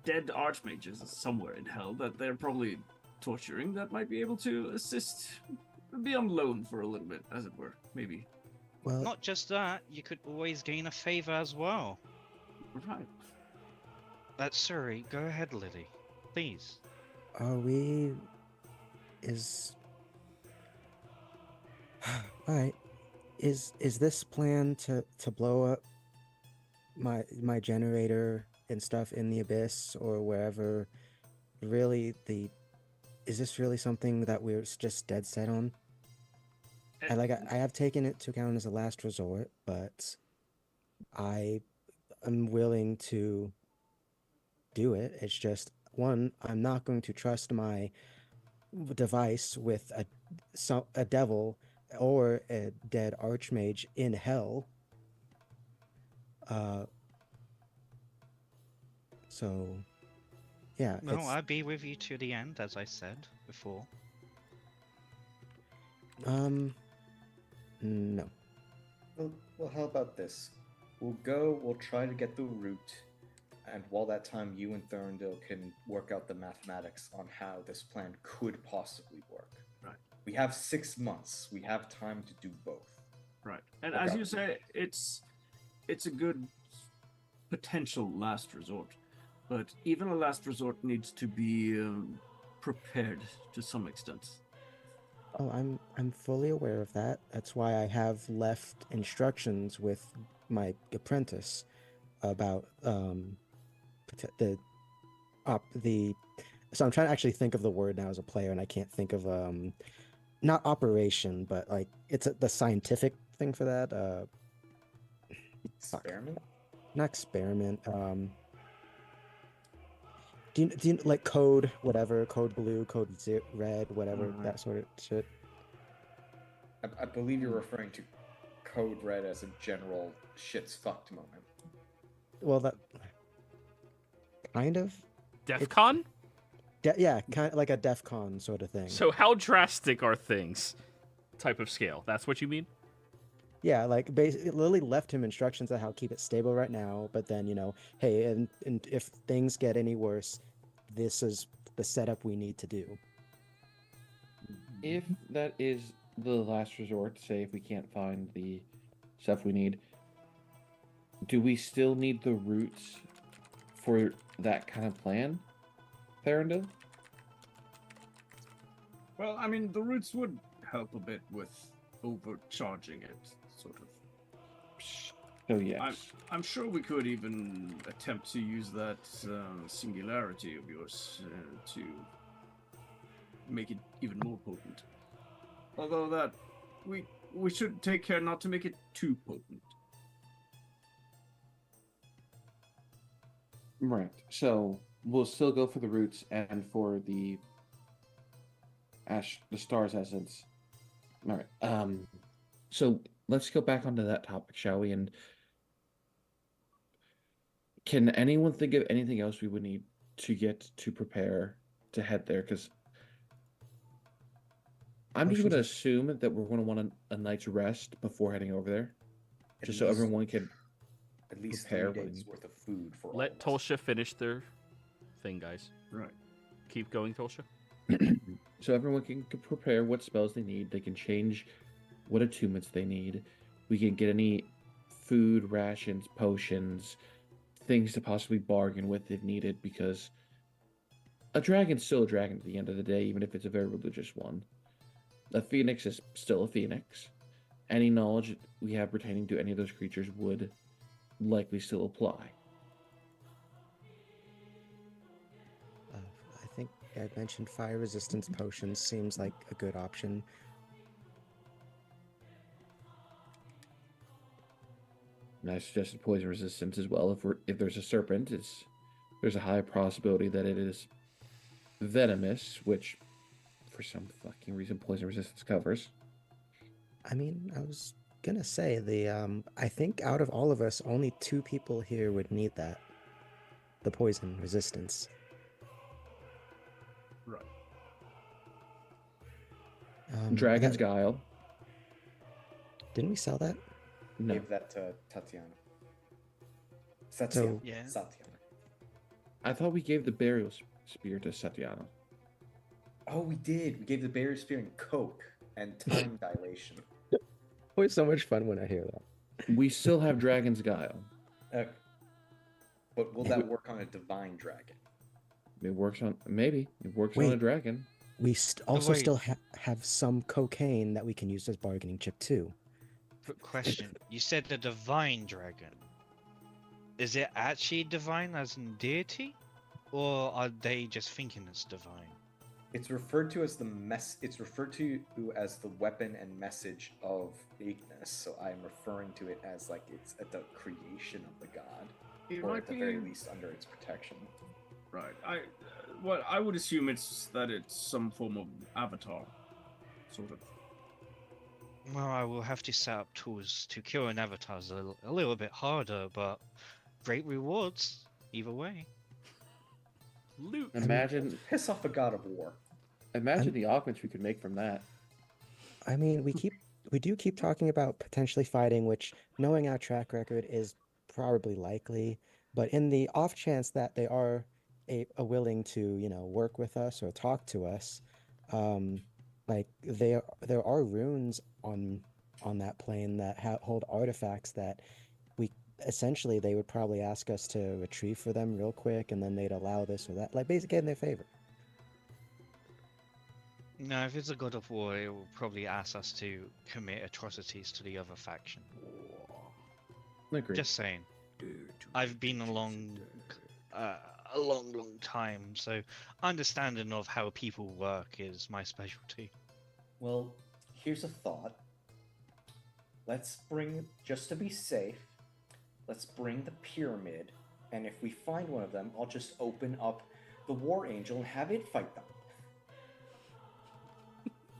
dead archmages somewhere in hell that they're probably torturing that might be able to assist, be on loan for a little bit, as it were, maybe. Well, Not just that, you could always gain a favor as well. Right. Sorry, go ahead, Lily. Please. Alright. Is this plan to blow up my generator and stuff in the abyss or wherever really is this really something that we're just dead set on? I have taken it to account as a last resort, but I am willing to do it. It's just, one, I'm not going to trust my device with a devil or a dead archmage in hell. So, yeah. No, I'll be with you to the end, as I said before. No. Well, how about this? We'll try to get the route, and while that time, you and Thurndil can work out the mathematics on how this plan could possibly work. Right. We have 6 months. We have time to do both. Right. And Okay. as you say, it's a good potential last resort. But even a last resort needs to be prepared to some extent. Oh, I'm fully aware of that. That's why I have left instructions with my apprentice about the so I'm trying to actually think of the word now as a player, and I can't think of not operation, but like it's the scientific thing for that. Experiment? Not experiment. Do you like code, whatever, code blue, code red, whatever, that sort of shit? I believe you're referring to Code Red as a general shit's fucked moment. Well, that kind of. DEFCON? Yeah, kind of like a DEF CON sort of thing. So how drastic are things? Type of scale. That's what you mean? Yeah, like basically, Lily left him instructions on how to keep it stable right now, but then, hey, and if things get any worse, this is the setup we need to do. If that is the last resort, say if we can't find the stuff we need, do we still need the routes for that kind of plan, Thurndil? Well, I mean, the roots would help a bit with overcharging it, sort of. So yes. I'm sure we could even attempt to use that singularity of yours to make it even more potent. Although that we should take care not to make it too potent. Right. So we'll still go for the roots and for the star's essence. All right. So let's go back onto that topic, shall we? And can anyone think of anything else we would need to get to prepare to head there? Because I'm just Potions going to are- assume that we're going to want a night's rest before heading over there, At just so least- everyone can. At least prepare 3 when- days worth of food for all Let of us. Tolsha finish their thing, guys. Right. Keep going, Tolsha. So everyone can prepare what spells they need. They can change what attunements they need. We can get any food, rations, potions, things to possibly bargain with if needed, because a dragon's still a dragon at the end of the day, even if it's a very religious one. A phoenix is still a phoenix. Any knowledge we have pertaining to any of those creatures would likely still apply. I think I mentioned fire resistance potions seems like a good option. And I suggested poison resistance as well. If there's a serpent, there's a high possibility that it is venomous, which for some fucking reason poison resistance covers. I mean, I was gonna say I think out of all of us, only 2 people here would need that. The poison resistance. Right. Dragon's Guile. Didn't we sell that? No. Gave that to Tatiana. Satyana. So- Yeah. Satyana. I thought we gave the burial spear to Satyana. Oh, we did. We gave the barrier spear and coke and time dilation. Always so much fun when I hear that. We still have Dragon's Guile. Okay. But will that work on a divine dragon? It works on on a Wait. dragon. We also wait. still have some cocaine that we can use as bargaining chip too. Quick question. You said the divine dragon. Is it actually divine as in deity? Or are they just thinking it's divine? It's referred to as It's referred to as the weapon and message of Ignis. So I am referring to it as like it's at the creation of the god, It or might at the be very least under its protection. right. I would assume it's some form of avatar, sort of. Well, I will have to set up tools to kill an avatar is a little bit harder, but great rewards either way. Loot. Imagine Piss off a god of war. the augments we could make from that. I mean, we do keep talking about potentially fighting, which, knowing our track record, is probably likely. But in the off chance that they are willing to, work with us or talk to us, like there are runes on that plane that hold artifacts that essentially they would probably ask us to retrieve for them real quick, and then they'd allow this or that, like basically in their favor. No, if it's a god of war, it will probably ask us to commit atrocities to the other faction. Agreed. Just saying. I've been a long time, so understanding of how people work is my specialty. Well, here's a thought. Let's bring, just to be safe, let's bring the pyramid, and if we find one of them, I'll just open up the War Angel and have it fight them.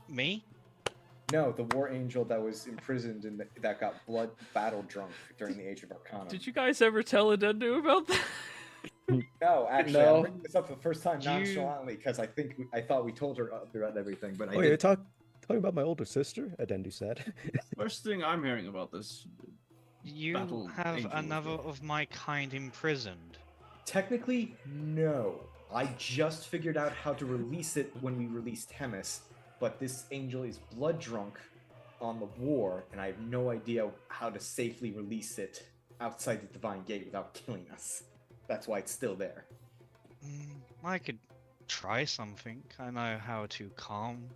Me? No, the War Angel that was imprisoned and that got blood battle drunk during the Age of Arcana. Did you guys ever tell Adendu about that? No, actually, No. I'm bringing this up for the first time Do you- nonchalantly because I thought we told her about everything, but I Oh, you're didn't. talking about my older sister, Adendu said. First thing I'm hearing about this. You Battle have Angel was another good. of my kind imprisoned. Technically, no. I just figured out how to release it when we released Hemis, but this angel is blood drunk on the war, and I have no idea how to safely release it outside the Divine Gate without killing us. That's why it's still there. I could try something. I know how to calm.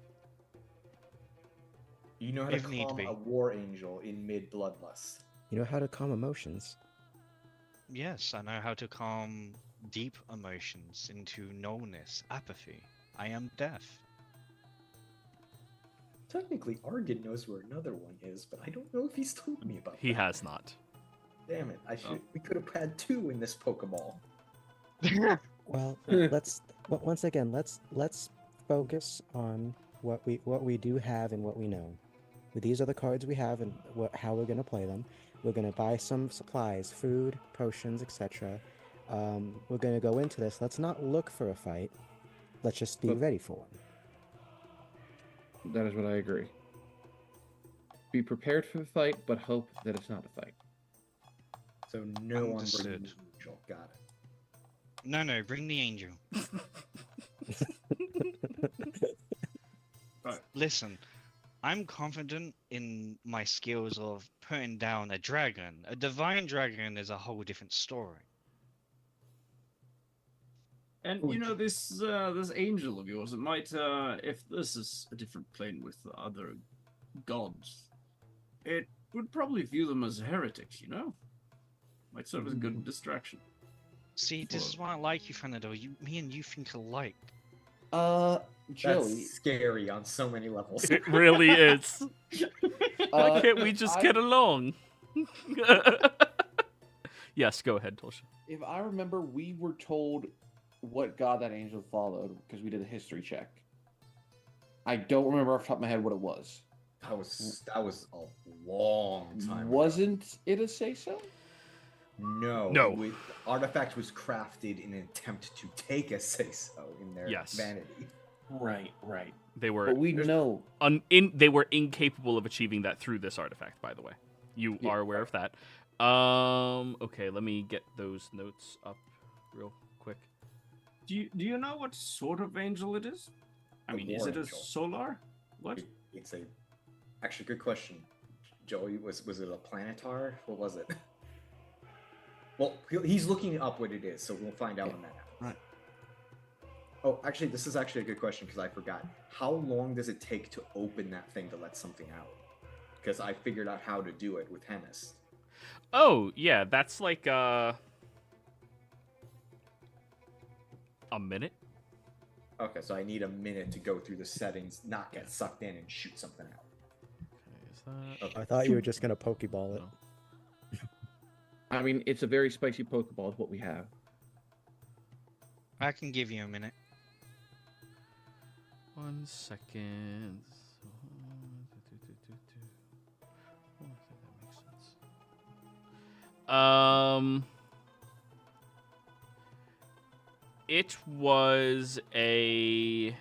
You know how to If need calm be. a war angel in mid-bloodlust. You know how to calm emotions. Yes, I know how to calm deep emotions into nullness, apathy. I am deaf. Technically, Argon knows where another one is, but I don't know if he's told me about He that. has not. Damn it! We could have had 2 in this Pokeball. Well, once again, let's focus on what we do have and what we know. These are the cards we have and how we're gonna play them. We're gonna buy some supplies, food, potions, etc. We're gonna go into this. Let's not look for a fight. Let's just be But- ready for one. That is what I agree. Be prepared for the fight, but hope that it's not a fight. So no one Understood. brings the angel. Got it. No, bring the angel. Right. Listen, I'm confident in my skills of putting down a dragon. A divine dragon is a whole different story. And you know this angel of yours, it might if this is a different plane with the other gods, it would probably view them as heretics, you know? Might serve as a good distraction. See, this is why I like you, Fanador. Me and you think alike. Joey. That's scary on so many levels. It really is. Why can't we just I- get along? Yes, go ahead, Tulsha. If I remember, we were told what god that angel followed because we did a history check. I don't remember off the top of my head what it was. That was a long time ago. Wasn't it a say-so? No. No. The artifact was crafted in an attempt to take a say-so in their Yes. vanity. Right. They were But we know. they were incapable of achieving that through this artifact, by the way. You Yeah. are aware of that. Okay, let me get those notes up real quick. Do you know what sort of angel it is? I A mean, is war it a angel. solar? What? It's a actually good question. Joey, was it a planetar? What was it? Well, he's looking up what it is, so we'll find out when that happens. Right. Oh, actually, this is actually a good question because I forgot. How long does it take to open that thing to let something out? Because I figured out how to do it with Hennis. Oh, yeah, that's like a minute. Okay, so I need a minute to go through the settings, not get sucked in, and shoot something out. Okay, is that Okay. I thought you were just gonna Pokeball it. No. I mean, it's a very spicy Pokeball is what we have. I can give you a minute. 1 second. It was a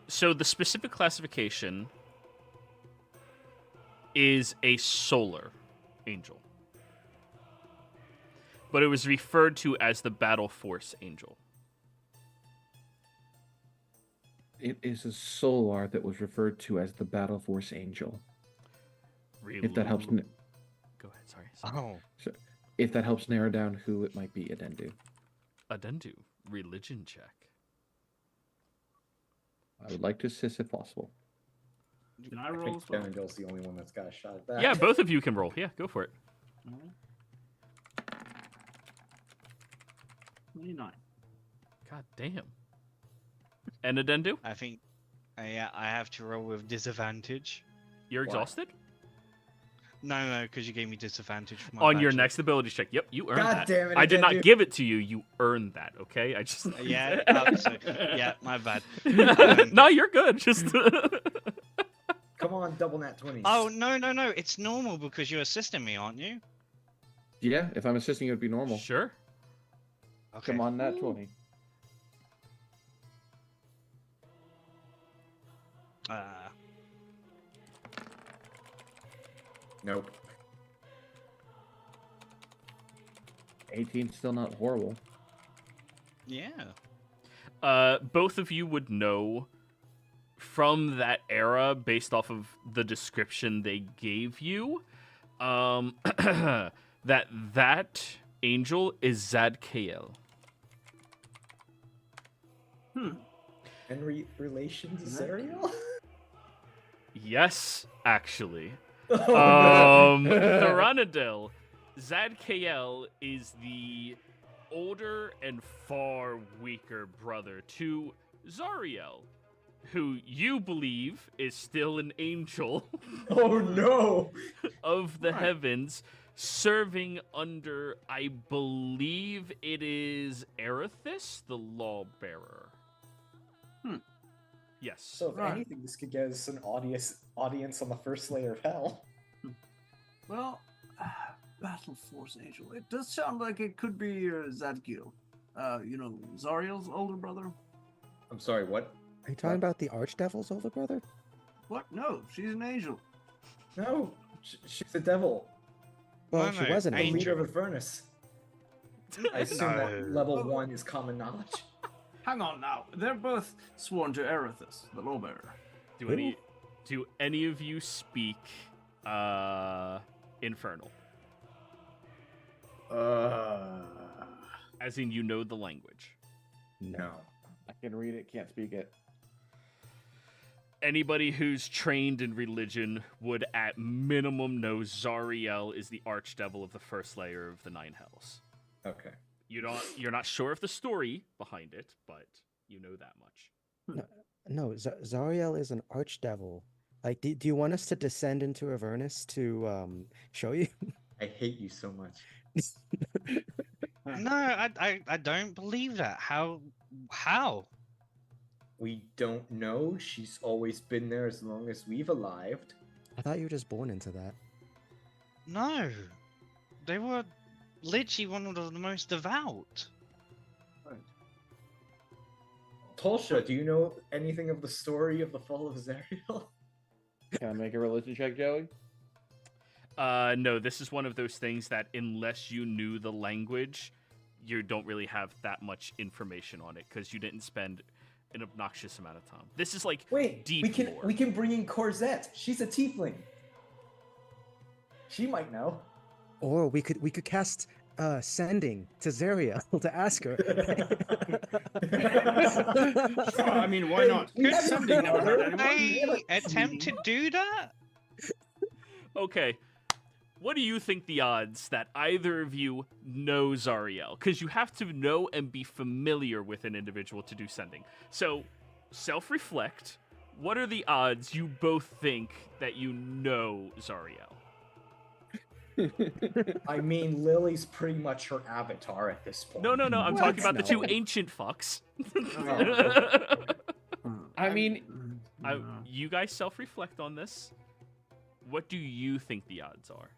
so the specific classification is a solar angel, but it was referred to as the Battle Force Angel. It is a solar that was referred to as the Battle Force Angel. Really? If that helps. Go ahead. Sorry. Oh, If that helps narrow down who it might be, Adendu. Adendu. Religion check. I would like to assist if possible. Can I I roll think as well? Darrendel's the only one that's got a shot at that. Yeah, both of you can roll. Yeah, go for it. Alright. 29. God damn. And Adendu? I think I have to roll with disadvantage. You're Why? exhausted? No, because you gave me disadvantage for my On your badge. next ability check. Yep, you earned God that. damn it, I did not Adendu. give it to you. You earned that, okay? I just... Yeah, yeah, my bad. No, you're good. Just... Come on, double nat 20s. Oh, no, it's normal because you're assisting me, aren't you? Yeah, if I'm assisting, it would be normal. Sure. Okay. Come on, nat 20. Nope. 18 still not horrible. Yeah. Both of you would know from that era, based off of the description they gave you, that angel is Zadkael. And relation to Zariel? Yes, actually. Oh, no. Thuranadil, Zadkael is the older and far weaker brother to Zariel, who you believe is still an angel Oh no! of the Right. heavens, serving under, I believe it is Erithus, the lawbearer. Yes. So if Right. anything, this could get us an audience on the first layer of hell. Well, Battle Force Angel. It does sound like it could be Zadkiel. Zariel's older brother. I'm sorry, what? Are you talking about the Archdevil's older brother? What? No, she's an angel. No, she's a devil. Well, No, she no, wasn't. The Angel. leader of Avernus. I assume that No. level 1 is common knowledge. Hang on now. They're both sworn to Erithus, the lawbearer. Do any of you speak Infernal? As in, you know the language. No. I can read it, can't speak it. Anybody who's trained in religion would at minimum know Zariel is the archdevil of the first layer of the Nine Hells. Okay. You're not sure of the story behind it, but you know that much. No, Zariel is an archdevil. Like, do you want us to descend into Avernus to show you? I hate you so much. No, I don't believe that. How? We don't know. She's always been there as long as we've arrived. I thought you were just born into that. No, they were literally one of the most devout. Tulsha, do you know anything of the story of the fall of Zariel? Can I make a religion check, Joey? No, this is one of those things that unless you knew the language, you don't really have that much information on it because you didn't spend an obnoxious amount of time. This is like Wait, deep lore. we can bring in Corzette. She's a tiefling. She might know. Or we could cast sending to Zariel to ask her. Sure, I mean, why not? we Good haven't sending never hurt anyone. I attempt to do that. Okay, what do you think the odds that either of you know Zariel? Because you have to know and be familiar with an individual to do sending. So, self-reflect. What are the odds you both think that you know Zariel? I mean, Lily's pretty much her avatar at this point. No, I'm talking about the two No. ancient fucks. I mean, You guys self-reflect on this. What do you think the odds are?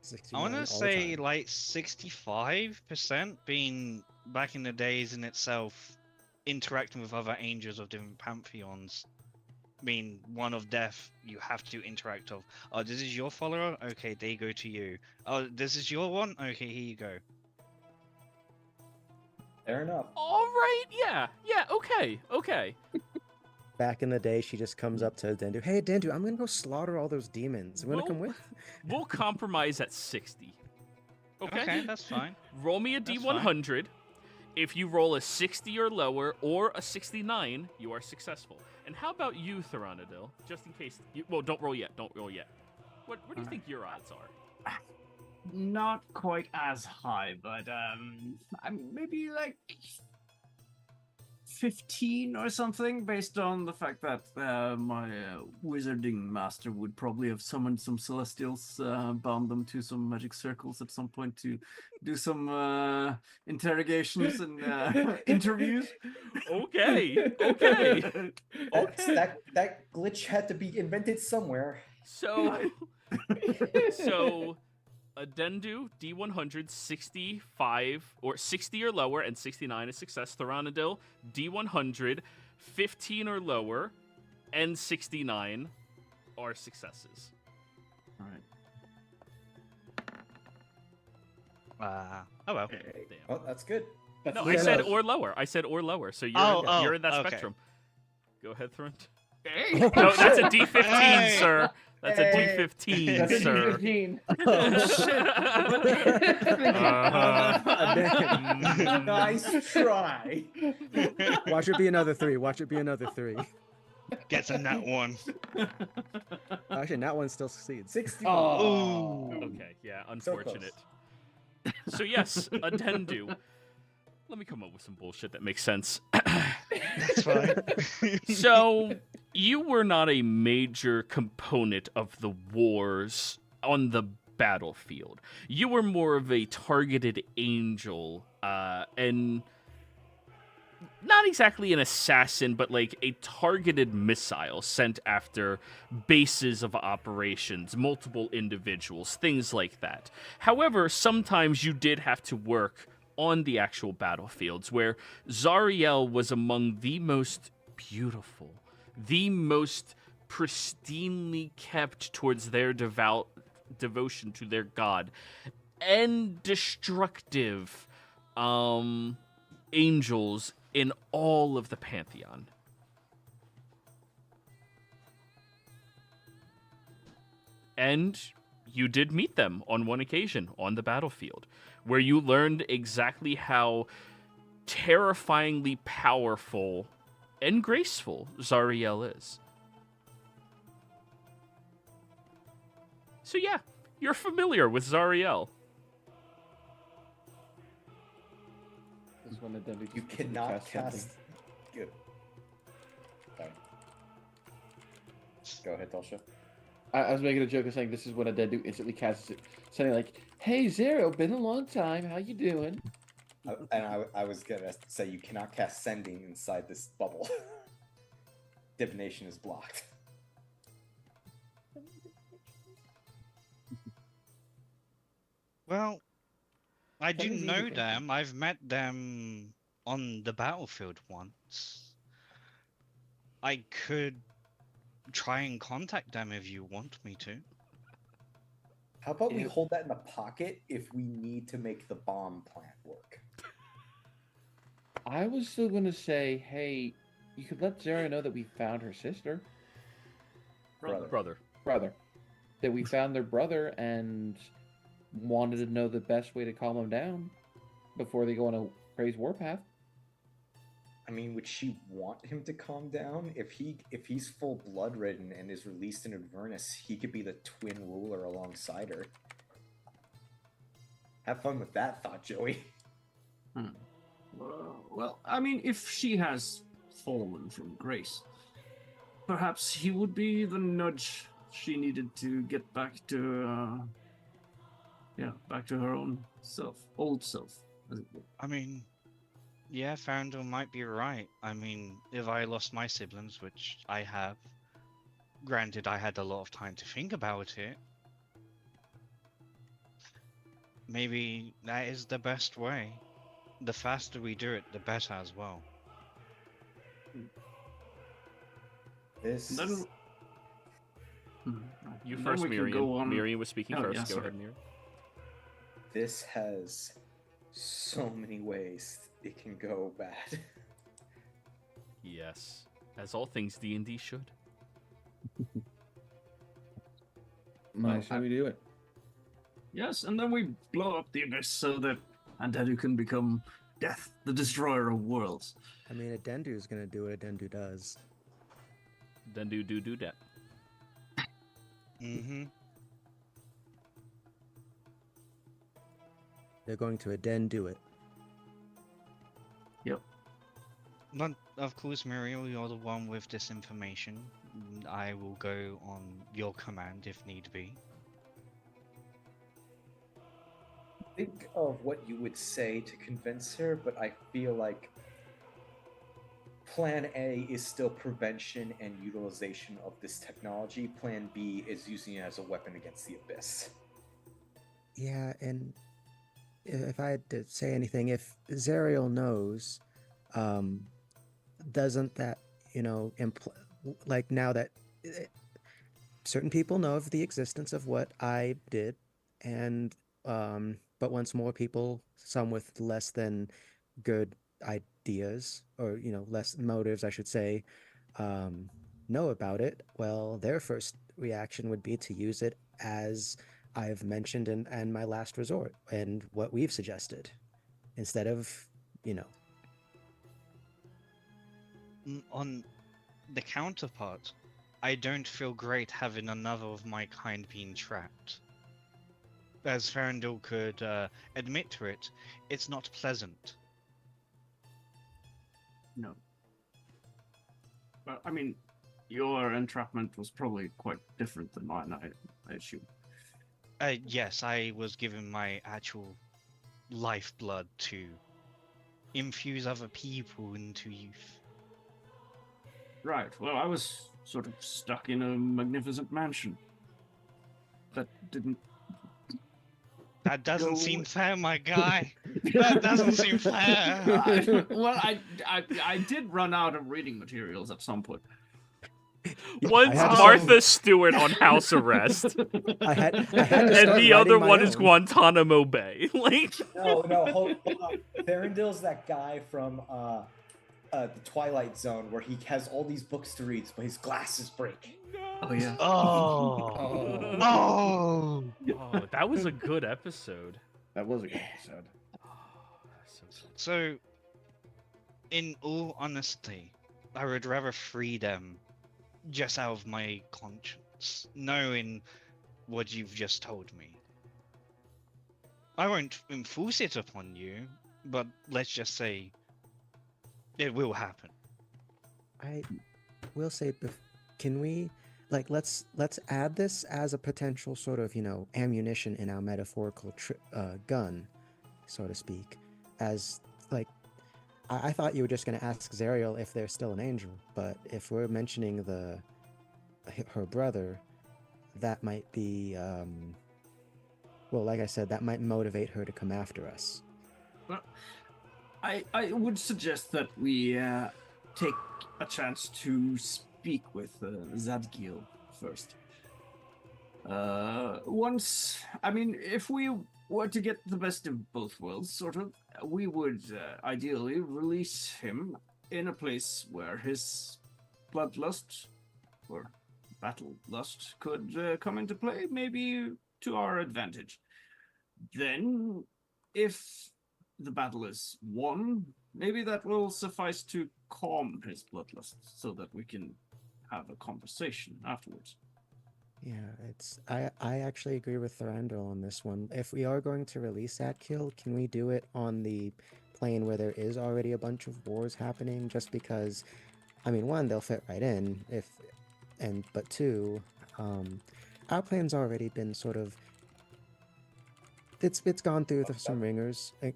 I want 69 all to the say time. like 65% being back in the days in itself interacting with other angels of different pantheons. I mean, one of death, you have to interact of. Oh, this is your follower? Okay, they go to you. Oh, this is your one? Okay, here you go. Fair enough. All right, yeah, okay. Back in the day, she just comes up to Dendu. Hey, Dendu, I'm gonna go slaughter all those demons. You wanna come with? We'll compromise at 60. Okay, that's fine. Roll me a That's D100. If you roll a 60 or lower, or a 69, you are successful. And how about you, Thuranadil? Just in case. Don't roll yet. What do you think your odds are? Not quite as high, but maybe like 15 or something, based on the fact that my wizarding master would probably have summoned some celestials, bound them to some magic circles at some point to do some interrogations and interviews. Okay. That glitch had to be invented somewhere. So Adendu, D100, 65 or 60 or lower, and 69 is success. Thuranadil, D100, 15 or lower, and 69 are successes. All right. Oh well. Damn. Well, that's good. No, Yeah, I said no. or lower. So you're in that okay. spectrum. Go ahead, Thurant. Hey! No, that's a D15, Hey! sir. That's a Hey! D15, that's a sir. D15. Nice try. Watch it be another 3. Watch it be another 3. Gets a nat one. Actually, that one still succeeds. 60. Oh. Okay, yeah, So unfortunate. So yes, Adendu. Let me come up with some bullshit that makes sense. That's fine. So, you were not a major component of the wars on the battlefield. You were more of a targeted angel, and not exactly an assassin, but like a targeted missile sent after bases of operations, multiple individuals, things like that. However, sometimes you did have to work on the actual battlefields, where Zariel was among the most beautiful, the most pristinely kept towards their devotion to their god, and destructive angels in all of the Pantheon. And you did meet them on one occasion on the battlefield, where you learned exactly how terrifyingly powerful and graceful Zariel is. So yeah, you're familiar with Zariel. This is when the Dendu You just cannot something. cast. Good. Sorry. Go ahead, Dalsha. I was making a joke of saying this is when a Dendu instantly casts it, saying like, "Hey Zero, been a long time. How you doing?" I was gonna say you cannot cast sending inside this bubble. Divination is blocked. Well, I do Something's know easy thinking. them. I've met them on the battlefield once. I could try and contact them if you want me to. How about we If- hold that in the pocket if we need to make the bomb plant work? I was still gonna say, hey, you could let Zero know that we found her sister, Brother. that we found their brother and wanted to know the best way to calm them down before they go on a crazy warpath. I mean, would she want him to calm down? If he's full blood ridden and is released in Avernus, he could be the twin ruler alongside her. Have fun with that thought, Joey. Well, I mean, if she has fallen from grace, perhaps he would be the nudge she needed to get back to, back to her own self, old self, as it were. I mean, yeah, Farandel might be right. I mean, if I lost my siblings, which I have, granted I had a lot of time to think about it, maybe that is the best way. The faster we do it, the better as well. This. Then, You then first, we can Miriam. go on- Miriam was speaking Oh, first. yeah, Go sorry. ahead, Miriam. This has so many ways it can go bad. Yes, as all things D&D should. Nice, how we do it? Yes, and then we blow up the abyss so that Andedu can become Death, the destroyer of worlds. I mean, a Dendu is gonna do what a Dendu does. Then do that. Mm-hmm. They're going to a Dendu it. But of course, Muriel, you're the one with this information. I will go on your command if need be. Think of what you would say to convince her, but I feel like Plan A is still prevention and utilization of this technology. Plan B is using it as a weapon against the Abyss. Yeah, and if I had to say anything, if Zariel knows, doesn't that, like now that certain people know of the existence of what I did, and but once more people, some with less than good ideas, or less motives, I should say, know about it, well, their first reaction would be to use it as I've mentioned and my last resort, and what we've suggested, instead of, On the counterpart, I don't feel great having another of my kind being trapped. As Farandil could admit to it, it's not pleasant. No. But, I mean, your entrapment was probably quite different than mine, I assume. Yes, I was given my actual lifeblood to infuse other people into youth. Right. Well, I was sort of stuck in a magnificent mansion. That didn't. That doesn't Go seem away. fair, my guy. That doesn't seem fair. Well, I did run out of reading materials at some point. One's had to Martha Stewart on house arrest, I had to and start the other writing my one is own. Guantanamo Bay. Like, No, hold on. Thorindil's that guy from the Twilight Zone where he has all these books to read, but his glasses break. Oh yeah. Oh. Oh. oh, that was a good episode. That was a good episode. So, in all honesty, I would rather free them just out of my conscience, knowing what you've just told me. I won't enforce it upon you, but let's just say it will happen. I will say, can we, like, let's add this as a potential sort of, ammunition in our metaphorical gun, so to speak, as, like, I thought you were just going to ask Zariel if they're still an angel, but if we're mentioning her brother, that might be, well, like I said, that might motivate her to come after us. Well, I would suggest that we take a chance to speak with Zadkiel first. If we were to get the best of both worlds, sort of, we would ideally release him in a place where his bloodlust or battle lust could come into play, maybe to our advantage. Then, if the battle is won, maybe that will suffice to calm his bloodlust so that we can have a conversation afterwards. Yeah, I actually agree with Thorandil on this one. If we are going to release Zadkiel, can we do it on the plane where there is already a bunch of wars happening? Just because, I mean, one, they'll fit right in, but two, our plane's already been sort of, it's gone through some ringers. A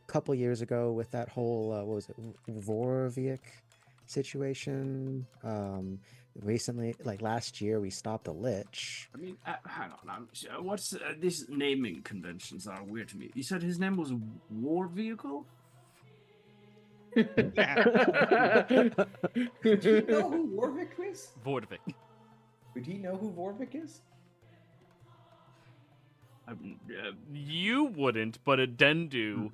couple years ago with that whole, what was it, Vorvik situation. Recently, like last year, we stopped a lich. I mean, hang on. What's these naming conventions are weird to me. You said his name was War Vehicle? Do you know who Warwick is? Vordvik. Would he know who Warwick is? You wouldn't, but Adendu,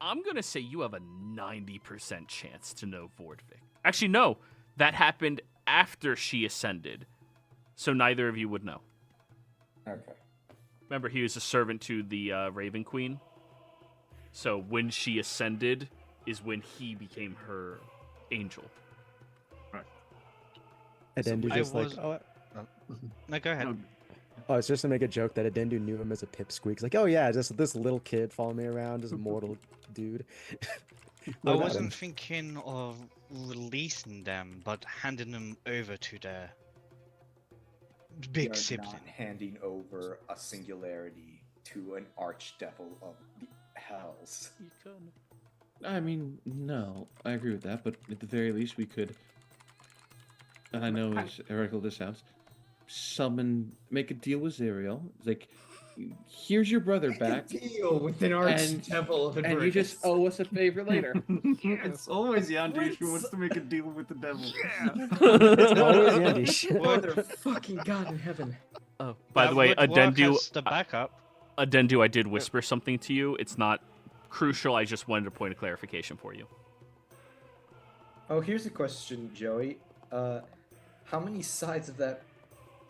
I'm gonna say you have a 90% chance to know Vordvik. Actually, no, that happened after she ascended, so neither of you would know. Okay. Remember, he was a servant to the Raven Queen, so when she ascended is when he became her angel. Right. Adendu just like, No, go ahead. No, oh, it's just to make a joke that Adendu knew him as a pipsqueak. He's like, oh yeah, just this little kid following me around, this mortal dude. I What about wasn't him? thinking of releasing them, but handing them over to their big We are sibling. not handing over a singularity to an archdevil of the hells. I mean, no, I agree with that, but at the very least, we could. And I know as heretical this sounds, make a deal with Zariel. It's like, here's your brother back, Deal with an archdevil of and you just owe us a favor later. it's always Yandish who wants to make a deal with the devil. It's always Yandy. Mother fucking God in heaven. Oh, by the That way, would work Adendu, as the backup. Adendu, I did whisper something to you. It's not crucial. I just wanted a point of clarification for you. Oh, here's a question, Joey. How many sides of that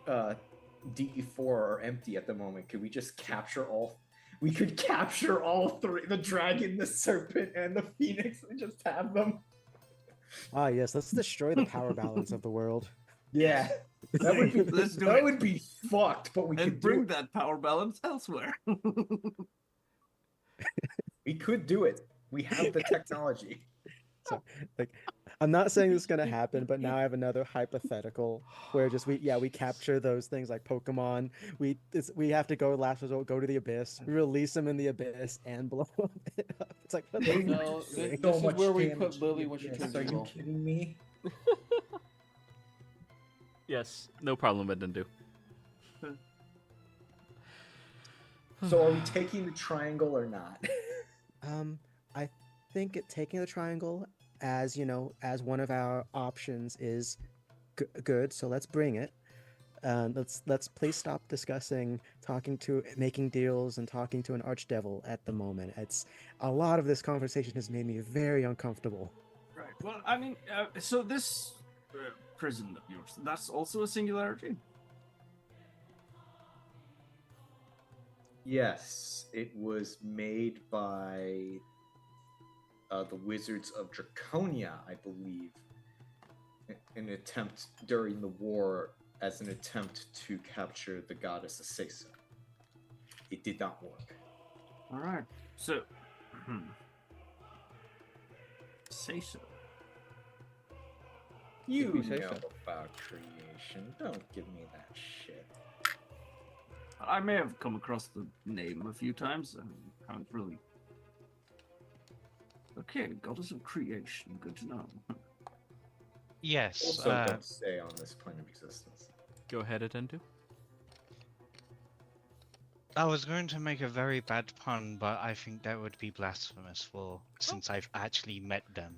D4 are empty at the moment? Could we just capture all? We could capture all three: the dragon, the serpent, and the phoenix, and just have them. Ah, yes, let's destroy the power balance of the world. Yeah, that would be. Let's do that it. would be fucked, but we And could bring do it. that power balance elsewhere. We could do it. We have the technology. So, like, I'm not saying this is gonna happen, but now I have another hypothetical where just we capture those things like Pokemon. We have to go last resort, go to the abyss, release them in the abyss, and blow it up. It's like what the They fuck No, is this doing? is where we put Lily when she Yes, turns are you evil. kidding me? Yes, no problem, Edendu. So are we taking the triangle or not? I think taking the triangle as as one of our options is good. So let's bring it. Let's please stop discussing making deals and talking to an archdevil at the moment. It's a lot of this conversation has made me very uncomfortable. Right. Well, I mean, so this prison of yours, that's also a singularity? Yes, it was made by the Wizards of Draconia, I believe, in an attempt during the war as an attempt to capture the goddess Asesa. It did not work. All right. So, say so. You we say know so. about creation. Don't give me that shit. I may have come across the name a few times. I haven't really. Okay, goddess of creation. Good to know. Yes. Also, don't stay on this plane of existence. Go ahead, Edendu. I was going to make a very bad pun, but I think that would be blasphemous since I've actually met them.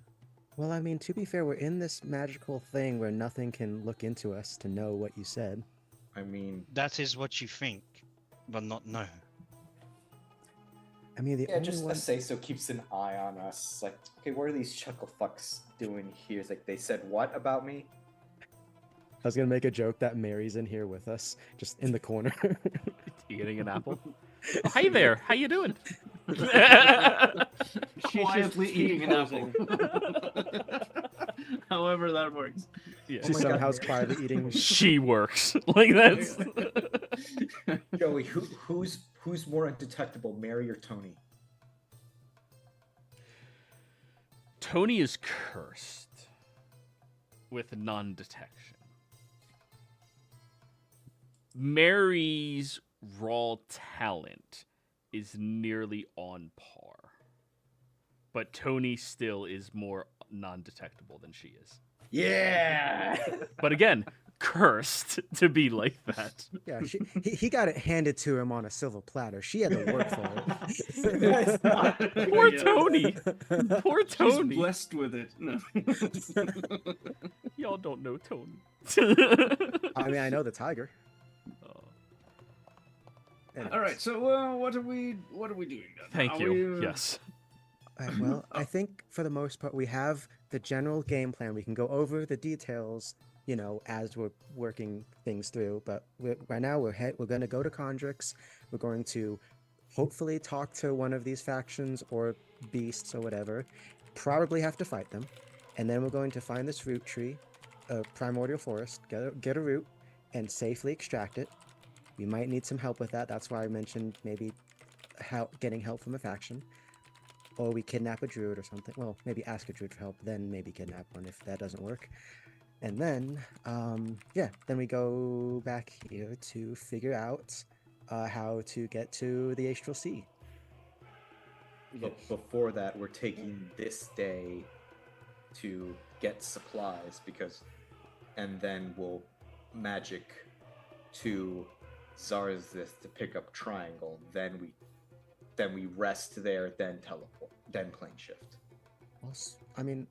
Well, I mean, to be fair, we're in this magical thing where nothing can look into us to know what you said. I mean, That is what you think, but not know. I mean, the yeah, only just one. Asesa keeps an eye on us. Like, okay, what are these chuckle fucks doing here? It's like, they said what about me? I was gonna make a joke that Mary's in here with us, just in the corner. Eating an apple. Oh, hi there. How you doing? She's Quietly just eating an apple. T-posing. However that works. Yeah. She my God, somehow is Mary. quietly eating. She works like that's. Joey, who's more undetectable, Mary or Tony? Tony is cursed with non-detection. Mary's raw talent is nearly on par, but Tony still is more non-detectable than she is. Yeah. But again, cursed to be like that. Yeah, he got it handed to him on a silver platter. She had to work for That's not- Poor Yeah. Tony. Poor She's Tony. blessed with it. No. Y'all don't know Tony. it. I mean, I know the tiger. All right. So, what are we doing then? Thank Are you. we, Yes. Well, I think for the most part, we have the general game plan. We can go over the details, as we're working things through. But right now, we're going to go to Condrix. We're going to hopefully talk to one of these factions or beasts or whatever. Probably have to fight them. And then we're going to find this root tree, a primordial forest, get a root, and safely extract it. We might need some help with that. That's why I mentioned maybe getting help from a faction. Or we kidnap a druid or something. Well, maybe ask a druid for help, then maybe kidnap one if that doesn't work. And then, then we go back here to figure out how to get to the Astral Sea. But before that, we're taking this day to get supplies and then we'll magic to Zarzith to pick up Triangle. Then we rest there, then teleport, then plane shift.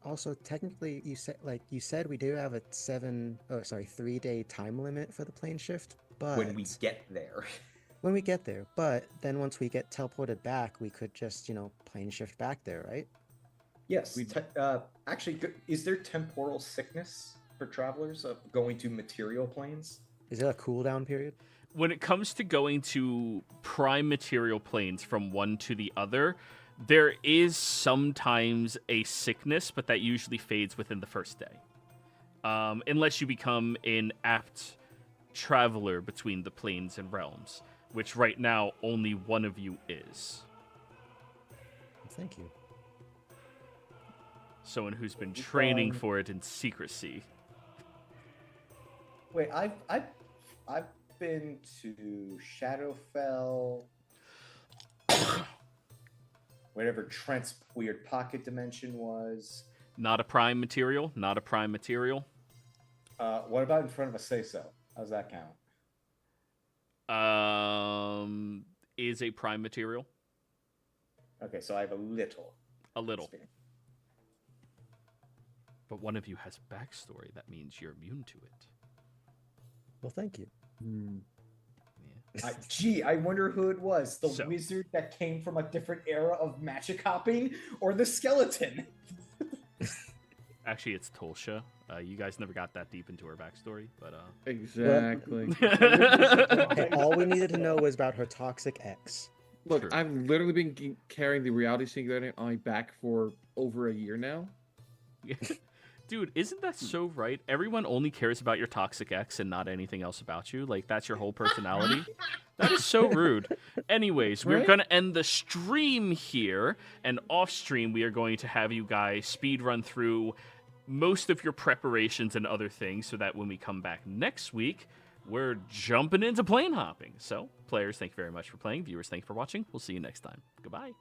Also technically, you said we do have a 3-day time limit for the plane shift, but When we get there. when we get there, but then once we get teleported back, we could just plane shift back there, right? Yes. Actually, is there temporal sickness for travelers of going to material planes? Is there a cooldown period? When it comes to going to prime material planes from one to the other, there is sometimes a sickness, but that usually fades within the first day. Unless you become an apt traveler between the planes and realms, which right now only one of you is. Thank you. someone who's been training for it in secrecy. Wait, I've been to Shadowfell, whatever Trent's weird pocket dimension was. Not a prime material. Not a prime material. What about in front of a say-so? How's that count? Is a prime material. Okay, so I have a little. A little. But one of you has backstory. That means you're immune to it. Well, thank you. Yeah. Gee, I wonder who it was. The So- wizard that came from a different era of magic hopping, or the skeleton? Actually, it's Tolsha. You guys never got that deep into her backstory, but Exactly. Hey, all we needed to know was about her toxic ex. Look, True. I've literally been carrying the reality singularity on my back for over a year now. Dude, isn't that so right? Everyone only cares about your toxic ex and not anything else about you. Like, that's your whole personality. That is so rude. Anyways, we're Right? going to end the stream here, and off stream, we are going to have you guys speed run through most of your preparations and other things so that when we come back next week, we're jumping into plane hopping. So, players, thank you very much for playing. Viewers, thank you for watching. We'll see you next time. Goodbye.